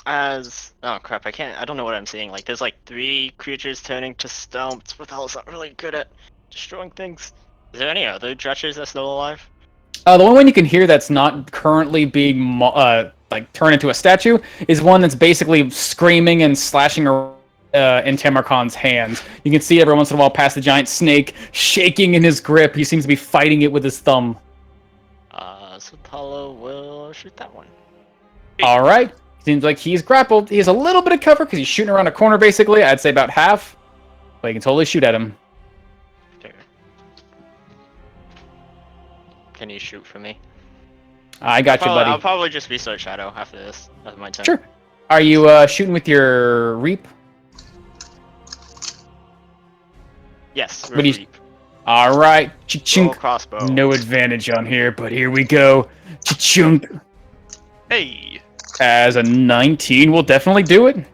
Oh crap, I don't know what I'm seeing. Like, there's like 3 creatures turning to stone. Swift Hollow's not really good at destroying things. Is there any other dretchers that's still alive? The only one you can hear that's not currently being like turned into a statue is one that's basically screaming and slashing in Tamarkan's hands. You can see every once in a while past the giant snake shaking in his grip. He seems to be fighting it with his thumb. Swift Hollow will shoot that one. All right. Seems like he's grappled. He has a little bit of cover because he's shooting around a corner, basically. I'd say about half. But you can totally shoot at him. Okay. Can you shoot for me? I got you, buddy. I'll probably just research Shadow after this. That's my turn. Sure. Are you shooting with your Reap? Yes. What do you- Reap. All right. Roll Cha-chunk. crossbow. No advantage on here, but here we go. Cha-chunk. Hey. As a 19 will definitely do it.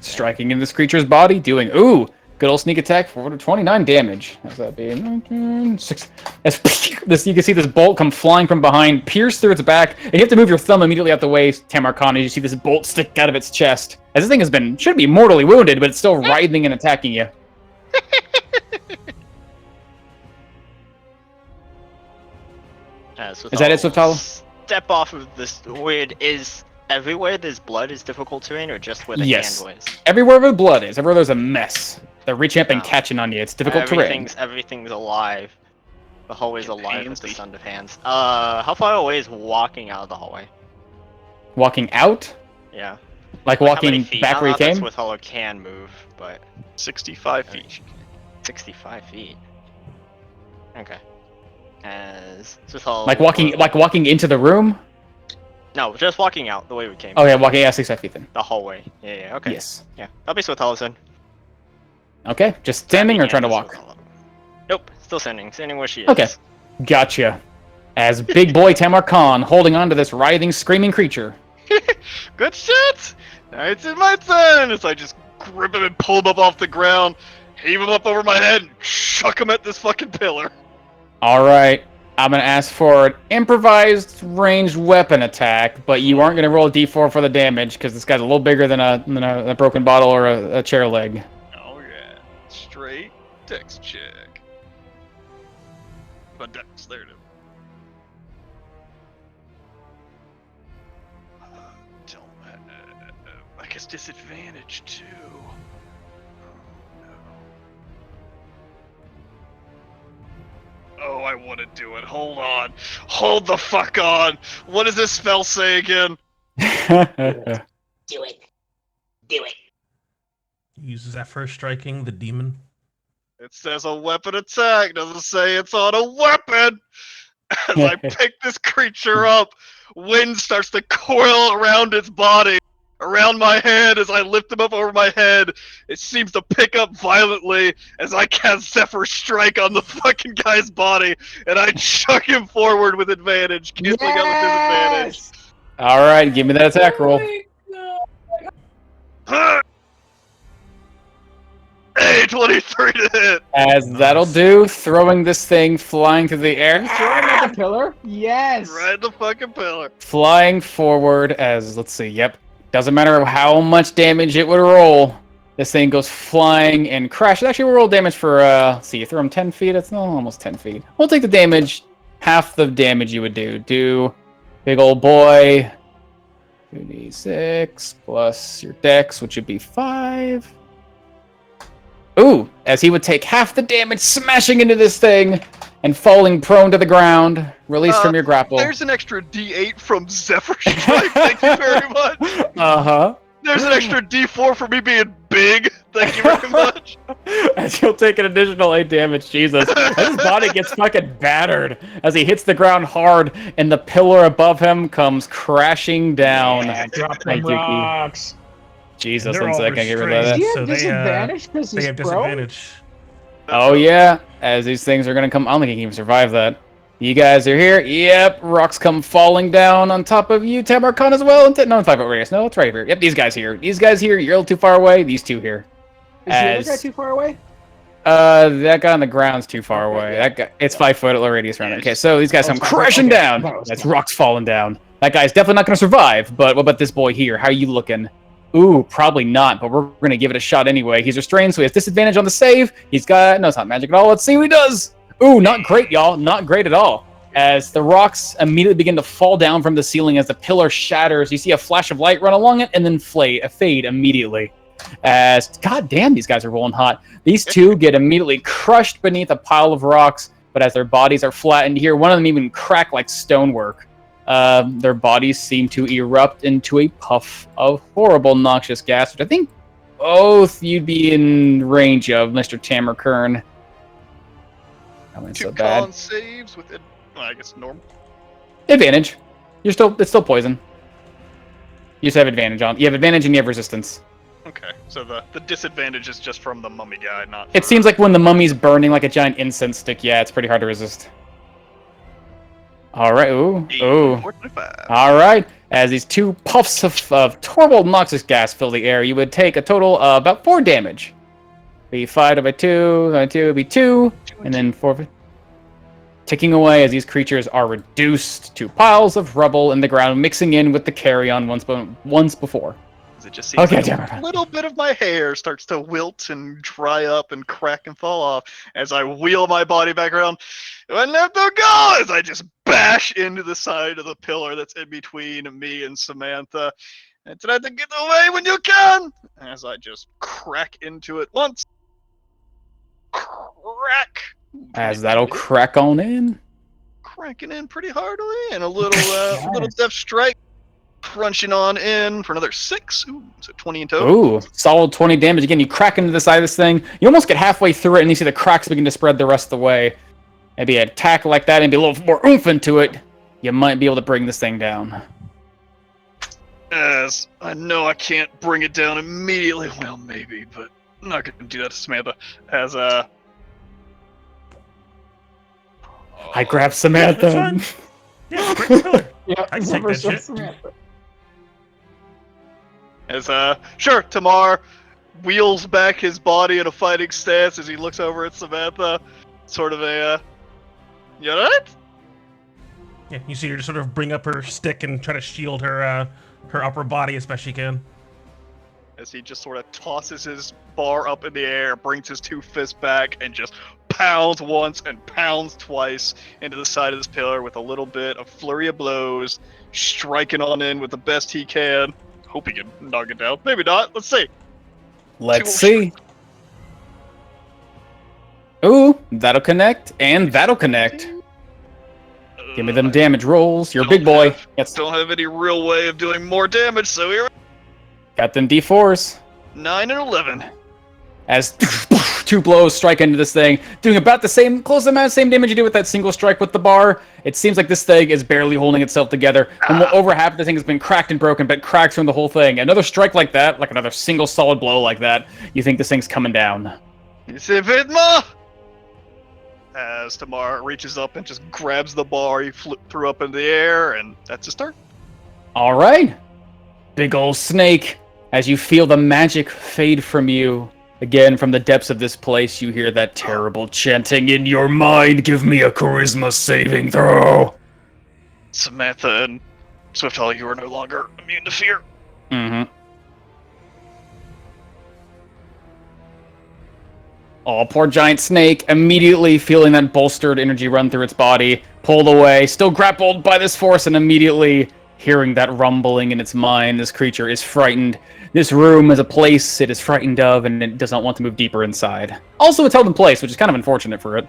Striking in this creature's body, doing, ooh, good old sneak attack for 29 damage. How's that be? 19, 6. As this, you can see this bolt come flying from behind, pierce through its back, and you have to move your thumb immediately out the way, Tamarkan, as you see this bolt stick out of its chest. As this thing should be mortally wounded, but it's still writhing and attacking you. Is that it, Swifthollow? Step off of this weird. Is everywhere there's blood is difficult terrain, or just where the Yes. hand was? Everywhere where blood is, everywhere there's a mess. They're reaching up and Oh. catching on you. It's difficult terrain. Everything's alive. The hallway's Can alive with hands the be- sound of hands. How far away is walking out of the hallway? Walking out? Yeah. Like How walking many feet? back where you came? With Hollow can move, but 65 feet. 65 feet. Okay. As Swithhollow. Like walking into the room? No, just walking out the way we came. Oh yeah, walking 65 feet then. The hallway. Yeah. Okay. Yes. Yeah. I'll be Swithhollow then. Okay, just standing or trying to walk? Nope, still standing. Standing where she is. Okay. Gotcha. As big boy Tamar Khan holding on to this writhing, screaming creature. Good shit! Now it's in my turn! As I just grip him and pull him up off the ground, heave him up over my head, and chuck him at this fucking pillar. Alright, I'm gonna ask for an improvised ranged weapon attack, but you aren't gonna roll a d4 for the damage, because this guy's a little bigger than a broken bottle or a chair leg. Oh yeah. Straight dex check. But dex, there it is. I guess disadvantage too. Oh, I want to do it. Hold on. Hold the fuck on. What does this spell say again? Do it. Do it. Use Zephyr striking the demon. It says a weapon attack. Doesn't say it's on a weapon. As I pick this creature up, wind starts to coil around its body, around my head as I lift him up over my head. It seems to pick up violently as I cast Zephyr Strike on the fucking guy's body, and I chuck him forward with advantage, canceling out with disadvantage. Alright, give me that attack roll. Hey, 23 to hit. As that'll do, throwing this thing flying through the air. At the pillar? Yes. Right in the fucking pillar. Flying forward as, let's see, yep. Doesn't matter how much damage it would roll. This thing goes flying and crashes. Actually, we'll roll damage for, let's see, you throw him 10 feet? It's almost 10 feet. We'll take the damage, half the damage you would do. Do big old boy, 2d6 plus your dex, which would be 5. Ooh, as he would take half the damage, smashing into this thing and falling prone to the ground, released from your grapple. There's an extra D8 from Zephyr Strike. Thank you very much. Uh-huh. There's an extra D4 for me being big. Thank you very much. As he'll take an additional 8 damage, Jesus. As his body gets fucking battered as he hits the ground hard, and the pillar above him comes crashing down. Yeah, drop them Thank you, Key. rocks. Jesus, They're one all second, get rid of Does that. he So have they, disadvantage because They he's have prone? disadvantage. Oh yeah, as these things are gonna come. I don't think he can even survive that. You guys are here. Yep, rocks come falling down on top of you, Tamarcon as well. And no, 5-foot radius. No, it's right here. Yep, these guys here. These guys here. You're a little too far away. These two here. Is the other guy too far away? That guy on the ground's too far away. That guy, it's 5-foot radius around. Okay, so these guys come crashing down. That's rocks falling down. That guy's definitely not gonna survive. But what about this boy here? How are you looking? Ooh, probably not, but we're going to give it a shot anyway. He's restrained, so he has disadvantage on the save. He's got... No, it's not magic at all. Let's see what he does. Ooh, not great, y'all. Not great at all. As the rocks immediately begin to fall down from the ceiling as the pillar shatters. You see a flash of light run along it and then fade immediately. As... God damn, these guys are rolling hot. These two get immediately crushed beneath a pile of rocks, but as their bodies are flattened here, one of them even crack like stonework. Their bodies seem to erupt into a puff of horrible, noxious gas, which I think both you'd be in range of, Mr. Tamarkern. Two con saves with it. Well, I guess normal. Advantage. It's still poison. You just have advantage on. You have advantage and you have resistance. Okay, so the disadvantage is just from the mummy guy, not. It seems like when the mummy's burning like a giant incense stick. Yeah, it's pretty hard to resist. All right, ooh. All right, as these two puffs of horrible, noxious gas fill the air, you would take a total of about 4 damage. Be 5 by 2, 2 would be 2, and then 4. Ticking away as these creatures are reduced to piles of rubble in the ground, mixing in with the carrion once before. It just seems Okay, like a little bit of my hair starts to wilt and dry up and crack and fall off as I wheel my body back around. I let them go as I just bash into the side of the pillar that's in between me and Samantha. And try to get away when you can! As I just crack into it once. Crack! As that'll crack on in. Cracking in pretty heartily, and a little death strike. Crunching on in for another 6. Ooh, so 20 in total. Ooh, solid 20 damage. Again, you crack into the side of this thing. You almost get halfway through it, and you see the cracks begin to spread the rest of the way. Maybe an attack like that and be a little more oomph into it. You might be able to bring this thing down. As I know I can't bring it down immediately. Well, maybe, but I'm not going to do that to Samantha. As, I grab Samantha. Yeah, great pillar. Yeah, I take that shit. As, sure, Tamar wheels back his body in a fighting stance as he looks over at Samantha. Sort of you alright? Yeah, you see her sort of bring up her stick and try to shield her her upper body as best she can. As he just sort of tosses his bar up in the air, brings his 2 fists back, and just pounds once and pounds twice into the side of this pillar with a little bit of flurry of blows, striking on in with the best he can. Hope he can knock it down. Maybe not. Let's see. Let's see. Ooh, that'll connect, and that'll connect. Give me them damage rolls. You're a big boy. Yes. Don't have any real way of doing more damage, so here. Got them D4s. 9 and 11. As 2 blows strike into this thing, doing about the same, close amount of same damage you do with that single strike with the bar. It seems like this thing is barely holding itself together. Over half of the thing has been cracked and broken, but cracks from the whole thing. Another strike like that, like another single solid blow like that, you think this thing's coming down. C'est Vidma! As Tamar reaches up and just grabs the bar he threw up in the air, and that's his turn. All right. Big ol' snake. As you feel the magic fade from you, again, from the depths of this place, you hear that terrible chanting in your mind. Give me a charisma saving throw. Samantha and Swift Holly, you are no longer immune to fear. Mm-hmm. Oh, poor giant snake, immediately feeling that bolstered energy run through its body, pulled away, still grappled by this force, and immediately hearing that rumbling in its mind, this creature is frightened. This room is a place it is frightened of, and it does not want to move deeper inside. Also, it's held in place, which is kind of unfortunate for it.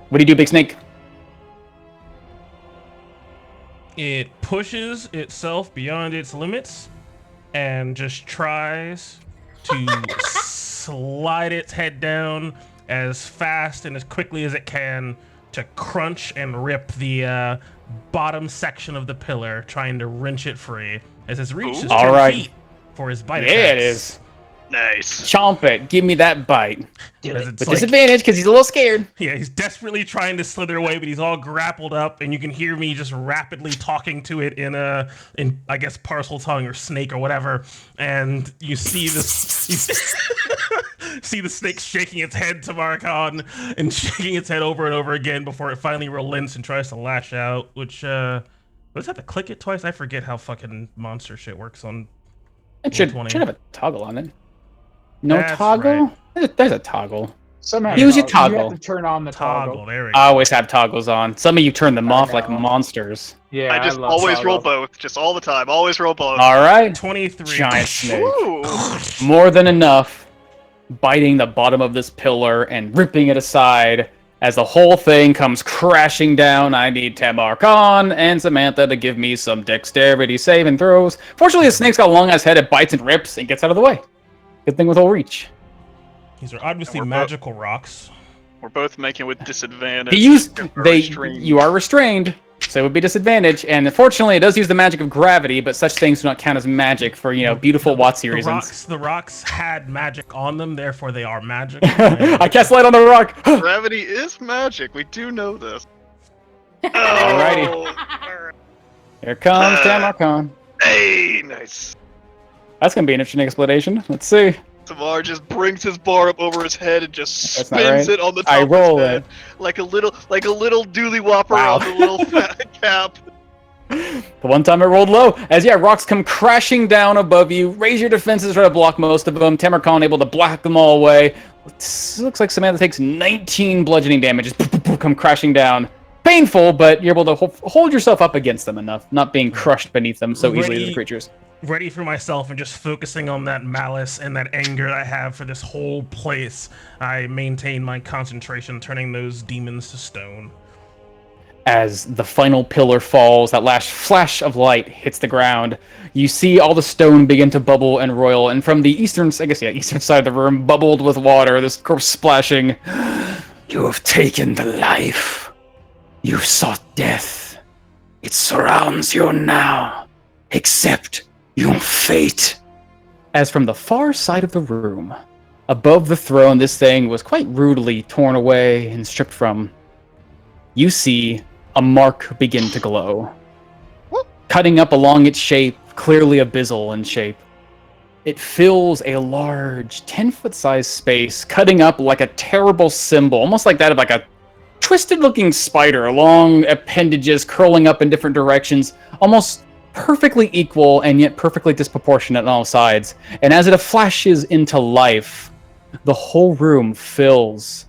What do you do, Big Snake? It pushes itself beyond its limits and just tries to slide its head down as fast and as quickly as it can to crunch and rip the bottom section of the pillar, trying to wrench it free as it's reached his 10 feet for his bite attacks. Yeah, it is. Nice. Chomp it. Give me that bite. As With it's like, disadvantage, because he's a little scared. yeah, he's desperately trying to slither away, but he's all grappled up, and you can hear me just rapidly talking to it in I guess, parcel tongue or snake or whatever. And you see this, you see the snake shaking its head to Marcon and shaking its head over and over again before it finally relents and tries to lash out. Which does it have to click it twice? I forget how fucking monster shit works on. It should 120. have a toggle on it. No That's toggle? There's a toggle. Somehow Use your You toggle. have to turn on the Toggle, there we I go. always have toggles on. Some of you turn them off like know. monsters. Yeah, I just love always toggle. roll both, just all the time. Always roll both. All right. 23. Giant snake. Ooh. More than enough. Biting the bottom of this pillar and ripping it aside as the whole thing comes crashing down. I need Tamar Khan and Samantha to give me some dexterity saving throws. Fortunately, the snake's got a long ass head. It bites and rips and gets out of the way. Good thing with all reach. These are obviously And we're magical rocks. We're both making with disadvantage. You are restrained, so it would be disadvantage. And unfortunately, it does use the magic of gravity, but such things do not count as magic for beautiful WotC reasons. The rocks had magic on them, therefore they are magic. I cast light on the rock. Gravity is magic. We do know this. Alrighty. Oh, Here comes Tamar Khan. hey, nice. That's gonna be an interesting explanation. Let's see. Tamar just brings his bar up over his head and just That's not spins right. it on the top I of roll his head it. like a little dooley whopper Wow. on the little fat cap. The one time it rolled low. As rocks come crashing down above you. Raise your defenses, try to block most of them. Tamar Khan able to block them all away. Looks like Samantha takes 19 bludgeoning damage. Just come crashing down. Painful, but you're able to hold yourself up against them enough, not being crushed beneath them so easily as the creatures. Ready for myself and just focusing on that malice and that anger I have for this whole place. I maintain my concentration, turning those demons to stone. As the final pillar falls, that last flash of light hits the ground, you see all the stone begin to bubble and roil, and from the eastern side of the room, bubbled with water, this corpse splashing. You have taken the life. You sought death. It surrounds you now. Accept your fate. As from the far side of the room, above the throne this thing was quite rudely torn away and stripped from, you see a mark begin to glow. Cutting up along its shape, clearly abyssal in shape. It fills a large 10-foot sized space, cutting up like a terrible symbol, almost like that of like a twisted-looking spider, long appendages curling up in different directions, almost perfectly equal and yet perfectly disproportionate on all sides. And as it flashes into life, the whole room fills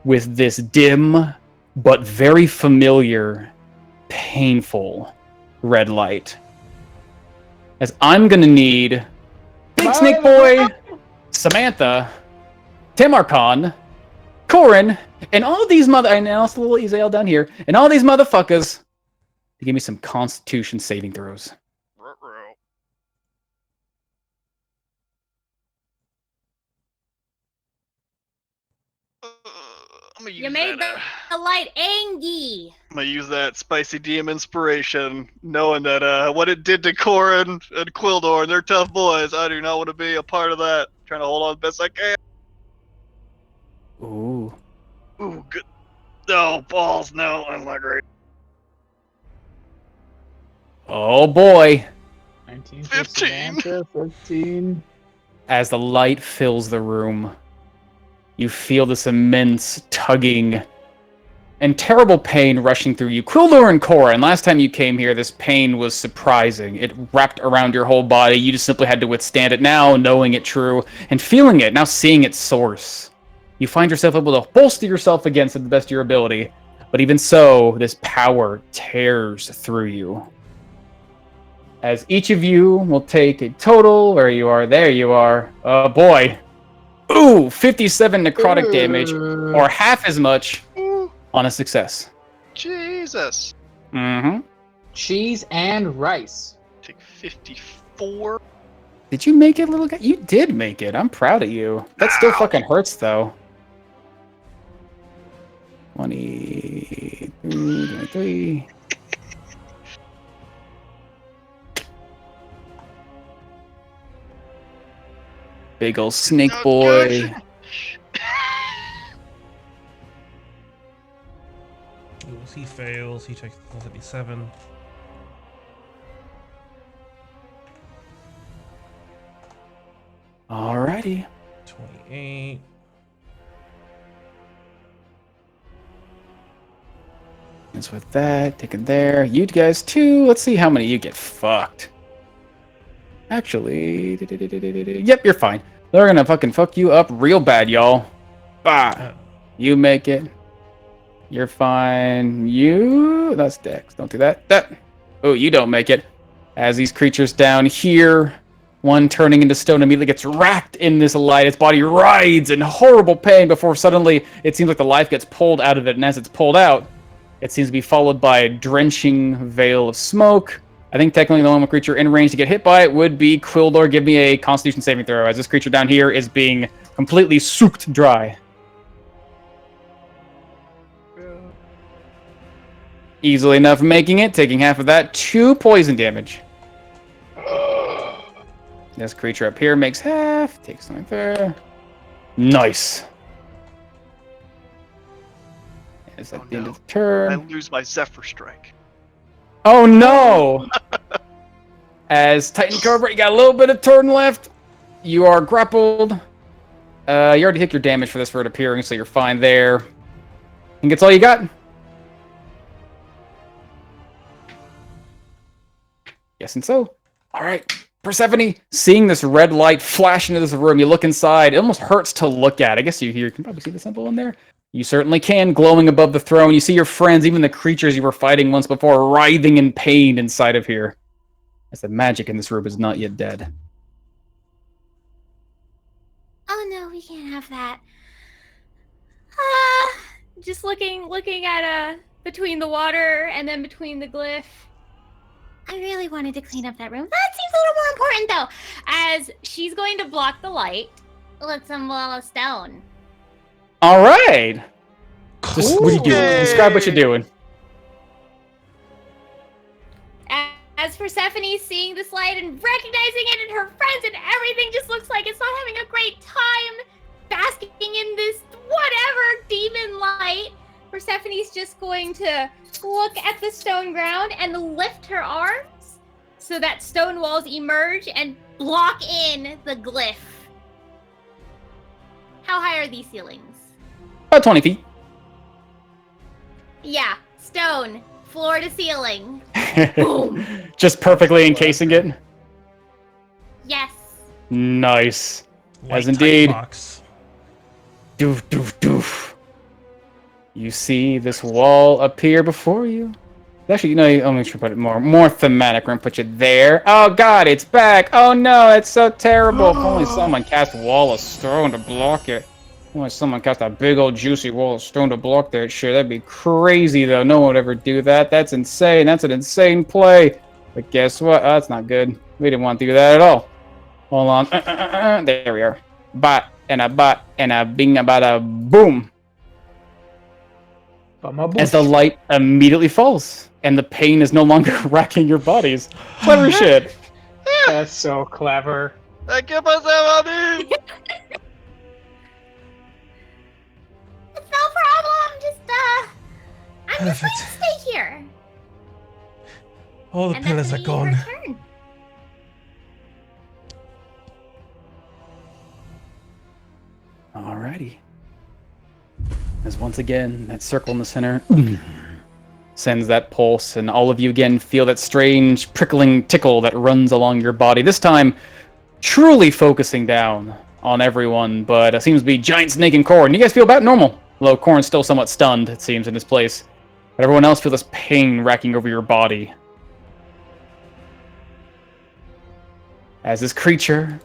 with this dim but very familiar, painful red light. As I'm gonna need Big Snake Boy, Samantha, Tamarcon, Corin, and all of these and also little Ezael down here, and all these motherfuckers to give me some Constitution saving throws. I'm gonna use You made that, the light angry. I'm gonna use that spicy DM inspiration, knowing that what it did to Corin and Quildor and they're tough boys. I do not want to be a part of that. Trying to hold on the best I can. Ooh. Ooh, good. No, balls, no, that's not great. Oh boy. 19 for 15. Samantha, 15. As the light fills the room, you feel this immense tugging and terrible pain rushing through you. Quildor and Cora, and last time you came here, this pain was surprising. It wrapped around your whole body. You just simply had to withstand it. Now, knowing it true and feeling it, now seeing its source, you find yourself able to bolster yourself against it to the best of your ability. But even so, this power tears through you. As each of you will take a total, where you are, there you are. Oh boy. Ooh, 57 necrotic damage, or half as much on a success. Jesus. Mm-hmm. Cheese and rice. Take 54. Did you make it, little guy? You did make it. I'm proud of you. That still fucking hurts, though. 23, 23. Big ol' snake Not boy. good. Ooh, he fails. He takes 57. Alrighty. 28. That's with that. Taken there. You guys too. Let's see how many you get fucked. Actually, yep, you're fine. They're gonna fucking fuck you up real bad, y'all. Bah. You make it. You're fine. You. That's Dex. Don't do that. That. Oh, you don't make it. As these creatures down here, one turning into stone immediately gets wrapped in this light. Its body writhes in horrible pain before suddenly it seems like the life gets pulled out of it. And as it's pulled out, it seems to be followed by a drenching veil of smoke. I think technically the only creature in range to get hit by it would be Quildor. Give me a Constitution saving throw, as this creature down here is being completely soaked dry. Easily enough making it, taking half of that. 2 poison damage. This creature up here makes half. Takes something there. Nice. Is that Oh, the end no. of the turn? I lose my Zephyr Strike. Oh no! As Titan Cobra, you got a little bit of turn left. You are grappled. You already took your damage for this for it appearing, so you're fine there. I think that's all you got. Yes, and so. All right. Persephone, seeing this red light flash into this room, you look inside. It almost hurts to look at. I guess you can probably see the symbol in there. You certainly can, glowing above the throne. You see your friends, even the creatures you were fighting once before, writhing in pain inside of here. As the magic in this room is not yet dead. Oh no, we can't have that. Just looking at between the water and then between the glyph. I really wanted to clean up that room. That seems a little more important though. As she's going to block the light with some wall of stone. All right. Just what are you doing? Describe what you're doing. As Persephone's seeing this light and recognizing it, and her friends and everything just looks like it's not having a great time basking in this whatever demon light, Persephone's just going to look at the stone ground and lift her arms so that stone walls emerge and block in the glyph. How high are these ceilings? About 20 feet. Yeah, stone, floor to ceiling. Boom. Just perfectly encasing it. Yes. Nice. Light As indeed. box. Doof, doof, doof. You see this wall appear before you. Actually, no, I'm going to put it more thematic. We're going to put you there. Oh god, it's back. Oh no, it's so terrible. If only someone cast Wall of Stone to block it. If only someone cast a big old juicy Wall of Stone to block that shit. That'd be crazy though. No one would ever do that. That's insane. That's an insane play. But guess what? Oh, that's not good. We didn't want to do that at all. Hold on. There we are. Bot and a bing about a boom. As the light immediately falls, and the pain is no longer racking your bodies. Clever shit. That's so clever. ¿Qué pasa, mami? It's no problem. Just I'm just going to stay here. All the And pillars that's are when gone. you return. Alrighty. As once again, that circle in the center sends that pulse, and all of you again feel that strange prickling tickle that runs along your body. This time, truly focusing down on everyone, but it seems to be Giant Snake and Corn. You guys feel about normal, although Corn's still somewhat stunned, it seems, in his place. But everyone else feels this pain racking over your body. As this creature,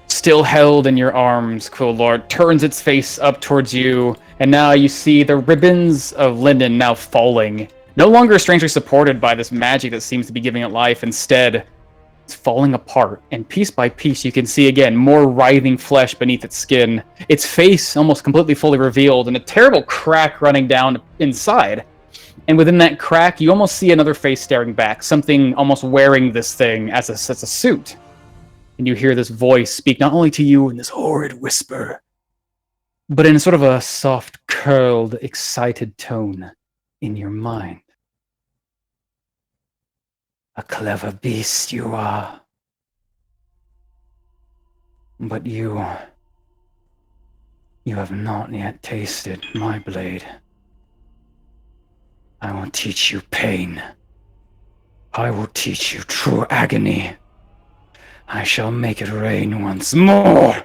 still held in your arms, Quillord, turns its face up towards you, and now you see the ribbons of linen now falling. No longer strangely supported by this magic that seems to be giving it life. Instead, it's falling apart, and piece by piece you can see again more writhing flesh beneath its skin. Its face almost completely fully revealed, and a terrible crack running down inside. And within that crack, you almost see another face staring back, something almost wearing this thing as a suit. And you hear this voice speak not only to you in this horrid whisper, but in sort of a soft, curled, excited tone in your mind. A clever beast you are. But you have not yet tasted my blade. I will teach you pain. I will teach you true agony. I shall make it rain once more.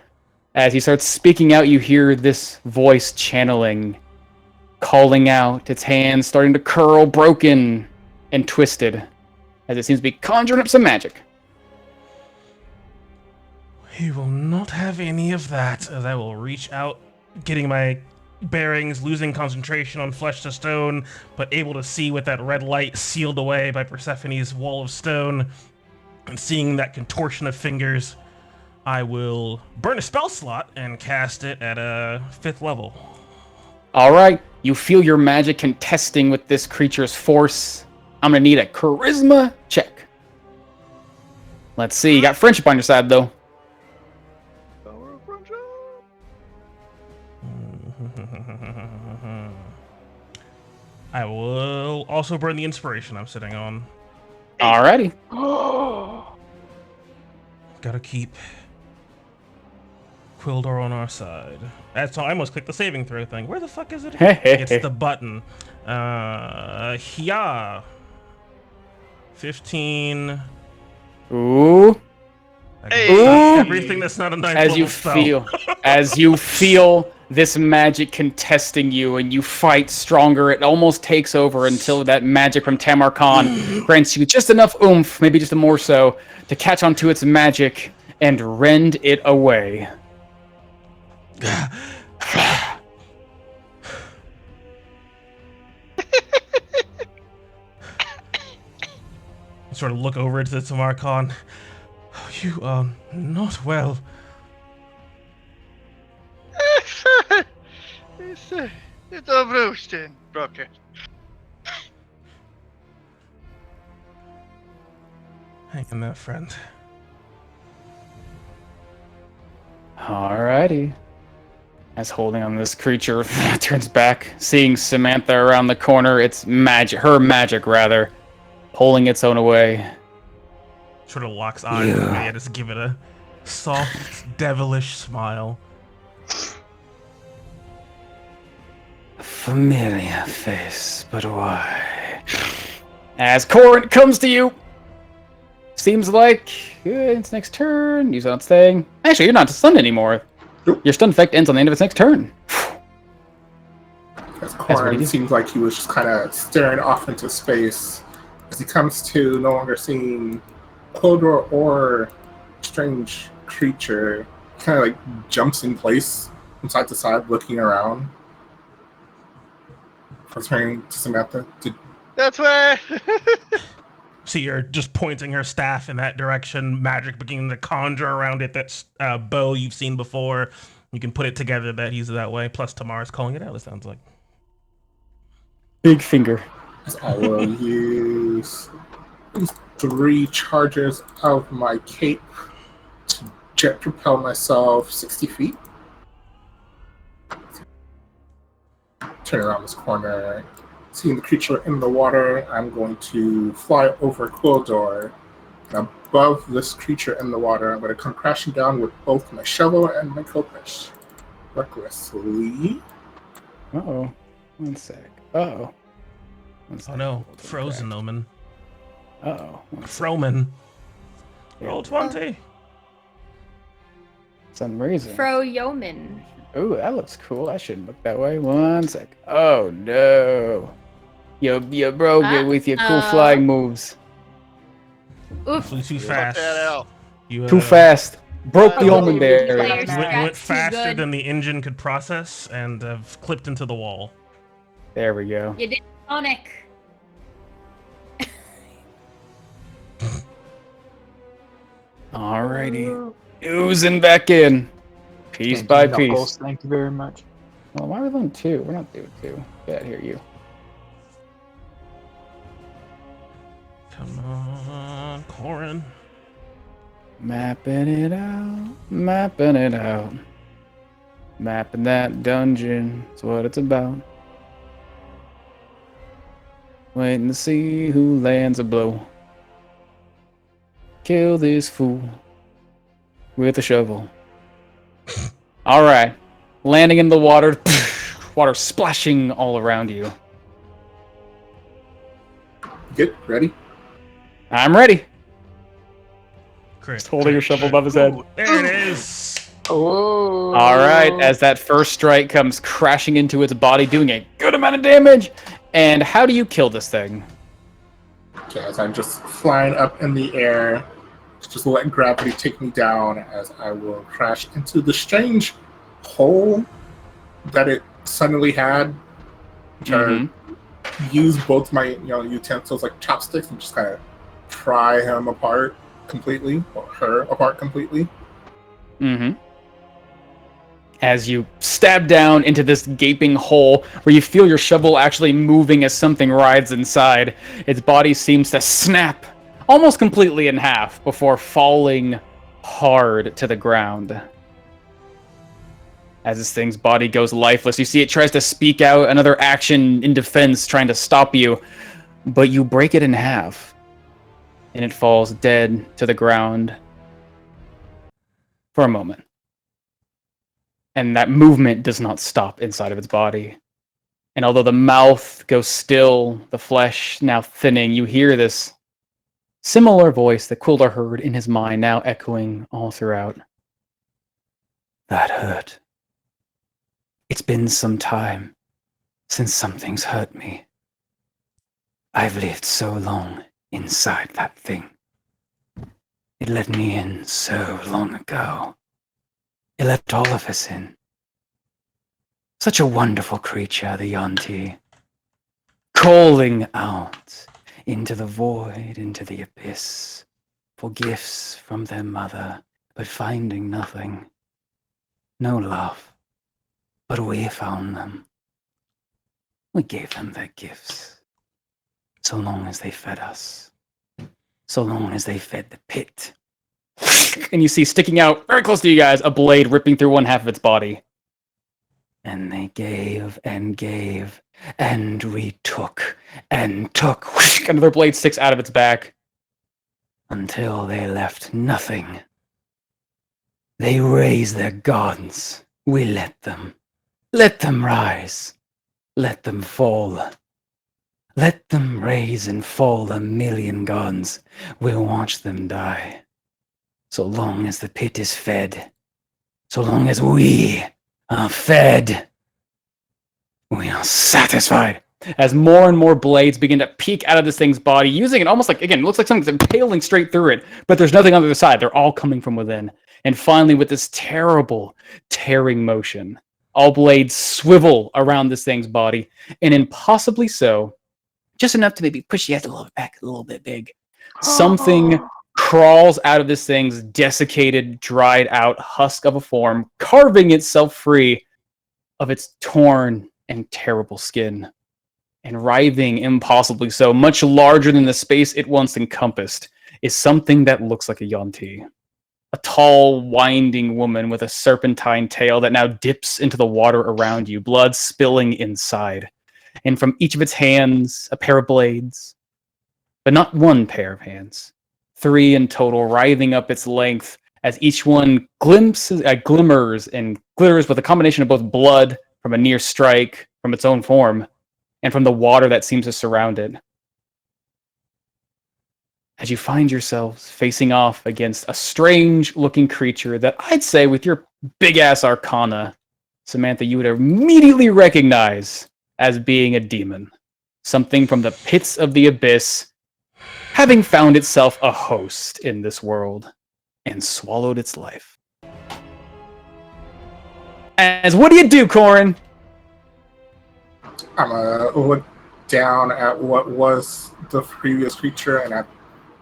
As he starts speaking out, you hear this voice channeling, calling out, its hands starting to curl, broken and twisted, as it seems to be conjuring up some magic. We will not have any of that, as I will reach out, getting my bearings, losing concentration on flesh to stone, but able to see with that red light sealed away by Persephone's wall of stone, and seeing that contortion of fingers, I will burn a spell slot and cast it at a 5th level. Alright, you feel your magic contesting with this creature's force. I'm gonna need a charisma check. Let's see, you got friendship on your side though. Power of friendship. I will also burn the inspiration I'm sitting on. Alrighty. Gotta keep Quildor on our side. That's all. I almost clicked the saving throw thing. Where the fuck is it? It's the button. Yeah. 15. Ooh. Hey! Everything that's not a ninth as level you spell. feel this magic contesting you, and you fight stronger. It almost takes over until that magic from Tamarkan grants you just enough oomph, maybe just a more so, to catch onto its magic and rend it away. Sort of look over to Tamarkan. You are not well. It's a roasting, broken. Hang in there, friend. Alrighty. As holding on this creature turns back, seeing Samantha around the corner, it's magic, her magic rather, pulling its own away. Sort of locks eyes with me and just give it a soft, devilish smile. A familiar face, but why? As Corin comes to you, seems like its next turn. Use on its thing. Actually, you're not stunned anymore. Nope. Your stun effect ends on the end of its next turn. As what he Corin did. seems like he was just kind of staring off into space as he comes to no longer seeing Clodor or strange creature. Kind of like jumps in place from side to side, looking around. Turning to Samantha. That's where. See, you're just pointing her staff in that direction, magic beginning to conjure around it. That's bow you've seen before. You can put it together that he's that way. Plus, Tamar's calling it out, it sounds like. Big finger. I will use 3 charges of my cape to jet propel myself 60 feet. Turn around this corner. Seeing the creature in the water, I'm going to fly over Quildor. And above this creature in the water, I'm going to come crashing down with both my shovel and my kopesh. Recklessly. Uh-oh. One sec. Uh-oh. Oh no, Frozen Omen. Uh-oh. Froman. Roll 20. Some reason. Fro Yeoman. Ooh, that looks cool. I shouldn't look that way. One sec. Oh no. You broke it with your cool flying moves. Oof. Flew too Cut that fast. out. You, Too fast. Broke the Oh, omen there. players. You went That's too faster good. than the engine could process and have clipped into the wall. There we go. You did Sonic. Alrighty. Oozing back in. Piece Thank by you, Knuckles. piece. Thank you very much. Well, why are we doing 2? We're not doing 2. Get out of here, you. Come on, Corin. Mapping it out. Mapping it out. Mapping that dungeon. That's what it's about. Waiting to see who lands a blow. Kill this fool with a shovel. Alright. Landing in the water. Water splashing all around you. Good? Ready? I'm ready. Crit. Just holding your shovel above his head. There it is. Oh. Alright, as that first strike comes crashing into its body, doing a good amount of damage. And how do you kill this thing? Okay, as I'm just flying up in the air, just let gravity take me down as I will crash into the strange hole that it suddenly had. Which I use both my utensils like chopsticks and just kind of pry him apart completely, or her apart completely. As you stab down into this gaping hole where you feel your shovel actually moving as something rides inside, its body seems to snap almost completely in half before falling hard to the ground. As this thing's body goes lifeless, you see it tries to speak out, another action in defense trying to stop you, but you break it in half, and it falls dead to the ground for a moment. And that movement does not stop inside of its body. And although the mouth goes still, the flesh now thinning, you hear this Similar voice that Quilder heard in his mind, now echoing all throughout. That hurt. It's been some time since something's hurt me. I've lived so long inside that thing. It let me in so long ago. It let all of us in. Such a wonderful creature, the Yanti. Calling out into the void, into the abyss, for gifts from their mother, but finding nothing. No love. But we found them. We gave them their gifts. So long as they fed us. So long as they fed the pit. And you see sticking out very close to you guys a blade ripping through one half of its body. And they gave, and we took, and took. Another blade sticks out of its back. Until they left nothing. They raised their gods. We let them. Let them rise. Let them fall. Let them raise and fall 1,000,000 gods. We'll watch them die. So long as the pit is fed. So long as we are fed. We are satisfied. As more and more blades begin to peek out of this thing's body, using it almost like, again, it looks like something's impaling straight through it, but there's nothing on the other side. They're all coming from within. And finally, with this terrible tearing motion, all blades swivel around this thing's body, and impossibly so, just enough to maybe push the edge a little bit back, a little bit big. Something crawls out of this thing's desiccated, dried out husk of a form, carving itself free of its torn and terrible skin. And writhing impossibly so, much larger than the space it once encompassed, is something that looks like a Yanti. A tall, winding woman with a serpentine tail that now dips into the water around you, blood spilling inside. And from each of its hands, a pair of blades. But not one pair of hands. 3 in total, writhing up its length, as each one glimmers and glitters with a combination of both blood from a near strike from its own form, and from the water that seems to surround it. As you find yourselves facing off against a strange-looking creature that I'd say, with your big-ass arcana, Samantha, you would immediately recognize as being a demon. Something from the pits of the abyss, having found itself a host in this world, and swallowed its life. As what do you do, Corin? I'm gonna look down at what was the previous creature and at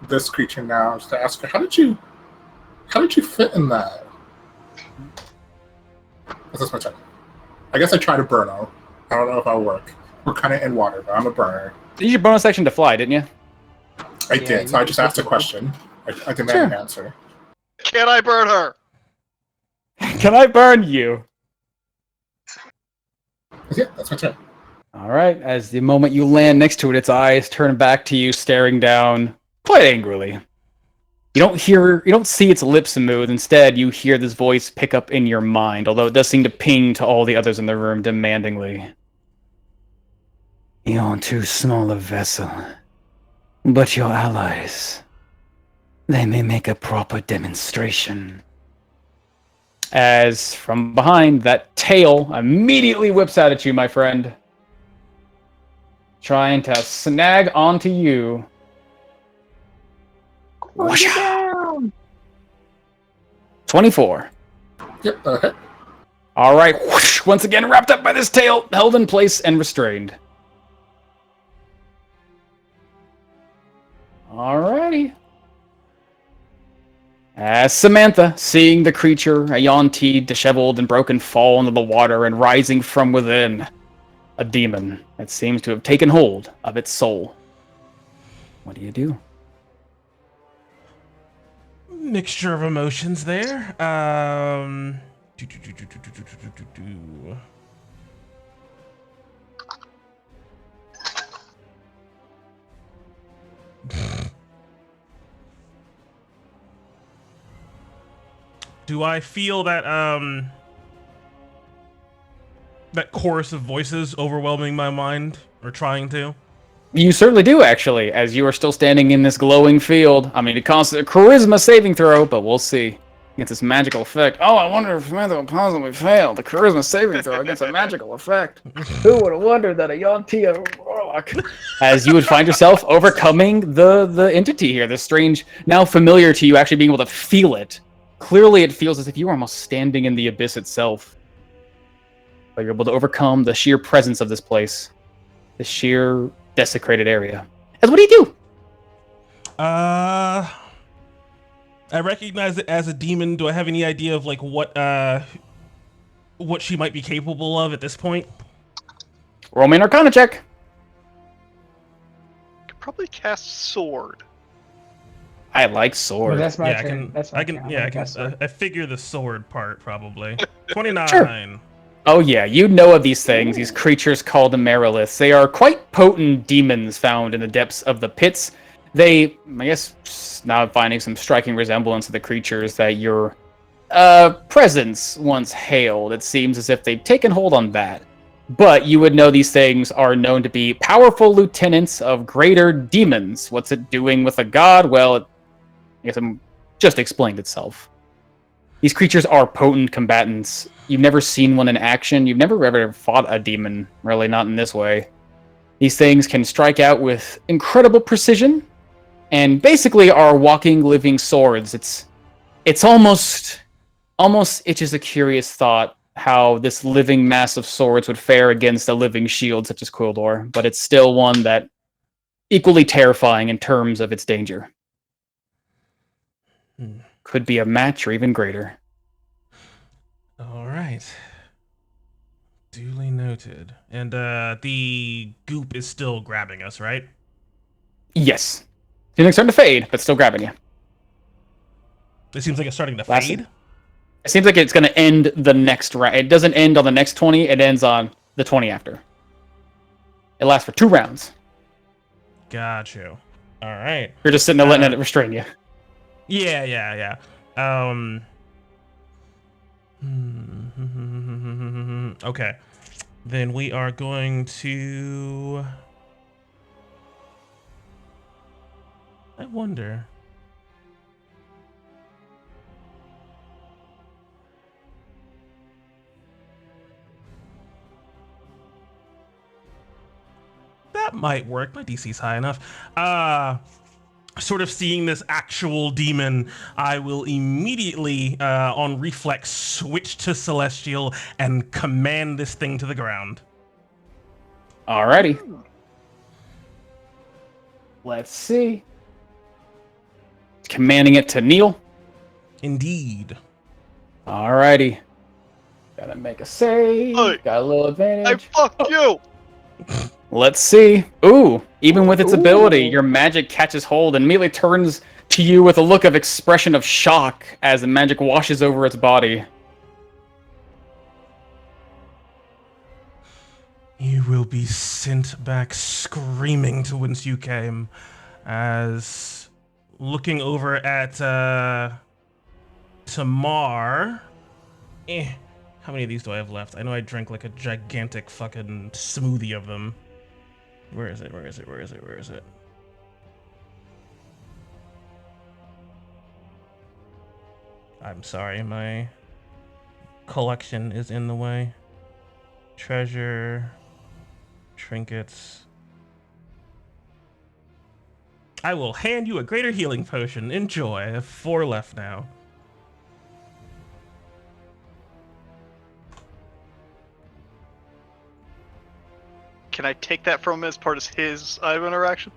this creature now, just to ask her, how did you fit in that? That's my turn. I guess I try to burn her. I don't know if I'll work. We're kind of in water, but I'm a burner. You used your bonus action to fly, didn't you? I did, so I just asked a question. I demand an answer. Can I burn her? Can I burn you? Yeah, that's my turn. All right. As the moment you land next to it, its eyes turn back to you, staring down quite angrily. You don't see its lips move. Instead, you hear this voice pick up in your mind, although it does seem to ping to all the others in the room demandingly. You're too small a vessel. But your allies, they may make a proper demonstration. As from behind, that tail immediately whips out at you, my friend. Trying to snag onto you. Push it down. 24. Yep, okay. All right. Whoosh, once again, wrapped up by this tail, held in place and restrained. Alrighty. As Samantha, seeing the creature, a Yanti, disheveled and broken, fall into the water and rising from within, a demon that seems to have taken hold of its soul. What do you do? Mixture of emotions there. Do I feel that that chorus of voices overwhelming my mind, or trying to? You certainly do, actually, as you are still standing in this glowing field. I mean, it costs a charisma saving throw, but we'll see. Against this magical effect. Oh, I wonder if Samantha will possibly fail the charisma saving throw against a magical effect. Who would have wondered that a Yontia warlock? As you would find yourself overcoming the entity here, this strange, now familiar to you, actually being able to feel it. Clearly, it feels as if you are almost standing in the abyss itself. But you're able to overcome the sheer presence of this place, the sheer desecrated area. As what do you do? I recognize it as a demon. Do I have any idea of like what she might be capable of at this point? Roll me an Arcana check. Could probably cast sword. I like sword. Well, that's my Yeah, turn. I figure the sword part probably. 29. Sure. Oh yeah, you know of these things, these creatures called Amaryllis. They are quite potent demons found in the depths of the pits. They, I guess, now finding some striking resemblance to the creatures that your presence once hailed. It seems as if they've taken hold on that. But you would know these things are known to be powerful lieutenants of greater demons. What's it doing with a god? Well, I guess it just explained itself. These creatures are potent combatants. You've never seen one in action. You've never ever fought a demon, really, not in this way. These things can strike out with incredible precision, and basically are walking, living swords. It's almost itches a curious thought how this living mass of swords would fare against a living shield such as Quildor, but it's still one that equally terrifying in terms of its danger. Could be a match or even greater. All right. Duly noted. And the goop is still grabbing us, right? Yes. Feeling's starting to fade, but still grabbing you. It seems like it's starting to fade. It seems like it's going to end the next round. It doesn't end on the next 20. It ends on the 20 after. It lasts for 2 rounds. Got you. All right. You're just sitting there letting it restrain you. Yeah. Okay. Then we are going to... I wonder... That might work. My DC's high enough. Sort of seeing this actual demon, I will immediately, on reflex, switch to Celestial and command this thing to the ground. Alrighty. Let's see. Commanding it to kneel. Indeed. Alrighty. Gotta make a save. Hey. Got a little advantage. Hey, fuck you! Let's see. Ooh, even with its ability, your magic catches hold and immediately turns to you with a look of expression of shock as the magic washes over its body. You will be sent back screaming to whence you came, as looking over at Tamar. How many of these do I have left? I know I drank like a gigantic fucking smoothie of them. Where is it? I'm sorry, my collection is in the way. Treasure, trinkets. I will hand you a greater healing potion. Enjoy. I have 4 left now. Can I take that from him as part of his item interaction?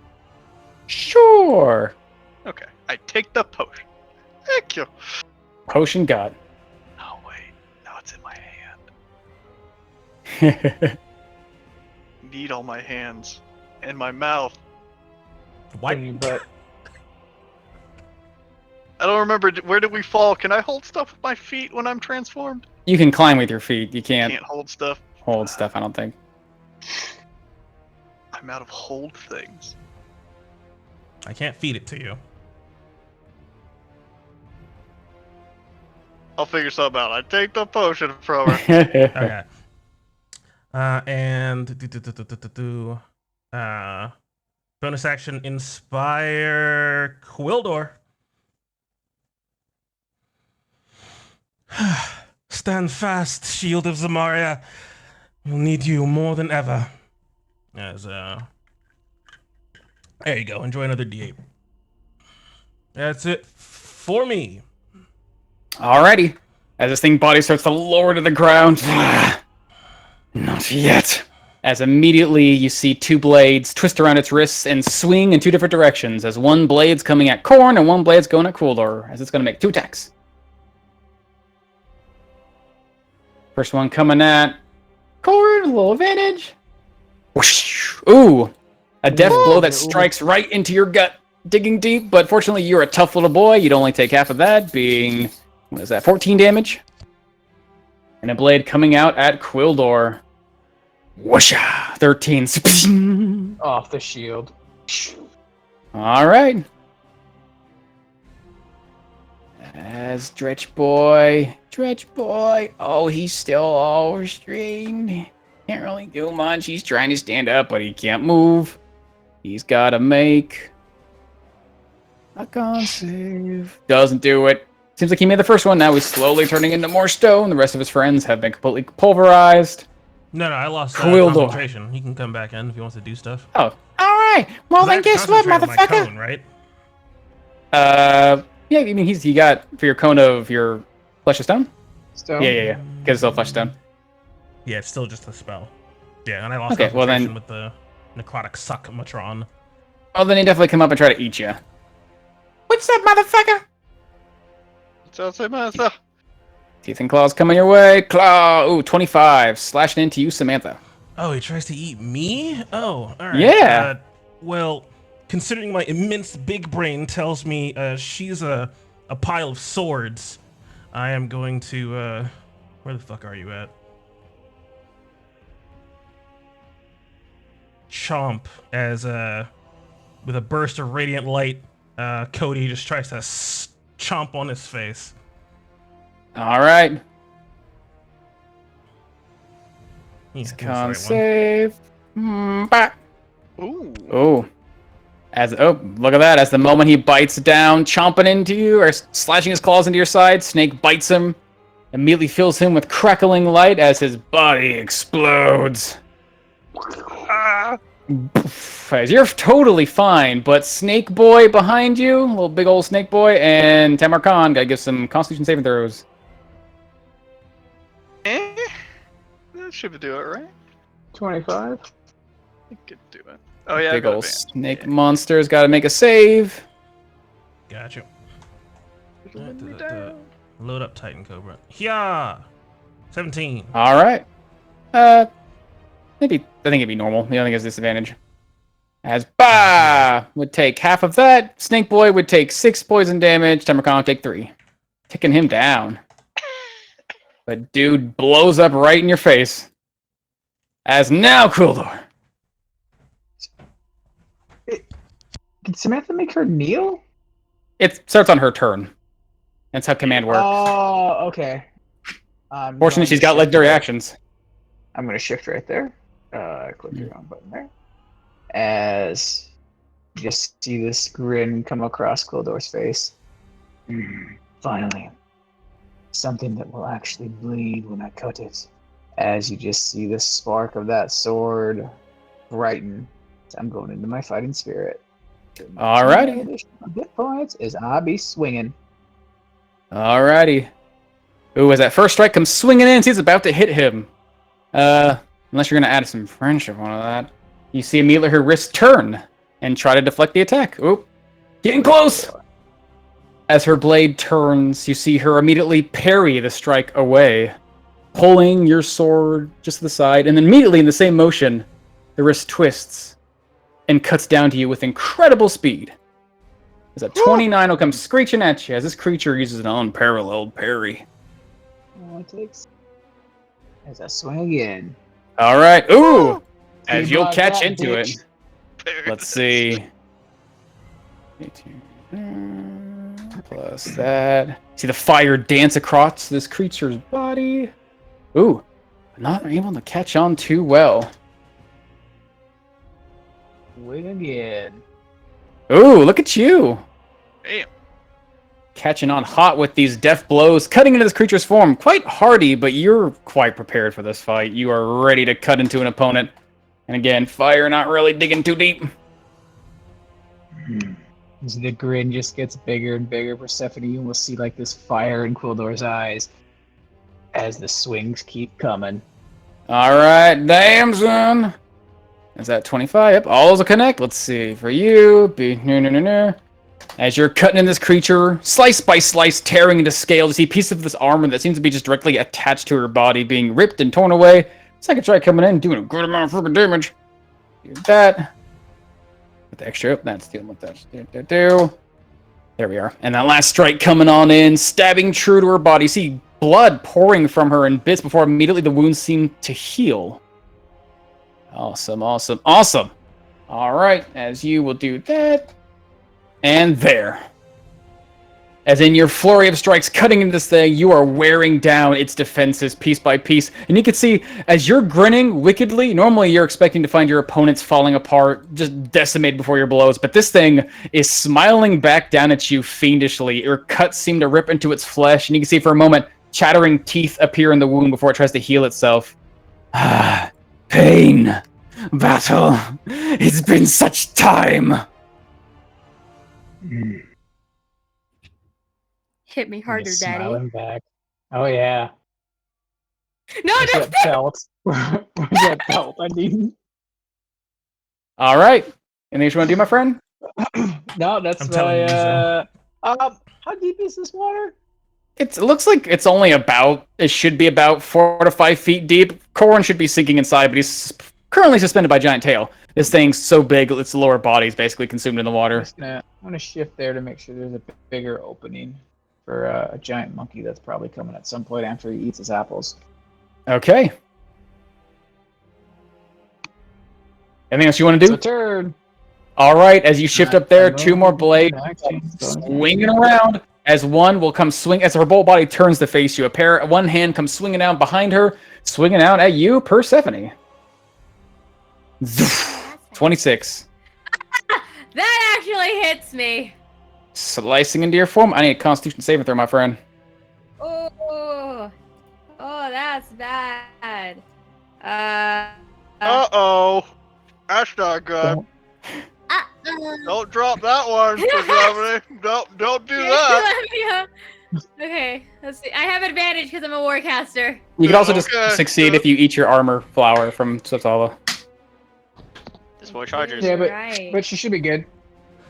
Sure. Okay. I take the potion. Thank you. Potion god. Oh, wait. Now it's in my hand. Need all my hands. And my mouth. What? But I don't remember. Where did we fall? Can I hold stuff with my feet when I'm transformed? You can climb with your feet. You can't Can't hold stuff. hold stuff, I don't think. I'm out of hold things. I can't feed it to you. I'll figure something out. I take the potion from her. Okay. And Bonus action, inspire Quildor. Stand fast, Shield of Zamaria. We'll need you more than ever. As there you go. Enjoy another D8. That's it for me. Alrighty. As this thing body starts to lower to the ground. Not yet. As immediately you see two blades twist around its wrists and swing in two different directions. As one blade's coming at Korn and one blade's going at Quildor. As it's going to make 2 attacks. First one coming at Korn, a little advantage. Whoosh. Ooh. A death blow that strikes right into your gut, digging deep. But fortunately, you're a tough little boy. You'd only take half of that, being, what is that, 14 damage? And a blade coming out at Quildor. Whoosha! 13. Off the shield. All right. As Dretch Boy. Oh, he's still all restrained. Can't really do much. He's trying to stand up, but he can't move. He's got to make a con save. Doesn't do it. Seems like he made the first one. Now he's slowly turning into more stone. The rest of his friends have been completely pulverized. No, I lost Quildor. concentration. He can come back in if he wants to do stuff. Oh, all right. Well, then guess what, motherfucker? Cone, right? Yeah. I mean, he got for your cone of your flesh of stone. Stone. Yeah. Because it's still flesh of stone. Yeah, it's still just a spell. Yeah, and I lost Okay, well concentration then- with the necrotic suck matron. Oh, then he definitely come up and try to eat you. What's up, motherfucker? Teeth and claws coming your way. Claw. Ooh, 25. Slashing into you, Samantha. Oh, he tries to eat me? Oh, all right. Yeah. Well, considering my immense big brain tells me she's a pile of swords, I am going to, where the fuck are you at? Chomp as, with a burst of radiant light, Cody just tries to chomp on his face. All right. He's Con save. Back. Ooh. Oh. Look at that. As the moment he bites down, chomping into you, or slashing his claws into your side, Snake bites him, immediately fills him with crackling light as his body explodes. As you're totally fine, but Snake Boy behind you, little big old Snake Boy, and Tamar Khan gotta give some Constitution saving throws. That should do it, right? 25. I could do it. Oh yeah, I Big got old advantage. snake monster's gotta make a save. Gotcha. Let me down. Load up Titan Cobra. Yeah. 17. All right. Maybe I think it'd be normal. The only thing is disadvantage. As Bah would take half of that. Snake Boy would take 6 poison damage. Tamarkan would take 3. Ticking him down. But dude blows up right in your face. As now Quildor. Did Samantha make her kneel? It starts on her turn. That's how command works. Oh, okay. Fortunately, she's got legendary actions. I'm going to shift right there. Click the wrong button there. As you just see this grin come across Quildor's face. Finally. Something that will actually bleed when I cut it. As you just see the spark of that sword brighten. I'm going into my fighting spirit. Alrighty. Additional hit points as I be swinging. Alrighty. Ooh, as that first strike comes swinging in, he's about to hit him. Unless you're going to add some friendship on that. You see immediately her wrist turn and try to deflect the attack. Oop. Getting close! As her blade turns, you see her immediately parry the strike away, pulling your sword just to the side, and then immediately in the same motion, the wrist twists and cuts down to you with incredible speed. As a 29 will come screeching at you as this creature uses an unparalleled parry. It takes as I swing again. All right. Ooh! As You you'll brought catch that, into bitch. it. Let's see. 18. Plus that. See the fire dance across this creature's body. Ooh. Not able to catch on too well. Swing again. Ooh, look at you. Damn. Catching on hot with these deft blows, cutting into this creature's form. Quite hardy, but you're quite prepared for this fight. You are ready to cut into an opponent. And again, fire not really digging too deep. As the grin just gets bigger and bigger, Persephone, you will see like this fire in Quildor's eyes as the swings keep coming. All right, damson. Is that 25? Yep, all's a connect. Let's see. For you, as you're cutting in this creature, slice by slice, tearing into scale, you see pieces of this armor that seems to be just directly attached to her body being ripped and torn away. Second strike coming in, doing a good amount of freaking damage. Do that. With the extra, that's dealing with that. There we are. And that last strike coming on in, stabbing true to her body. You see blood pouring from her in bits before immediately the wounds seem to heal. Awesome, awesome, awesome. All right, as you will do that. And there. As in your flurry of strikes cutting into this thing, you are wearing down its defenses piece by piece. And you can see, as you're grinning wickedly, normally you're expecting to find your opponents falling apart, just decimated before your blows. But this thing is smiling back down at you fiendishly. Your cuts seem to rip into its flesh. And you can see for a moment, chattering teeth appear in the wound before it tries to heal itself. Ah, pain. Battle. It's been such time. Hit me harder, Just Daddy. smiling back. Oh yeah. No, Where's no, that belt? Where's that belt? I need. All right. Anything you want to do, my friend? No, that's I'm telling you, my. How deep is this water? It looks like it's only about, it should be about 4 to 5 feet deep. Corin should be sinking inside, but he's currently suspended by giant tail. This thing's so big, its lower body is basically consumed in the water. I'm gonna shift there to make sure there's a bigger opening for a giant monkey that's probably coming at some point after he eats his apples. Okay. Anything else you want to It's do? a turn. All right, as you shift up there, 2 more blades Action. swinging around. As one will come swing, as her whole body turns to face you. One hand comes swinging out behind her, swinging out at you, Persephone. 26. That actually hits me. Slicing into your form. I need a Constitution saving throw, my friend. Oh, that's bad. Uh-oh. That's not good. Don't drop that one, Persephone. Don't do that. Yeah. Okay, let's see. I have advantage because I'm a warcaster. You can also just Okay, succeed good. if you eat your armor flower from Sotala. There's 4 chargers. Yeah, Right. but she should be good.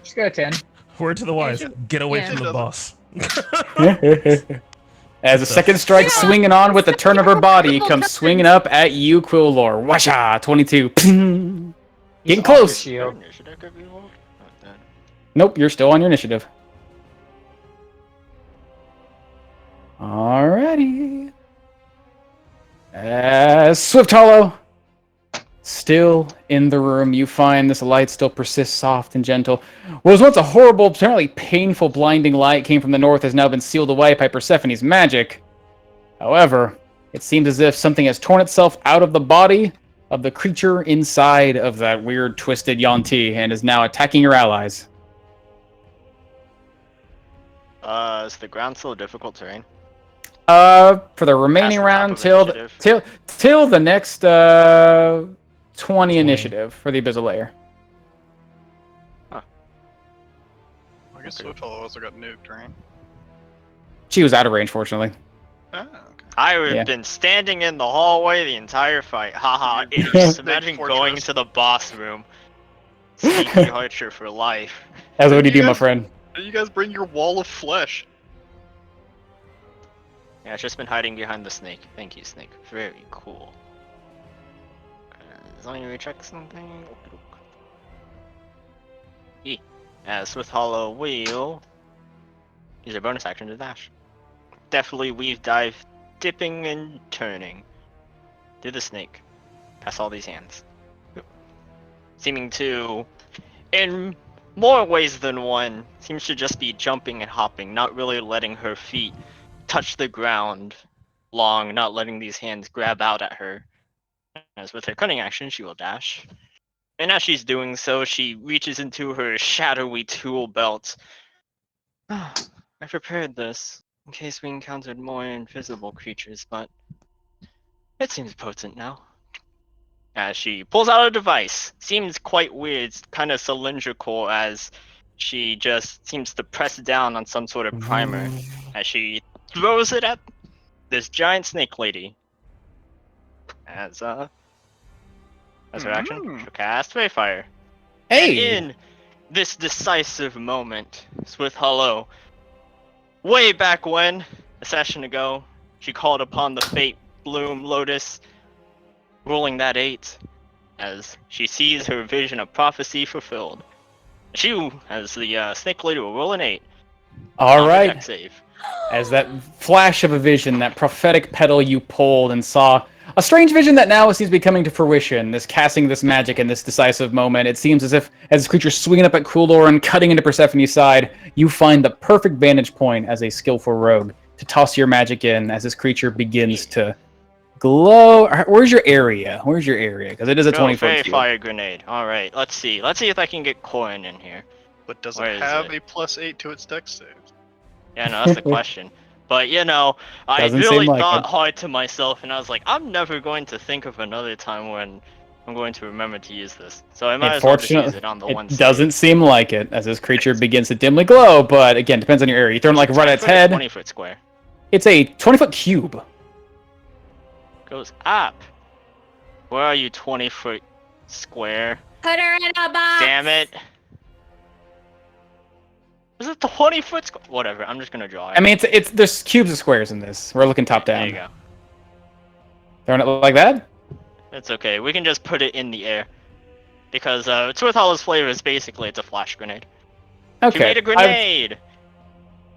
She's got a 10. Word to the wise: Yeah. get away Yeah. from the boss. As a second strike Yeah. swinging on with the turn of her body comes swinging up at you, Quillor. Washa! 22. Getting He's off close. your shield. Initiative could be rolled? Not that. Nope, you're still on your initiative. Alrighty. Swift Hollow. Still in the room, you find this light still persists soft and gentle. What was once a horrible, apparently painful, blinding light came from the north has now been sealed away by Persephone's magic. However, it seems as if something has torn itself out of the body of the creature inside of that weird, twisted Yonti and is now attacking your allies. Is the ground still difficult terrain? For the remaining Past the top round of till initiative. till the next 20 initiative for the Abyssal Layer. I guess Swift Hollow also got nuked, right? She was out of range, fortunately. Ah, okay. I would have Yeah. been standing in the hallway the entire fight. Haha, idiots. Imagine Big going fortress. to the boss room. Sneaky Archer for life. As what do you do, my Yes. friend? You guys bring your wall of flesh. Yeah, it's just been hiding behind the snake. Thank you, snake. Very cool. As long as we check something. As with Hollow Wheel, use a bonus action to dash. Definitely weave dive, dipping and turning. Do the snake. Pass all these hands. Seeming to, in more ways than one, seems to just be jumping and hopping, not really letting her feet touch the ground long, not letting these hands grab out at her. As with her cunning action, she will dash And as she's doing so, she reaches into her shadowy tool belt. I prepared this in case we encountered more invisible creatures, but it seems potent now. As she pulls out a device, seems quite weird, kind of cylindrical, as she just seems to press down on some sort of primer as she throws it at this giant snake lady. As her action, she'll cast Fey Fire. Hey! And in this decisive moment, with Hello, way back when, a session ago, she called upon the Fate Bloom Lotus, rolling that 8, as she sees her vision of prophecy fulfilled. She, as the Snake Lady, will roll an 8. All on the right. deck save. As that flash of a vision, that prophetic petal you pulled and saw, a strange vision that now seems to be coming to fruition, this casting this magic in this decisive moment. It seems as if, as this creature's swinging up at Coolor and cutting into Persephone's side, you find the perfect vantage point as a skillful rogue to toss your magic in as this creature begins to glow. Where's your area? Where's your area? Because it is a Go, 20-foot Fairy cube. Fire Grenade. Alright, let's see. Let's see if I can get Corin in here. But does Where it is have it? a +8 to its dex save? Yeah, no, that's the question. But, you know, I Doesn't really seem like thought it. hard to myself, and I was like, I'm never going to think of another time when I'm going to remember to use this. So I might as well just use it on the one It doesn't save. seem like it, as this creature begins to dimly glow, but again, depends on your area. You throw it like right at its 10 foot or head. 20-foot square. It's a 20-foot cube. Goes up. Where are you, 20-foot square? Put her in a box. Damn it. Is it 20-foot square? Whatever, I'm just gonna draw it. I mean, it's there's cubes of squares in this. We're looking top down. There you go. Throwing it like that? It's okay. We can just put it in the air. Because Truth Hollow's flavor is basically it's a flash grenade. Okay. She made a grenade!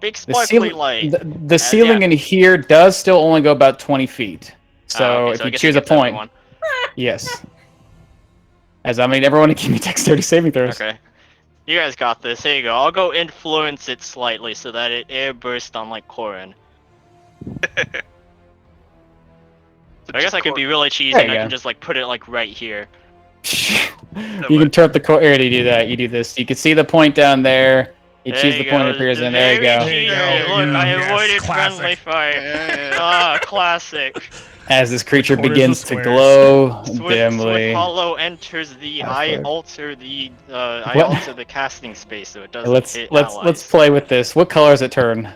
Big The, sparkly light. the ceiling yeah. in here does still only go about 20 feet. So Okay, if I you guess choose a gets point, everyone. yes. As I mean, everyone give me dexterity saving throws. Okay. You guys got this. Here you go. I'll go influence it slightly so that it air bursts on like Corin. I guess I could be really cheesy There and you I go. can just like put it like right here. You can turn up the area to do that. You do this. You can see the point down there. You There choose you the point go. that appears in. Very There you go. There you cheesy. go. Look, I Yes, avoided classic. friendly fire. Yeah. Ah, classic. As this creature corners of begins to squares. glow Swift dimly. Hollow enters the I Halfway. alter the I What? alter the casting space so it doesn't hit Let's allies. play with this. What color does it turn?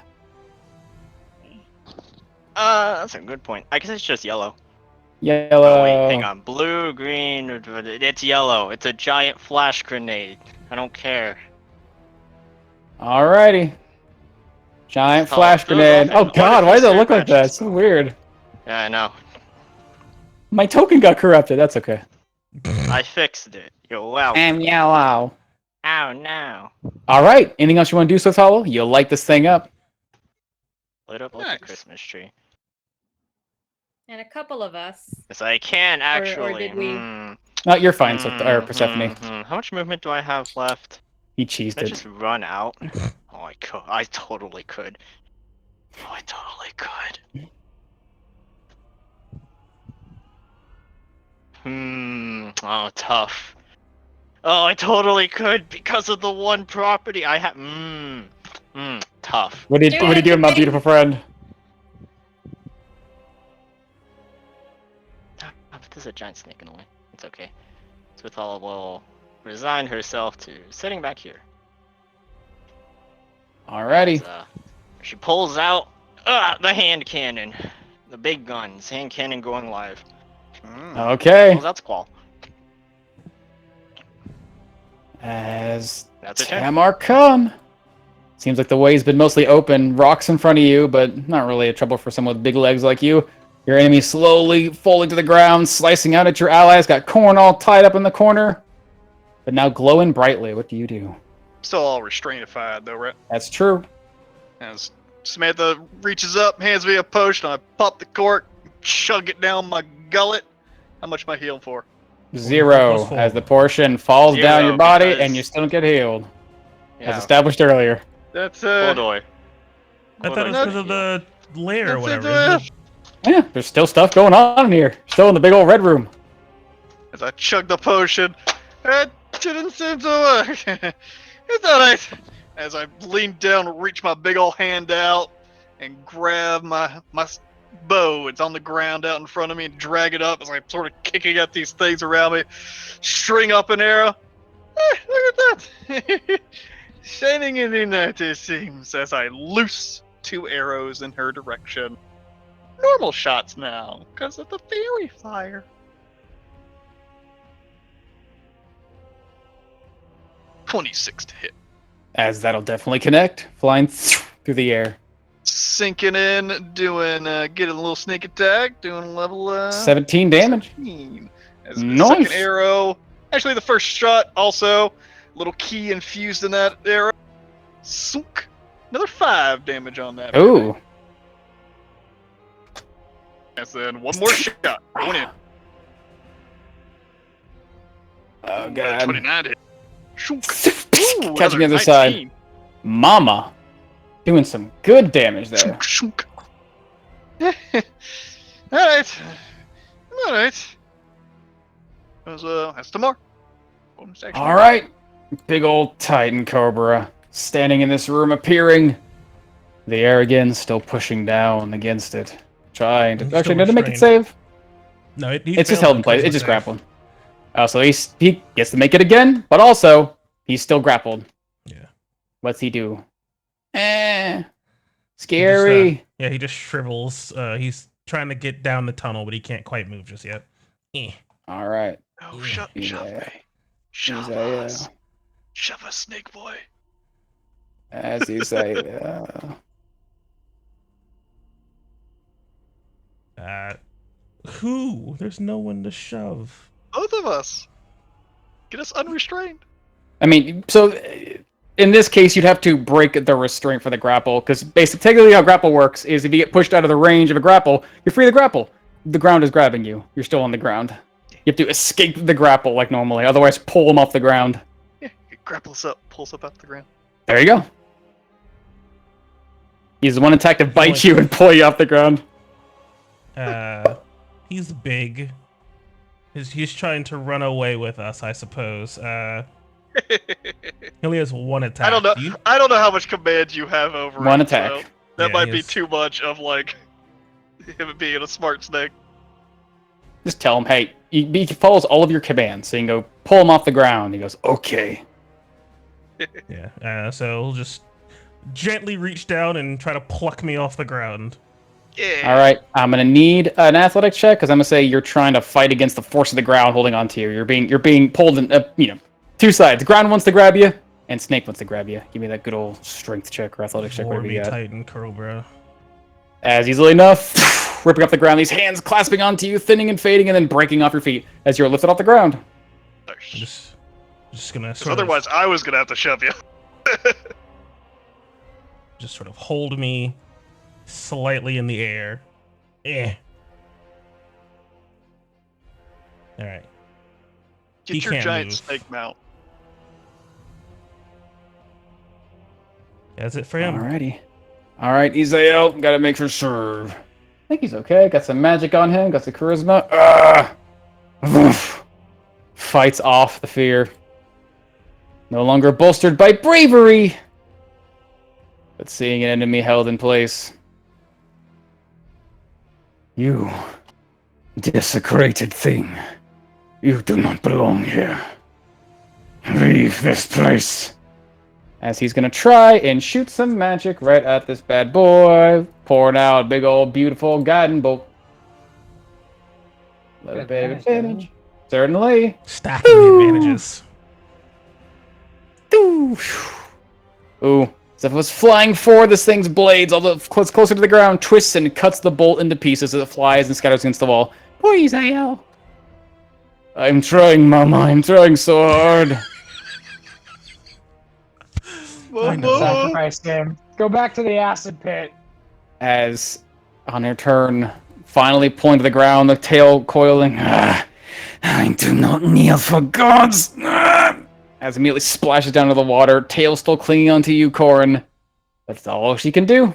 That's a good point. I guess it's just yellow. Yellow. Oh wait, hang on. Blue, green, it's yellow. It's a giant flash grenade. I don't care. Alrighty. Giant Oh, flash goes grenade. off Oh and god, why does it look like that? artificially It's so weird. Yeah, I know. My token got corrupted. That's okay. I fixed it. Yo, wow. I'm yellow. Ow, no. Alright. Anything else you want to do, Swift Hollow? You'll light this thing up. Lit up like Nice. a Christmas tree. And a couple of us. Yes, I can actually. did we- No, you're fine, Persephone. How much movement do I have left? He cheesed Did I it. just run out? Oh, I could. I totally could. Oh, I totally could. Oh, tough. Oh, I totally could because of the one property I have. Tough. What did you do, my beautiful friend? But there's a giant snake in the way. It's okay. Swithal will resign herself to sitting back here. Alrighty. As, she pulls out the hand cannon. The big guns. Hand cannon going live. Okay. Pulls out Squall. As That's a turn. Tamar come. Seems like the way's been mostly open. Rocks in front of you, but not really a trouble for someone with big legs like you. Your enemy slowly falling to the ground, slicing out at your allies. Got Corn all tied up in the corner, but now glowing brightly. What do you do? Still all restrainified though, right? That's true. As Samantha reaches up, hands me a potion, I pop the cork, chug it down my gullet. How much am I healing for? 0, +4. as the portion falls down 0, your body because- and you still don't get healed, as Yeah. established earlier. That's Hodor. I thought it was because of the lair or That's it, whatever. isn't it? Yeah, there's still stuff going on in here. Still in the big old red room. As I chug the potion, That didn't seem to work. It's alright. As I lean down, reach my big old hand out, and grab my bow. It's on the ground out in front of me, and drag it up as I'm sort of kicking at these things around me. String up an arrow. Look at that! Shining in the night, it seems, as I loose 2 arrows in her direction. Normal shots now, because of the fairy fire. 26 to hit. As that'll definitely connect, flying through the air. Sinking in, doing, getting a little sneak attack, doing level, 17 damage. 17. As the Nice. second arrow, actually the first shot also, little key infused in that arrow. Sunk. Another 5 damage on that. Ooh. And then one more shot, going in. Oh, God. 29 hit. Shunk. Ooh, Catching the another other side. 19. Mama. Doing some good damage there. Shunk, shunk. Alright. Alright. That's tomorrow. Bonus action. All right. Big old Titan Cobra standing in this room, appearing. The air again, still pushing down against it. Trying to. He's Actually, still did it make it restrained. save? No, It's just held in place. It's just grappled. So he gets to make it again, but also he's still grappled. Yeah. What's he do? Scary. Yeah, he just shrivels. He's trying to get down the tunnel, but he can't quite move just yet. All right. Oh, Yeah. shove He's us. Shove us, snake boy. as you say. Who? There's no one to shove. Both of us. Get us unrestrained. I mean, so in this case, you'd have to break the restraint for the grapple, because basically, technically, how grapple works is if you get pushed out of the range of a grapple, you're free to grapple. The ground is grabbing you. You're still on the ground. You have to escape the grapple like normally, otherwise pull them off the ground. Yeah, it grapples up, pulls up off the ground. There you go. He's one attack to bite you and pull you off the ground. He's big. He's trying to run away with us, I suppose. He only has one attack. I don't know. I don't know how much command you have over One him, attack. so that Yeah, might he be is- too much of like him being a smart snake. Just tell him, hey, he follows all of your commands. So you can go pull him off the ground. He goes, okay. Yeah. So he'll just gently reach down and try to pluck me off the ground. Yeah. All right, I'm gonna need an athletics check because I'm gonna say you're trying to fight against the force of the ground holding on to you. You're being pulled in, two sides. The ground wants to grab you, and Snake wants to grab you. Give me that good old strength check or athletics check, For whatever me, you got. Titan Cobra. As easily enough, ripping up the ground, these hands clasping onto you, thinning and fading, and then breaking off your feet as you're lifted off the ground. I'm just gonna Because sort otherwise, I was gonna have to shove you. just sort of hold me slightly in the air. All right. He Get your can't giant move. snake mount. That's it for him. Alrighty. Alright, Izael, gotta make sure serve. I think he's okay. Got some magic on him, got some charisma. Oof. Fights off the fear. No longer bolstered by bravery, but seeing an enemy held in place. You desecrated thing. You do not belong here. Leave this place. As he's gonna try and shoot some magic right at this bad boy, pouring out a big old beautiful guiding bolt. Little bit of advantage. Certainly. Stacking the advantages. Ooh. Stuff was flying forward, this thing's blades, although closer to the ground, twists and cuts the bolt into pieces as it flies and scatters against the wall. Poor Izael. I'm trying, Mama. I'm trying so hard. Sacrifice game. Go back to the acid pit. As, on her turn, finally pulling to the ground, the tail coiling. I do not kneel for gods. As immediately splashes down to the water, tail still clinging onto you, Corrin. That's all she can do.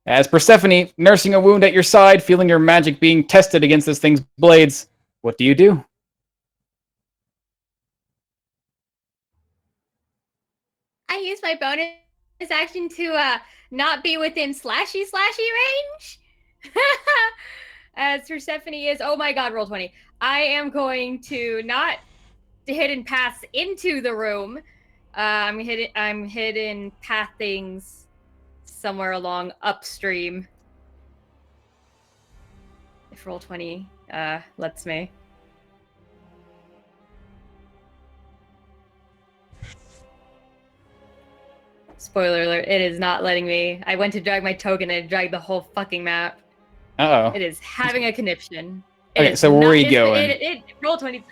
As Persephone, nursing a wound at your side, feeling your magic being tested against this thing's blades, what do you do? use my bonus action to not be within slashy range? As Persephone is, oh my god, roll 20. I am going to not hidden paths into the room. I'm hidden path things somewhere along upstream. If roll 20 lets me. Spoiler alert, it is not letting me. I went to drag my token and it dragged the whole fucking map. Uh-oh. It is having a conniption. Okay, so where are you going? Roll 20.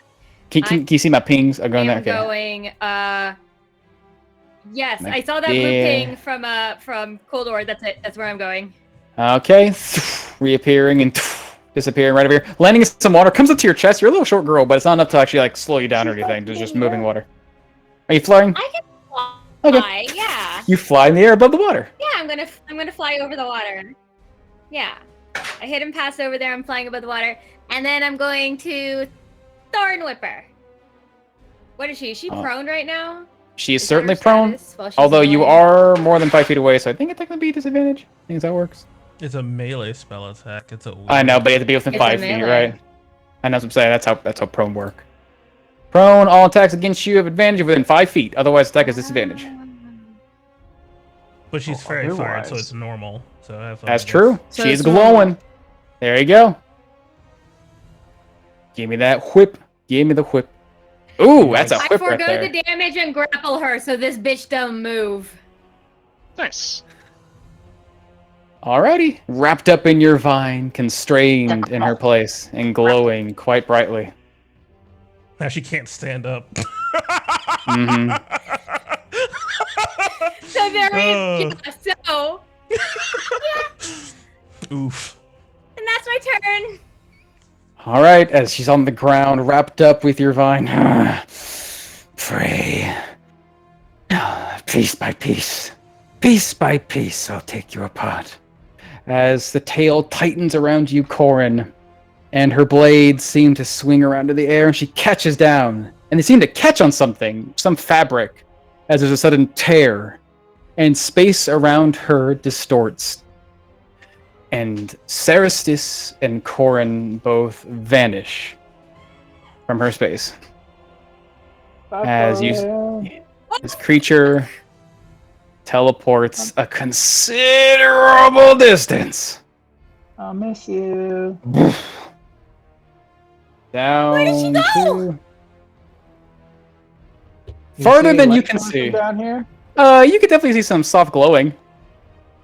Can you see my pings? I'm going there. I'm Okay. going, yes, Like I saw that blue ping from Coldor. That's it. That's where I'm going. Okay. Reappearing and disappearing right over here. Landing in some water. Comes up to your chest. You're a little short girl, but it's not enough to actually like slow you down or anything. There's just moving water. Are you flying? I can fly. Okay. Yeah. You fly in the air above the water. Yeah, I'm gonna fly over the water. Yeah. I hit and pass over there. I'm flying above the water, and then I'm going to Thorn Whipper. What is she? Is she prone right now? She is Is that certainly her prone. status while she's Although you going? are more than 5 feet away, so I think it technically be a disadvantage. I think that works. It's a melee spell attack. It's a. I know, but you have to be within It's a 5 feet, melee. right? I know what I'm saying. That's how prone work. Prone, all attacks against you have advantage within 5 feet. Otherwise, attack is disadvantage. But she's fairy fired, so Otherwise. it's normal. So have fun, That's I guess. true. So She's it's normal. glowing. There you go. Give me that whip. Give me the whip. Ooh, that's a I whip right forgo there. the damage and grapple her, so this bitch don't move. Nice. Alrighty. Wrapped up in your vine, constrained in her place, and glowing quite brightly. Now she can't stand up. Mhm. So there is so, Oof. and that's my turn. Alright, as she's on the ground, wrapped up with your vine. Pray. Piece by piece. Piece by piece, I'll take you apart. As the tail tightens around you, Corin, and her blades seem to swing around in the air, and she catches down. And they seem to catch on something, some fabric, as there's a sudden tear, and space around her distorts. And Cerestis and Corin both vanish from her space. As this creature teleports a considerable distance. I'll miss you. Down Where did she go? Farther than you can see. Down here. You could definitely see some soft glowing.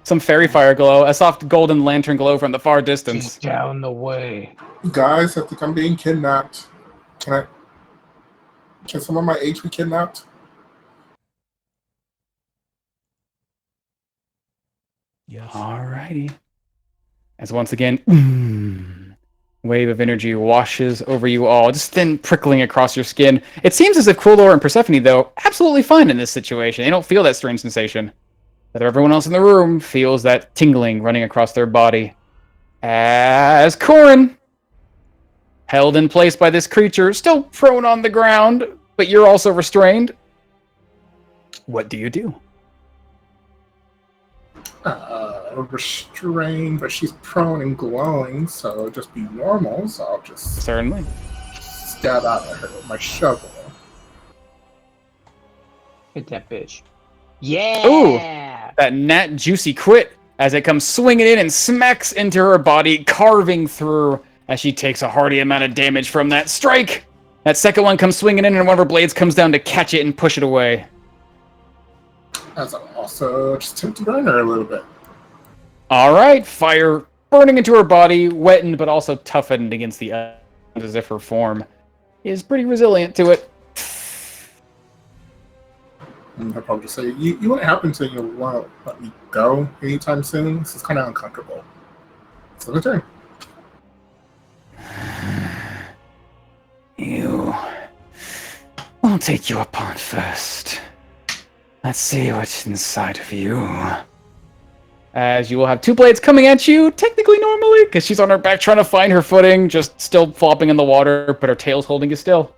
Some fairy fire glow, a soft golden lantern glow from the far distance. She's down the way. Guys, I think I'm being kidnapped. Can someone my age be kidnapped? Yes. Alrighty. As once again, wave of energy washes over you all, just then prickling across your skin. It seems as if Coolor and Persephone, though, absolutely fine in this situation. They don't feel that strange sensation. But everyone else in the room feels that tingling running across their body. As Corin, held in place by this creature, still prone on the ground, but you're also restrained. What do you do? Restrained, but she's prone and glowing, so it'll just be normal, so I'll just Certainly. stab out at her with my shovel. Hit that bitch. Yeah. Ooh. That nat juicy crit as it comes swinging in and smacks into her body, carving through as she takes a hearty amount of damage from that strike. That second one comes swinging in, and one of her blades comes down to catch it and push it away. As I also just attempt to burn her a little bit. All right, fire burning into her body, wettened but also toughened against the end, as if her form is pretty resilient to it. And I'll probably just say, you wouldn't happen to want to let me go anytime soon? This is kind of uncomfortable. So the turn. I'll take you upon first. Let's see what's inside of you. As you will have two blades coming at you, technically normally, because she's on her back trying to find her footing, just still flopping in the water, but her tail's holding you still.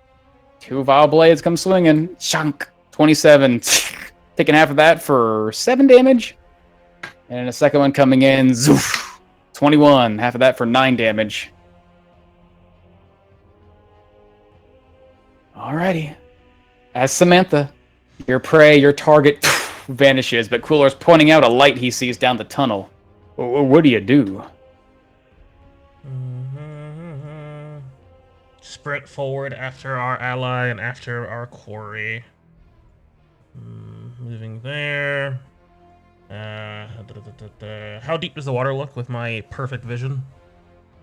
Two vile blades come swinging. Chunk. 27. taking half of that for 7 damage. And a second one coming in, zoof, 21. Half of that for 9 damage. Alrighty. As Samantha, your prey, your target vanishes, but Coolor's pointing out a light he sees down the tunnel. What do you do? Sprint forward after our ally and after our quarry. Moving there. How deep does the water look with my perfect vision?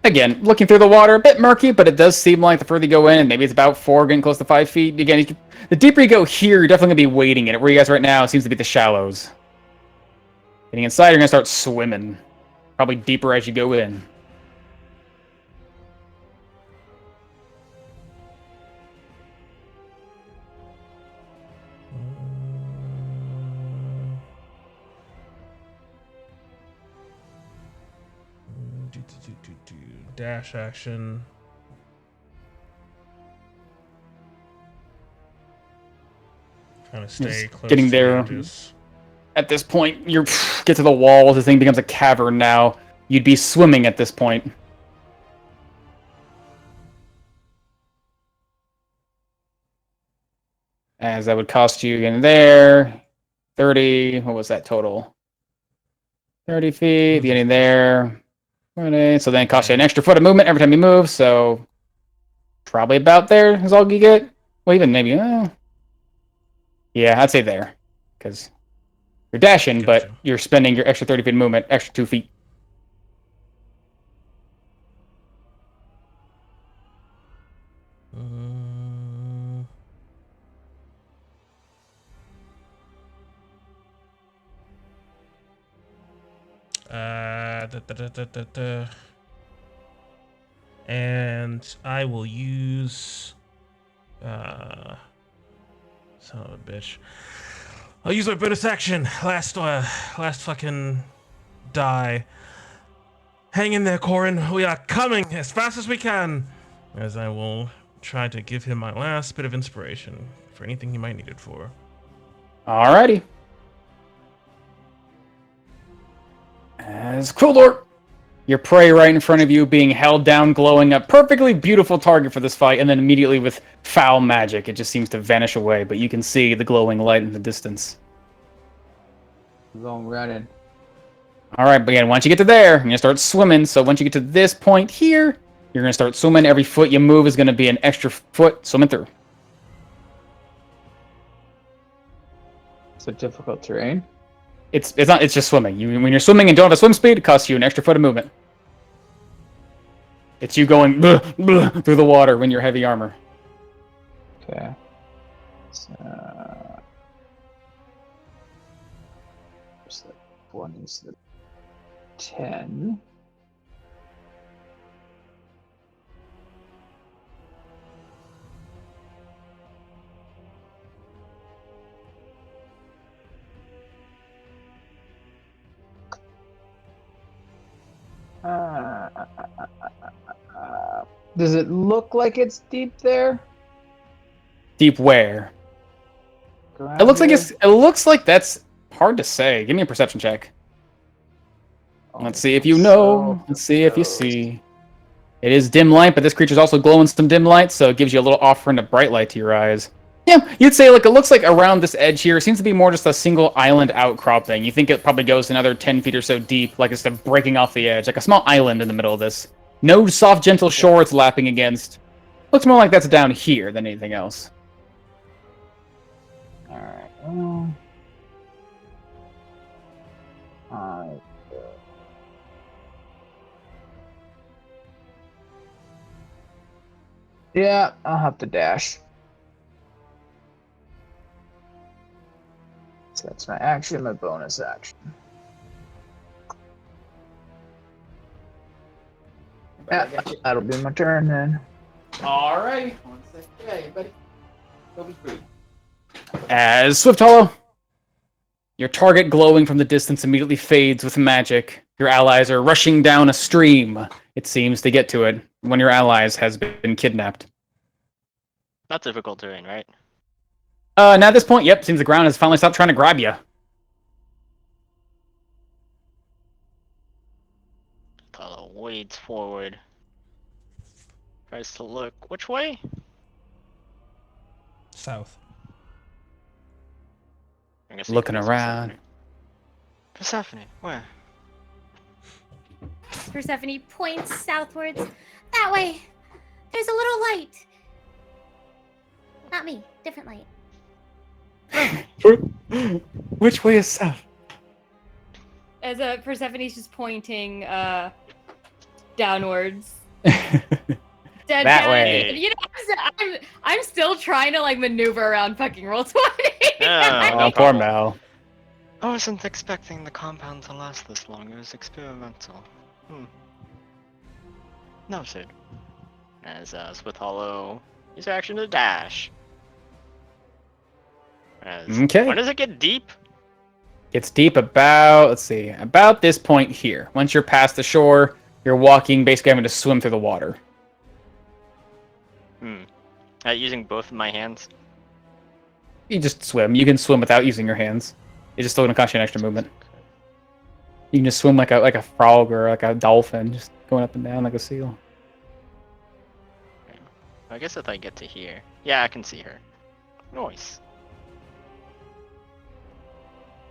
Again, looking through the water, a bit murky, but it does seem like the further you go in, and maybe it's about 4, getting close to 5 feet. Again, the deeper you go here, you're definitely going to be wading in it. Where you guys right now seems to be the shallows. Getting inside, you're going to start swimming. Probably deeper as you go in. Dash action. Trying to stay close getting to there. the edges. At this point, you get to the wall. The thing becomes a cavern now. You'd be swimming at this point. As that would cost you in there 30. What was that total? 30 feet. Getting there. 20. So then it costs you an extra foot of movement every time you move. So probably about there is all you get. Well, even maybe. Yeah, I'd say there, because you're dashing, but you're spending your extra 30 feet of movement, extra 2 feet. And I will use son of a bitch. I'll use my bonus action. Last fucking die. Hang in there, Corin. We are coming as fast as we can. As I will try to give him my last bit of inspiration for anything he might need it for. Alrighty. As Quildor, your prey right in front of you being held down, glowing up. Perfectly beautiful target for this fight, and then immediately with foul magic, it just seems to vanish away, but you can see the glowing light in the distance. Going right in. Alright, but again, once you get to there, you're going to start swimming, so once you get to this point here, you're going to start swimming. Every foot you move is going to be an extra foot swimming through. It's a difficult terrain. It's just swimming. When you're swimming and don't have a swim speed, it costs you an extra foot of movement. It's you going through the water when you're heavy armor. Okay. So, one is the 10. Does it look like it's deep there? Deep where? It looks like it looks like that's hard to say. Give me a perception check. Let's see if you know. Let's see if you see. It is dim light, but this creature's also glowing some dim light, so it gives you a little offering of bright light to your eyes. Yeah, you'd say like it looks like around this edge here. It seems to be more just a single island outcropping. You think it probably goes another 10 feet or so deep, like it's breaking off the edge, like a small island in the middle of this. No soft, gentle shore it's lapping against. Looks more like that's down here than anything else. Alright, yeah, I'll have to dash. So that's my action, my bonus action. Yeah, that'll be my turn then. Alright. Okay, buddy. As Swift Hollow, your target glowing from the distance immediately fades with magic. Your allies are rushing down a stream, it seems, to get to it when your allies has been kidnapped. Not difficult terrain, right? Now at this point, yep, seems the ground has finally stopped trying to grab you. Apollo wades forward. Tries to look. Which way? South. I guess we Looking could ask around. Persephone, where? Persephone points southwards. That way. There's a little light. Not me. Different light. Which way is south? As Persephone's just pointing downwards. Dead That down. way. You know, I'm still trying to like maneuver around fucking roll 20. Oh, poor Mel. I wasn't expecting the compound to last this long. It was experimental. Noted. As with Hollow, use action to dash. Okay. When does it get deep? It's deep about, let's see, about this point here. Once you're past the shore, you're walking, basically having to swim through the water. Using both of my hands. You just swim. You can swim without using your hands. It's just still gonna cost you an extra movement. You can just swim like a frog or like a dolphin, just going up and down like a seal. I guess if I get to here. Yeah, I can see her. Nice.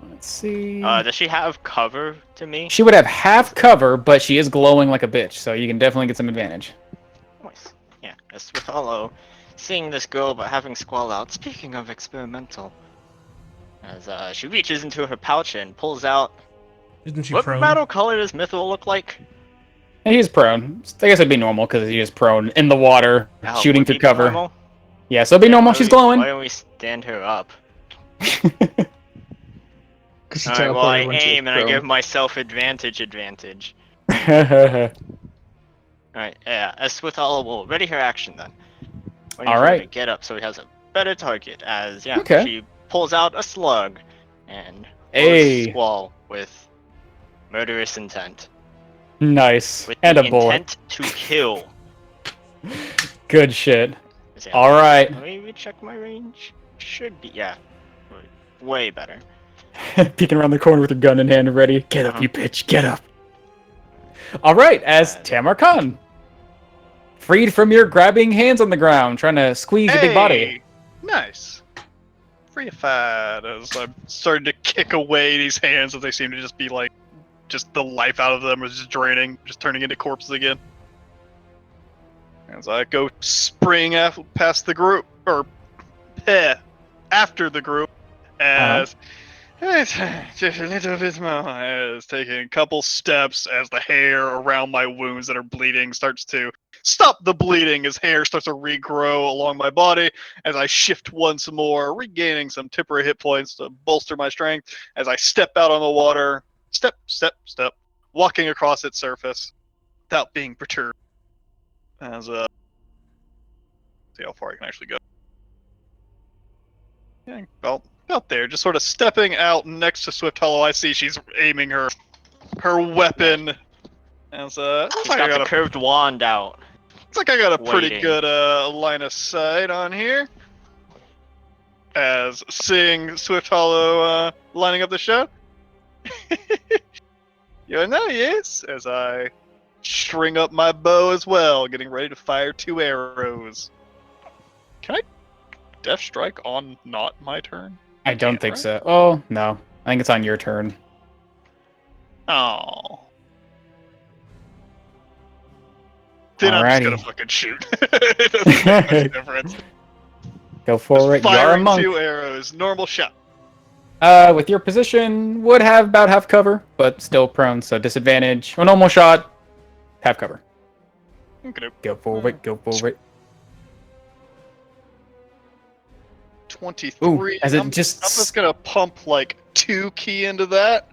Let's see. Does she have cover to me? She would have half cover, but she is glowing like a bitch, so you can definitely get some advantage. Nice. Yeah, as with Hollow, seeing this girl but having Squall out. Speaking of experimental, as she reaches into her pouch and pulls out. Isn't she What prone? metal color does Mithril look like? And he's prone. I guess it'd be normal because he is prone in the water, Oh, shooting would through be cover. normal? Yeah, so it'd be normal. She's Why glowing. don't we stand her up? Because Alright, well I aim and I give myself advantage. Alright, yeah, as with Hollow, we'll ready her action then. Waiting for her to Alright. get up so he has a better target. As yeah, Okay. she pulls out a slug and Hey. Squall with murderous intent. Nice. With And the a bullet. intent to kill. Good shit. Yeah, All right. Let me recheck my range. Should be, yeah. Way better. Peeking around the corner with your gun in hand, ready. Get up, you bitch. Get up. All right, as Tamar Khan, freed from your grabbing hands on the ground, trying to squeeze your big body. Nice. Reified as I'm starting to kick away these hands as they seem to just be like, just the life out of them is just draining, just turning into corpses again. As I go spring past the group, or after the group, as just a little bit more, as taking a couple steps as the hair around my wounds that are bleeding starts to stop the bleeding as hair starts to regrow along my body as I shift once more, regaining some temporary hit points to bolster my strength as I step out on the water, step, walking across its surface without being perturbed. As see how far I can actually go. Yeah, about there, just sort of stepping out next to Swift Hollow. I see she's aiming her weapon. As She's got the curved wand out. looks like I got a pretty Waiting. good line of sight on here. As seeing Swift Hollow lining up the shot. You know, yes, as I string up my bow as well, getting ready to fire 2 arrows. Can I Death Strike on not my turn? I don't Can't, think right? so. Oh, no. I think it's on your turn. Oh. Then I'm just gonna Alrighty. fucking shoot. It doesn't make much difference. Go for it. You are a Firing monk. 2 arrows, normal shot. With your position, would have about half cover, but still prone, so disadvantage. A normal shot, half cover. Okay. Go for it. Go for it. 23. Ooh, as it I'm just just gonna pump like 2 key into that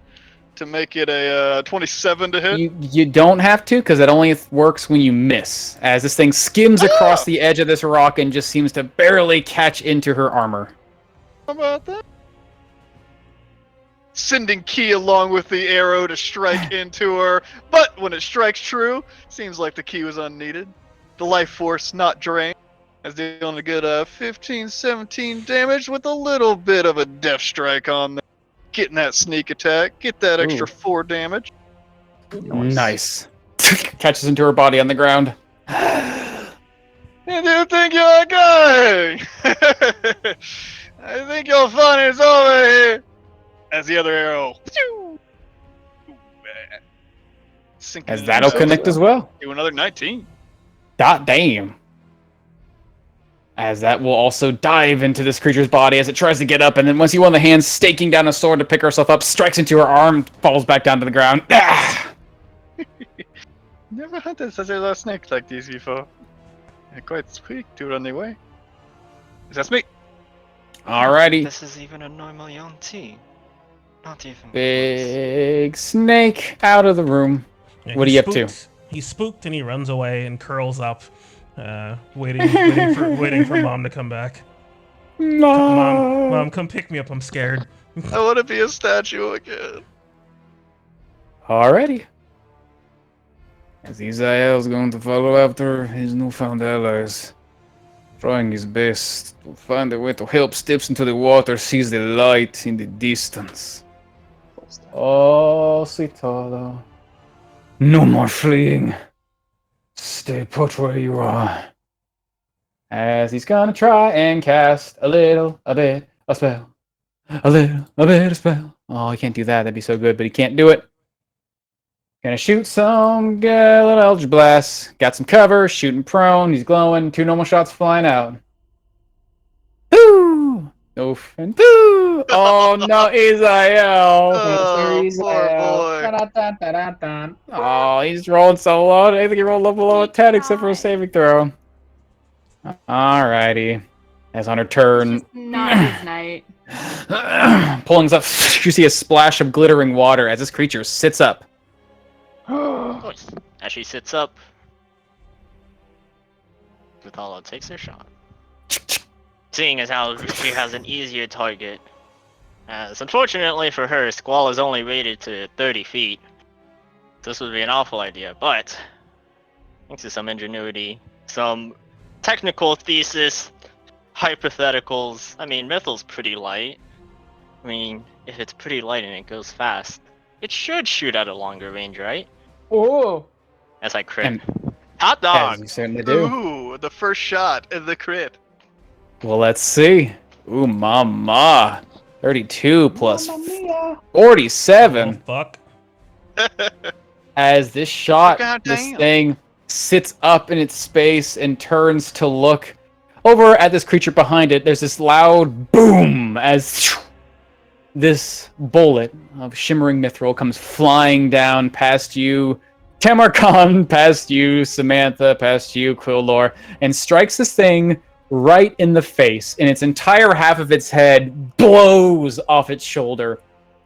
to make it a 27 to hit. You don't have to, because it only works when you miss. As this thing skims across the edge of this rock and just seems to barely catch into her armor. How about that? Sending key along with the arrow to strike into her, but when it strikes true, seems like the key was unneeded. The life force not drained. That's dealing a good 15, 17 damage with a little bit of a death strike on there. Getting that sneak attack. Get that extra Ooh. 4 damage. Nice. Catches into her body on the ground. You do think you're going? I think your fun is over here. As the other arrow. Sinking As into that'll the connect as well. Do another 19. God damn. As that will also dive into this creature's body as it tries to get up, and then once you one of the hands staking down a sword to pick herself up, strikes into her arm, falls back down to the ground. Ah! Never hunted such a large snake like these before. They're quite quick to run their way. That's me. Alrighty. This is even a normal Yonti. Not even. Big snake out of the room. Yeah, What are he's you up to? spooked. He's spooked and he runs away and curls up, waiting for Mom to come back. Mom, come pick me up. I'm scared. I want to be a statue again. Alrighty. As Isael's going to follow after his newfound allies, trying his best to find a way to help steps into the water, sees the light in the distance. Oh, Citala. No more fleeing. Stay put where you are. As he's gonna try and cast a bit, a spell. A bit, a spell. Oh, he can't do that. That'd be so good, but he can't do it. Gonna shoot some little Eldritch Blast. Got some cover, shooting prone. He's glowing. 2 normal shots flying out. Boo! Oof and boo! Oh no, Isael! Oh, poor boy. Oh, he's rolling so low. I think he rolled up below a 10 except for a saving throw. Alrighty. As on her turn, It's just not his night. pulling up, you see a splash of glittering water as this creature sits up. Nice. As she sits up, Vithala takes her shot. Seeing as how she has an easier target. As unfortunately for her, Squall is only rated to 30 feet. This would be an awful idea, but thanks to some ingenuity, some technical thesis, hypotheticals. I mean, Mythal's pretty light. I mean, if it's pretty light and it goes fast, it should shoot at a longer range, right? Oh, As I crit. And Hot as dog! you certainly do. Ooh, the first shot of the crit. Well, let's see. Ooh, mama. 32 plus 47. Oh, fuck. As this shot, God this damn. thing sits up in its space and turns to look over at this creature behind it. There's this loud boom as this bullet of shimmering mithril comes flying down past you, Tamarkan, past you, Samantha, past you, Quillor, and strikes this thing right in the face, and its entire half of its head blows off its shoulder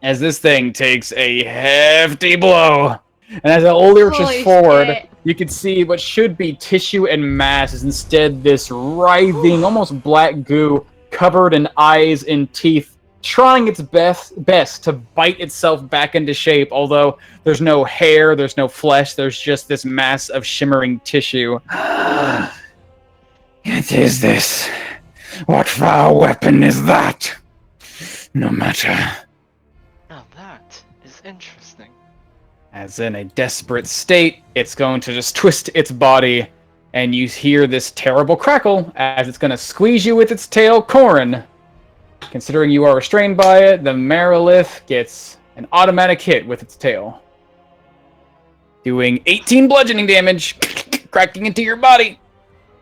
as this thing takes a hefty blow. And as it lurches Holy forward, shit. you can see what should be tissue and mass is instead this writhing, almost black goo covered in eyes and teeth, trying its best to bite itself back into shape, although there's no hair, there's no flesh, there's just this mass of shimmering tissue. It is this. What foul weapon is that? No matter. Now that is interesting. As in a desperate state, it's going to just twist its body, and you hear this terrible crackle as it's going to squeeze you with its tail, Corin. Considering you are restrained by it, the Marilith gets an automatic hit with its tail. Doing 18 bludgeoning damage, cracking into your body.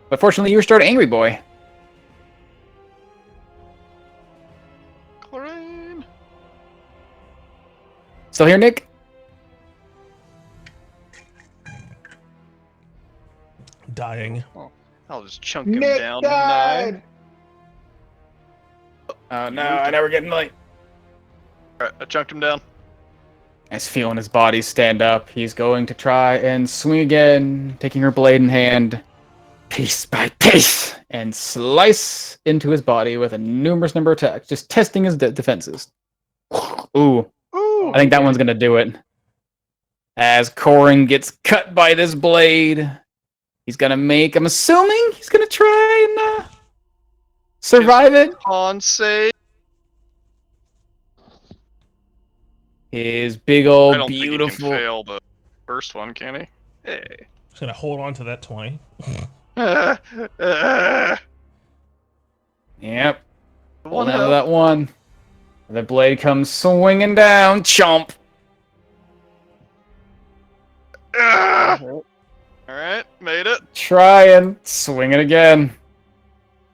But fortunately, you restored Angry Boy. Corin. Still here, Nick? Dying. I'll just chunk him Nick down. died. Oh no, I never get light. Alright, I chunked him down. As feeling his body stand up, he's going to try and swing again, taking her blade in hand, piece by piece, and slice into his body with a numerous number of attacks, just testing his defenses. Ooh, Ooh. I think that one's gonna do it. As Corin gets cut by this blade, he's gonna make, I'm assuming he's gonna try and survive it. Con save. His big I old don't beautiful. think he can fail the first one, can he? Hey. Just gonna hold on to that 20. Yep. One Hold on to health. that one. The blade comes swinging down. Chomp. All right, made it. Try and swing it again.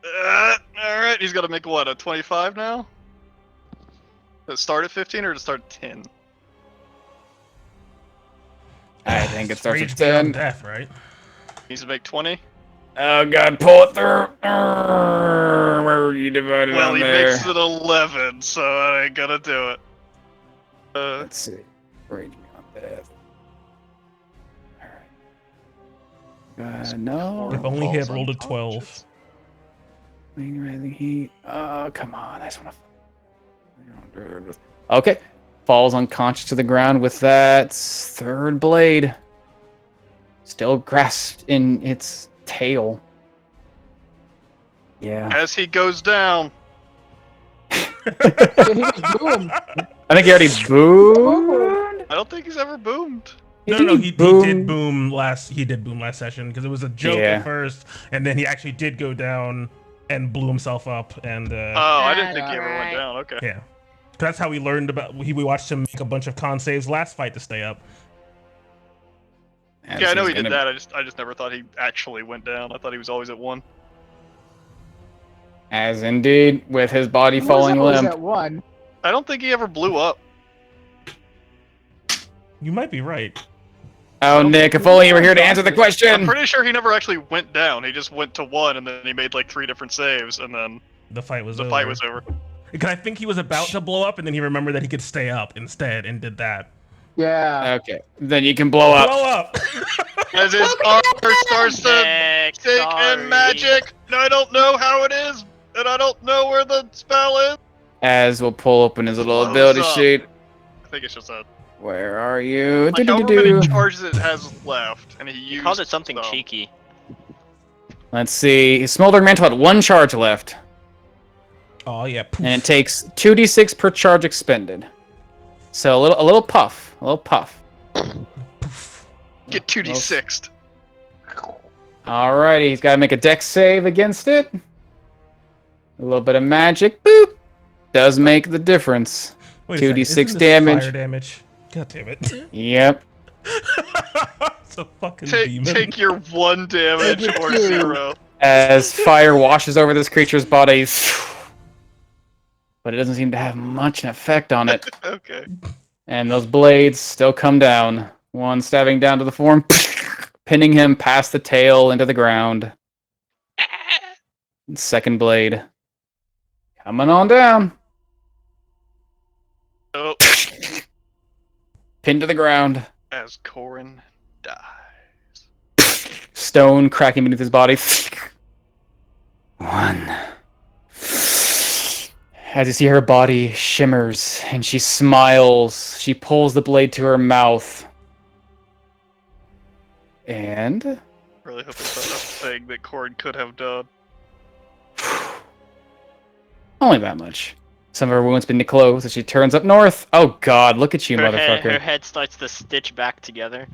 All right, he's got to make what, a 25 now? Does it start at 15 or does it start at 10? I think it starts Rage at beyond 10. death, right? Needs to make 20. Oh god, pull it through. Where are you divided Well, on he there? makes it 11, so I ain't gonna do it. Let's see. Rage beyond death. Alright. No. If only he had Falls rolled a unconscious. 12. Rising heat. Oh, come on. I just want to. Okay. Falls unconscious to the ground with that third blade. Still grasped in its tail. Yeah. As he goes down. Did he just boom? I think he already boomed. I don't think he's ever boomed. No, he did boom last. He did boom last session because it was a joke Yeah. at first, and then he actually did go down and blew himself up. And Oh, I didn't That's think he ever went alright. down. Okay. yeah, that's how we learned about. We watched him make a bunch of con saves last fight to stay up. Yeah, I know he did that. I just never thought he actually went down. I thought he was always at 1. As indeed, with his body He was falling always limp. at 1. I don't think he ever blew up. You might be right. Oh, Nick, if only you were here to answer the I'm question. pretty sure he never actually went down. He just went to 1, and then he made like 3 different saves, and then The fight was the over. fight was over. Because I think he was about to blow up, and then he remembered that he could stay up instead, and did that. Yeah. Okay, then you can blow up. Blow up! As his armor starts to Nick, shake sorry. in magic, and I don't know how it is, and I don't know where the spell is. As we'll pull open his little Blows ability up. sheet. I think it's just a Where are you? like however Do-do-do-do. many charges it has left, and he He used called it something some. cheeky. Let's see. His Smoldering Mantle had 1 charge left, Oh yeah. Poof. and it takes 2d6 per charge expended. So a little puff, a little puff. Get 2d6'd. Alrighty, he's got to make a dex save against it. A little bit of magic, boop, does make the difference. Wait a second, 2d6 isn't this damage. Fire damage. God damn it. Yep. It's a fucking demon. Take your 1 damage Take your or 2. 0. As fire washes over this creature's body, but it doesn't seem to have much an effect on it. Okay. And those blades still come down. One stabbing down to the form, pinning him past the tail into the ground. Second blade coming on down. Oh, Pinned to the ground. as Corin dies. Stone cracking beneath his body. One. As you see her body shimmers and she smiles, she pulls the blade to her mouth. And Really hope it's not a thing that Corin could have done. only that much. Some of her wounds begin to close as she turns up north. Oh god, look at you, Her motherfucker. head starts to stitch back together.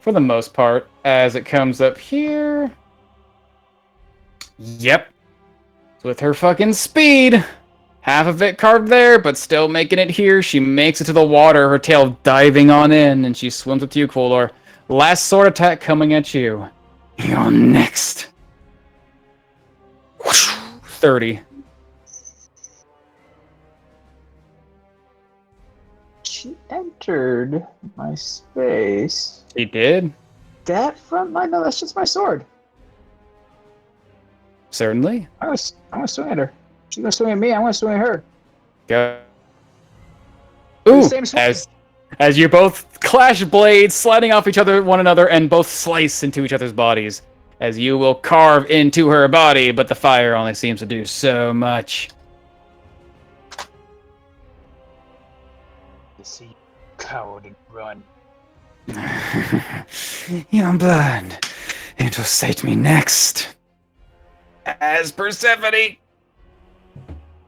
For the most part, as it comes up here. Yep. With her fucking speed. Half of it carved there, but still making it here. She makes it to the water, her tail diving on in, and she swims with you, Kolor. Last sword attack coming at you. You're next. 30. She entered my space. She did? That front line? No, that's just my sword. Certainly. I'm gonna swing at her. She's gonna swing at me. I'm gonna swing at her. Go. The Ooh, same swing. as you both clash blades, sliding off one another, and both slice into each other's bodies. As you will carve into her body, but the fire only seems to do so much. See, coward and run. Young blood, it will sate me next. As Persephone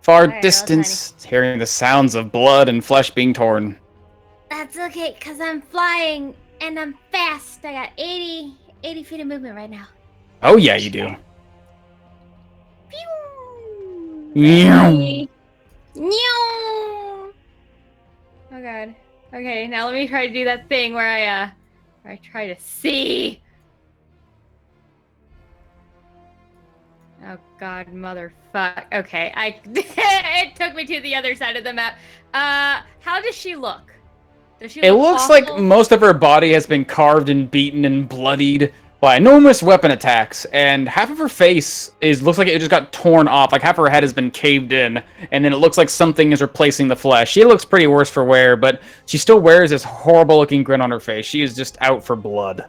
far Alright, distance, hearing the sounds of blood and flesh being torn. That's okay, because I'm flying and I'm fast. I got 80 feet of movement right now. Oh yeah, you do. Pew! Meow. Meow! Oh god. Okay, now let me try to do that thing where I try to see. Oh god, motherfuck. Okay, it took me to the other side of the map. How does she look? Does she It look looks awful? like most of her body has been carved and beaten and bloodied by enormous weapon attacks, and half of her face looks like it just got torn off, like half her head has been caved in, and then it looks like something is replacing the flesh. She looks pretty worse for wear, but she still wears this horrible looking grin on her face. She is just out for blood.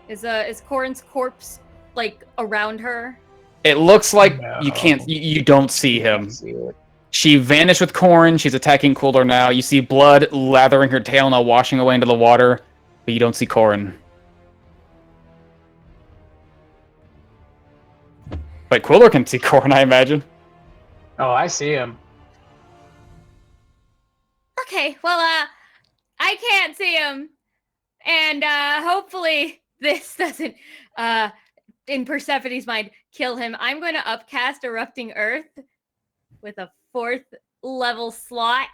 Is Corin's corpse like around her? It looks like No. you don't see him. See it. She vanished with Corrin. She's attacking Kuldor now. You see blood lathering her tail now, washing away into the water, but you don't see Corrin. But Kuldor can see Corrin, I imagine. Oh, I see him. Okay, well, I can't see him. And hopefully this doesn't, in Persephone's mind, kill him. I'm going to upcast Erupting Earth with a 4th level slot.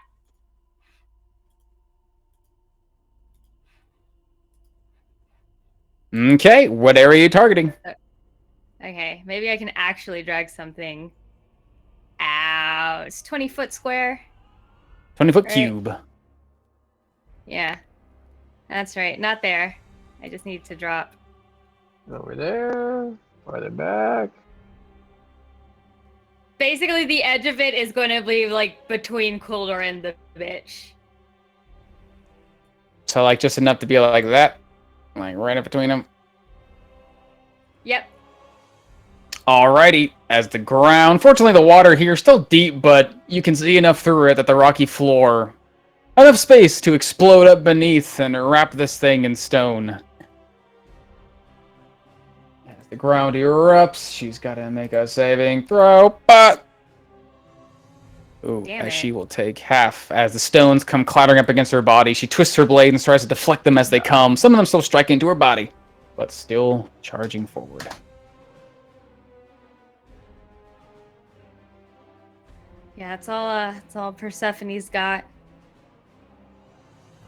Okay, what area are you targeting? Okay, maybe I can actually drag something out. It's 20-foot square. 20-foot Right. cube. Yeah, that's right. Not there. I just need to drop. Over there. Farther back. Basically, the edge of it is going to be like between Kuldor and the bitch. So, like, just enough to be like that? Like, right in between them? Yep. Alrighty, as the ground... Fortunately, the water here is still deep, but you can see enough through it that the rocky floor... Enough space to explode up beneath and wrap this thing in stone. As the ground erupts, she's got to make a saving throw, but... Ooh, Damn as it. she will take half. As the stones come clattering up against her body, she twists her blade and tries to deflect them as they come. Some of them still strike into her body, but still charging forward. Yeah, that's all Persephone's got.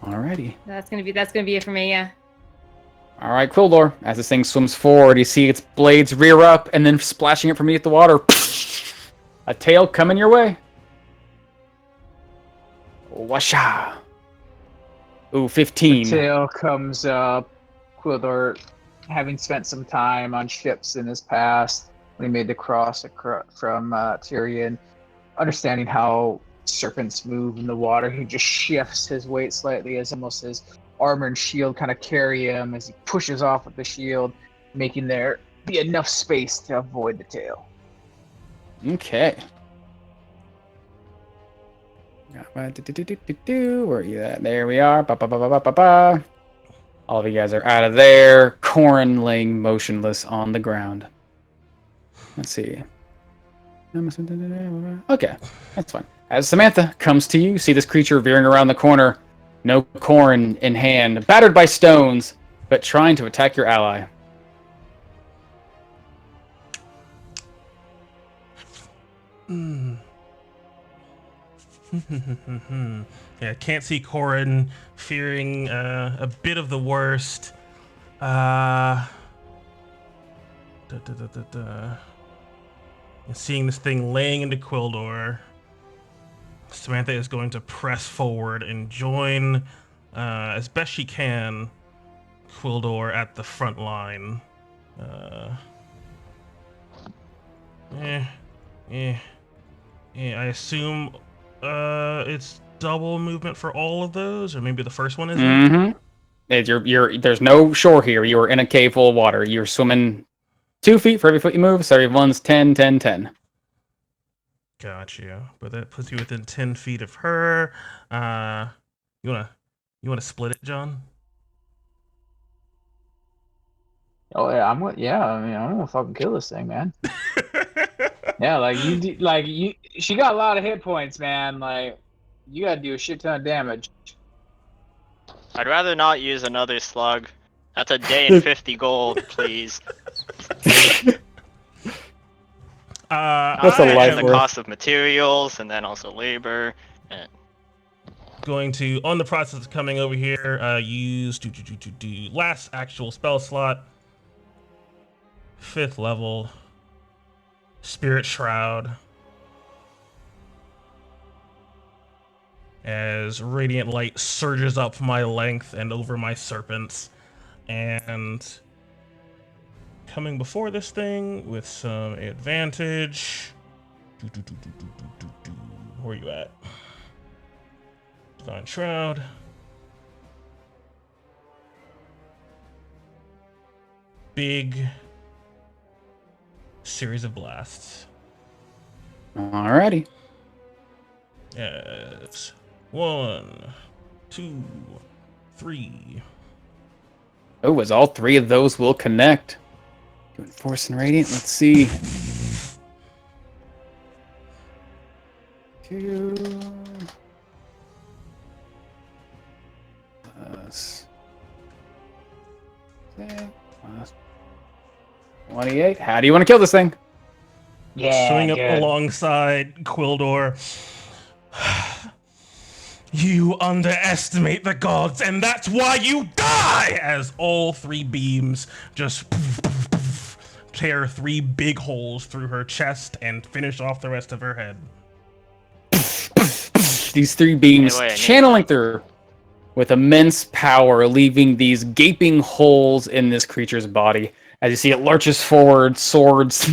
Alrighty. That's gonna be it for me. Yeah. Alright, Quildor. As this thing swims forward, you see its blades rear up and then splashing it from beneath the water. A tail coming your way. Washa. Ooh, 15. Tail comes up. Quildor, having spent some time on ships in his past, when he made the cross from Tyrion, understanding how serpents move in the water, he just shifts his weight slightly as almost his armor and shield kind of carry him as he pushes off with the shield, making there be enough space to avoid the tail. Okay. Where are you at? There we are. Ba, ba, ba, ba, ba, ba, ba. All of you guys are out of there. Corrin laying motionless on the ground. Let's see. Okay, that's fine. As Samantha comes to you, see this creature veering around the corner. No Corrin in hand, battered by stones, but trying to attack your ally. Yeah, can't see Corin, fearing a bit of the worst. And seeing this thing laying into Quildor, Samantha is going to press forward and join, as best she can, Quildor at the front line. I assume it's double movement for all of those, or maybe the first one isn't? Mm-hmm. There's no shore here. You are in a cave full of water. You're swimming 2 feet for every foot you move, so everyone's 10, 10, 10. Got you. But that puts you within 10 feet of her. You wanna split it, John? Oh yeah, I'm gonna fucking kill this thing, man. Yeah, she got a lot of hit points, man. Like, you gotta do a shit ton of damage. I'd rather not use another slug. That's a day and 50 gold, please. What's a And life the worth? cost of materials, and then also labor. And Going to, on the process of coming over here, use last actual spell slot, 5th level, Spirit Shroud, as radiant light surges up my length and over my serpents, and coming before this thing with some advantage. Where are you at? Divine Shroud. Big series of blasts. Alrighty. Yes. 1, 2, 3. Oh, as all 3 of those will connect. Doing Force and Radiant. Let's see. 2 plus 6 plus 28. How do you want to kill this thing? Yeah, Swing up good. alongside Quildor. You underestimate the gods, and that's why you die! As all 3 beams just tear 3 big holes through her chest and finish off the rest of her head. These 3 beams Anyway, I need channeling that. through with immense power, leaving these gaping holes in this creature's body. As you see, it lurches forward, swords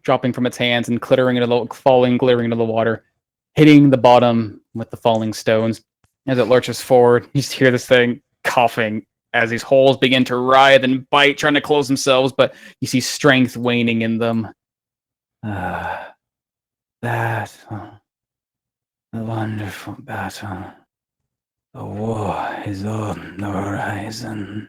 dropping from its hands and glittering into the water, hitting the bottom with the falling stones. As it lurches forward, you just hear this thing coughing as these holes begin to writhe and bite, trying to close themselves, but you see strength waning in them. That a wonderful battle. The war is on the horizon.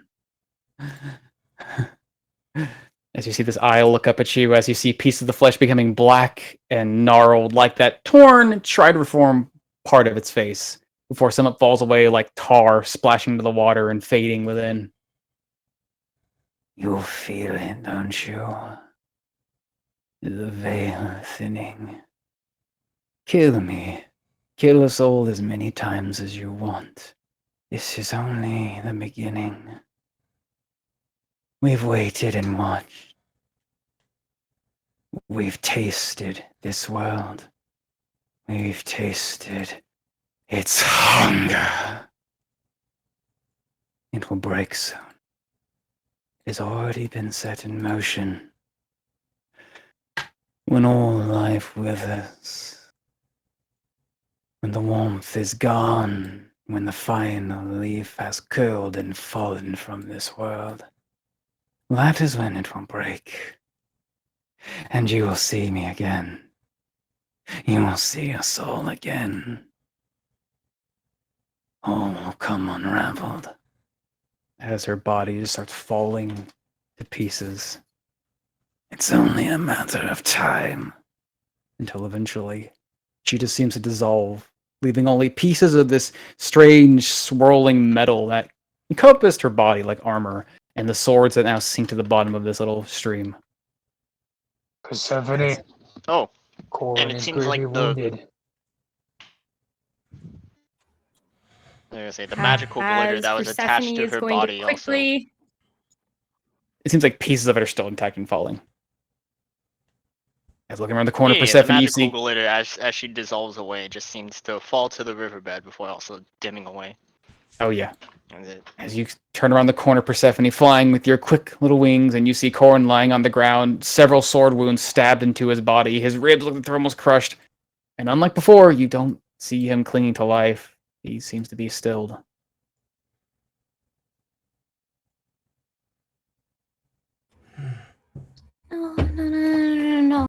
As you see this eye look up at you, as you see pieces of the flesh becoming black and gnarled, like that torn, tried to reform part of its face, before some of it falls away like tar, splashing into the water and fading within. You feel it, don't you? The veil thinning. Kill me. Kill us all as many times as you want. This is only the beginning. We've waited and watched. We've tasted this world. We've tasted its hunger. It will break soon. It has already been set in motion. When all life withers, when the warmth is gone, when the final leaf has curled and fallen from this world, that is when it will break. And you will see me again. You will see us all again. All will come unraveled. As her body just starts falling to pieces. It's only a matter of time. Until eventually, she just seems to dissolve, leaving only pieces of this strange, swirling metal that encompassed her body like armor, and the swords that now sink to the bottom of this little stream. Persephone, Oh, Corin and it is seems gravely like the wounded. the magical glitter As that was attached Persephone to is her going body to also. quickly It seems like pieces of it are still intact and falling. As looking around the corner, Yeah, the Persephone, you magical see glitter as she dissolves away just seems to fall to the riverbed before also dimming away. oh yeah. And it, As you turn around the corner, Persephone, flying with your quick little wings, and you see Corin lying on the ground, several sword wounds stabbed into his body. His ribs look like they're almost crushed. And unlike before, you don't see him clinging to life. He seems to be stilled. No.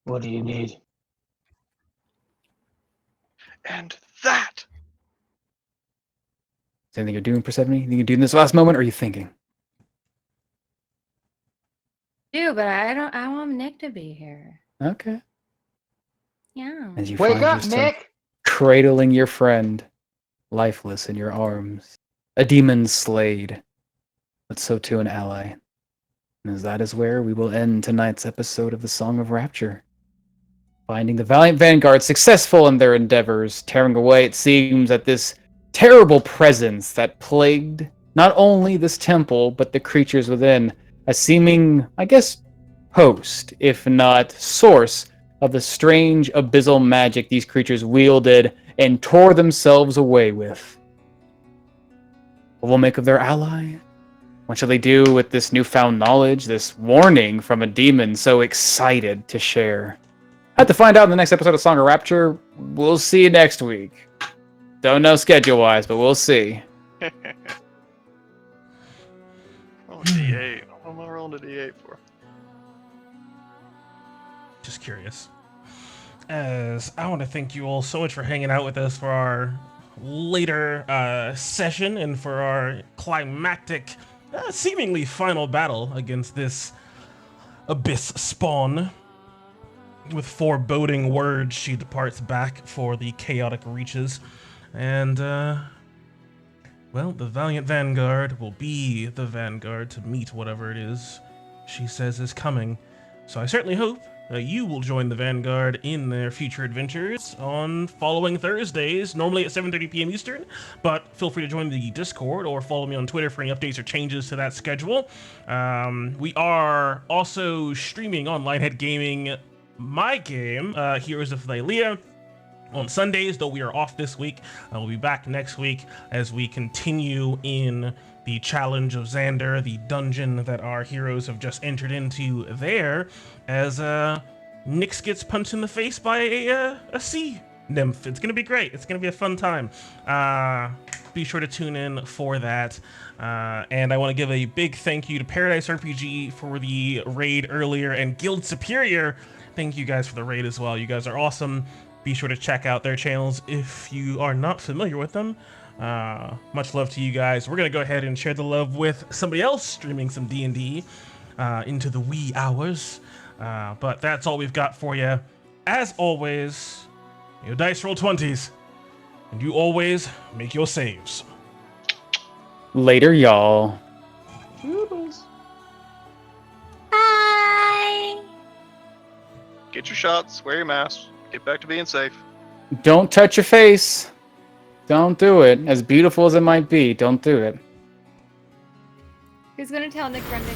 What do you need? And that Is there anything you're doing, Persephone? Anything you're doing this last moment, or are you thinking? do, but I want Nick to be here. Okay. Yeah. As you Wake find up, yourself Nick! cradling your friend, lifeless in your arms. A demon slayed, but so too an ally. And as that is where we will end tonight's episode of the Song of Rapture. Finding the valiant vanguard successful in their endeavors, tearing away, it seems, at this terrible presence that plagued not only this temple, but the creatures within, a seeming, I guess, host, if not source, of the strange abyssal magic these creatures wielded and tore themselves away with. What will make of their ally? What shall they do with this newfound knowledge, this warning from a demon so excited to share? Have to find out in the next episode of Song of Rapture. We'll see you next week. Don't know schedule-wise, but we'll see. Oh, D8. What am I rolling a D8 for? Just curious. As I want to thank you all so much for hanging out with us for our later session and for our climactic, seemingly final battle against this abyss spawn. With foreboding words, she departs back for the chaotic reaches. And, well, the valiant vanguard will be the vanguard to meet whatever it is she says is coming. So I certainly hope that you will join the vanguard in their future adventures on following Thursdays, normally at 7:30 p.m. Eastern, but feel free to join the Discord or follow me on Twitter for any updates or changes to that schedule. We are also streaming on Lionhead Gaming my game, Heroes of Thylia, on Sundays, though we are off this week. We'll be back next week as we continue in the challenge of Xander, the dungeon that our heroes have just entered into there, as Nyx gets punched in the face by a sea nymph. It's gonna be great. It's gonna be a fun time. Be sure to tune in for that. And I want to give a big thank you to Paradise RPG for the raid earlier, and Guild Superior. Thank you guys for the raid as well. You guys are awesome. Be sure to check out their channels if you are not familiar with them. Much love to you guys. We're gonna go ahead and share the love with somebody else streaming some D&D into the wee hours. But that's all we've got for you. As always, your dice roll 20s, and you always make your saves. Later, y'all. Bye. Get your shots, wear your mask, get back to being safe. Don't touch your face. Don't do it. As beautiful as it might be, don't do it. Who's gonna tell Nick Grundy?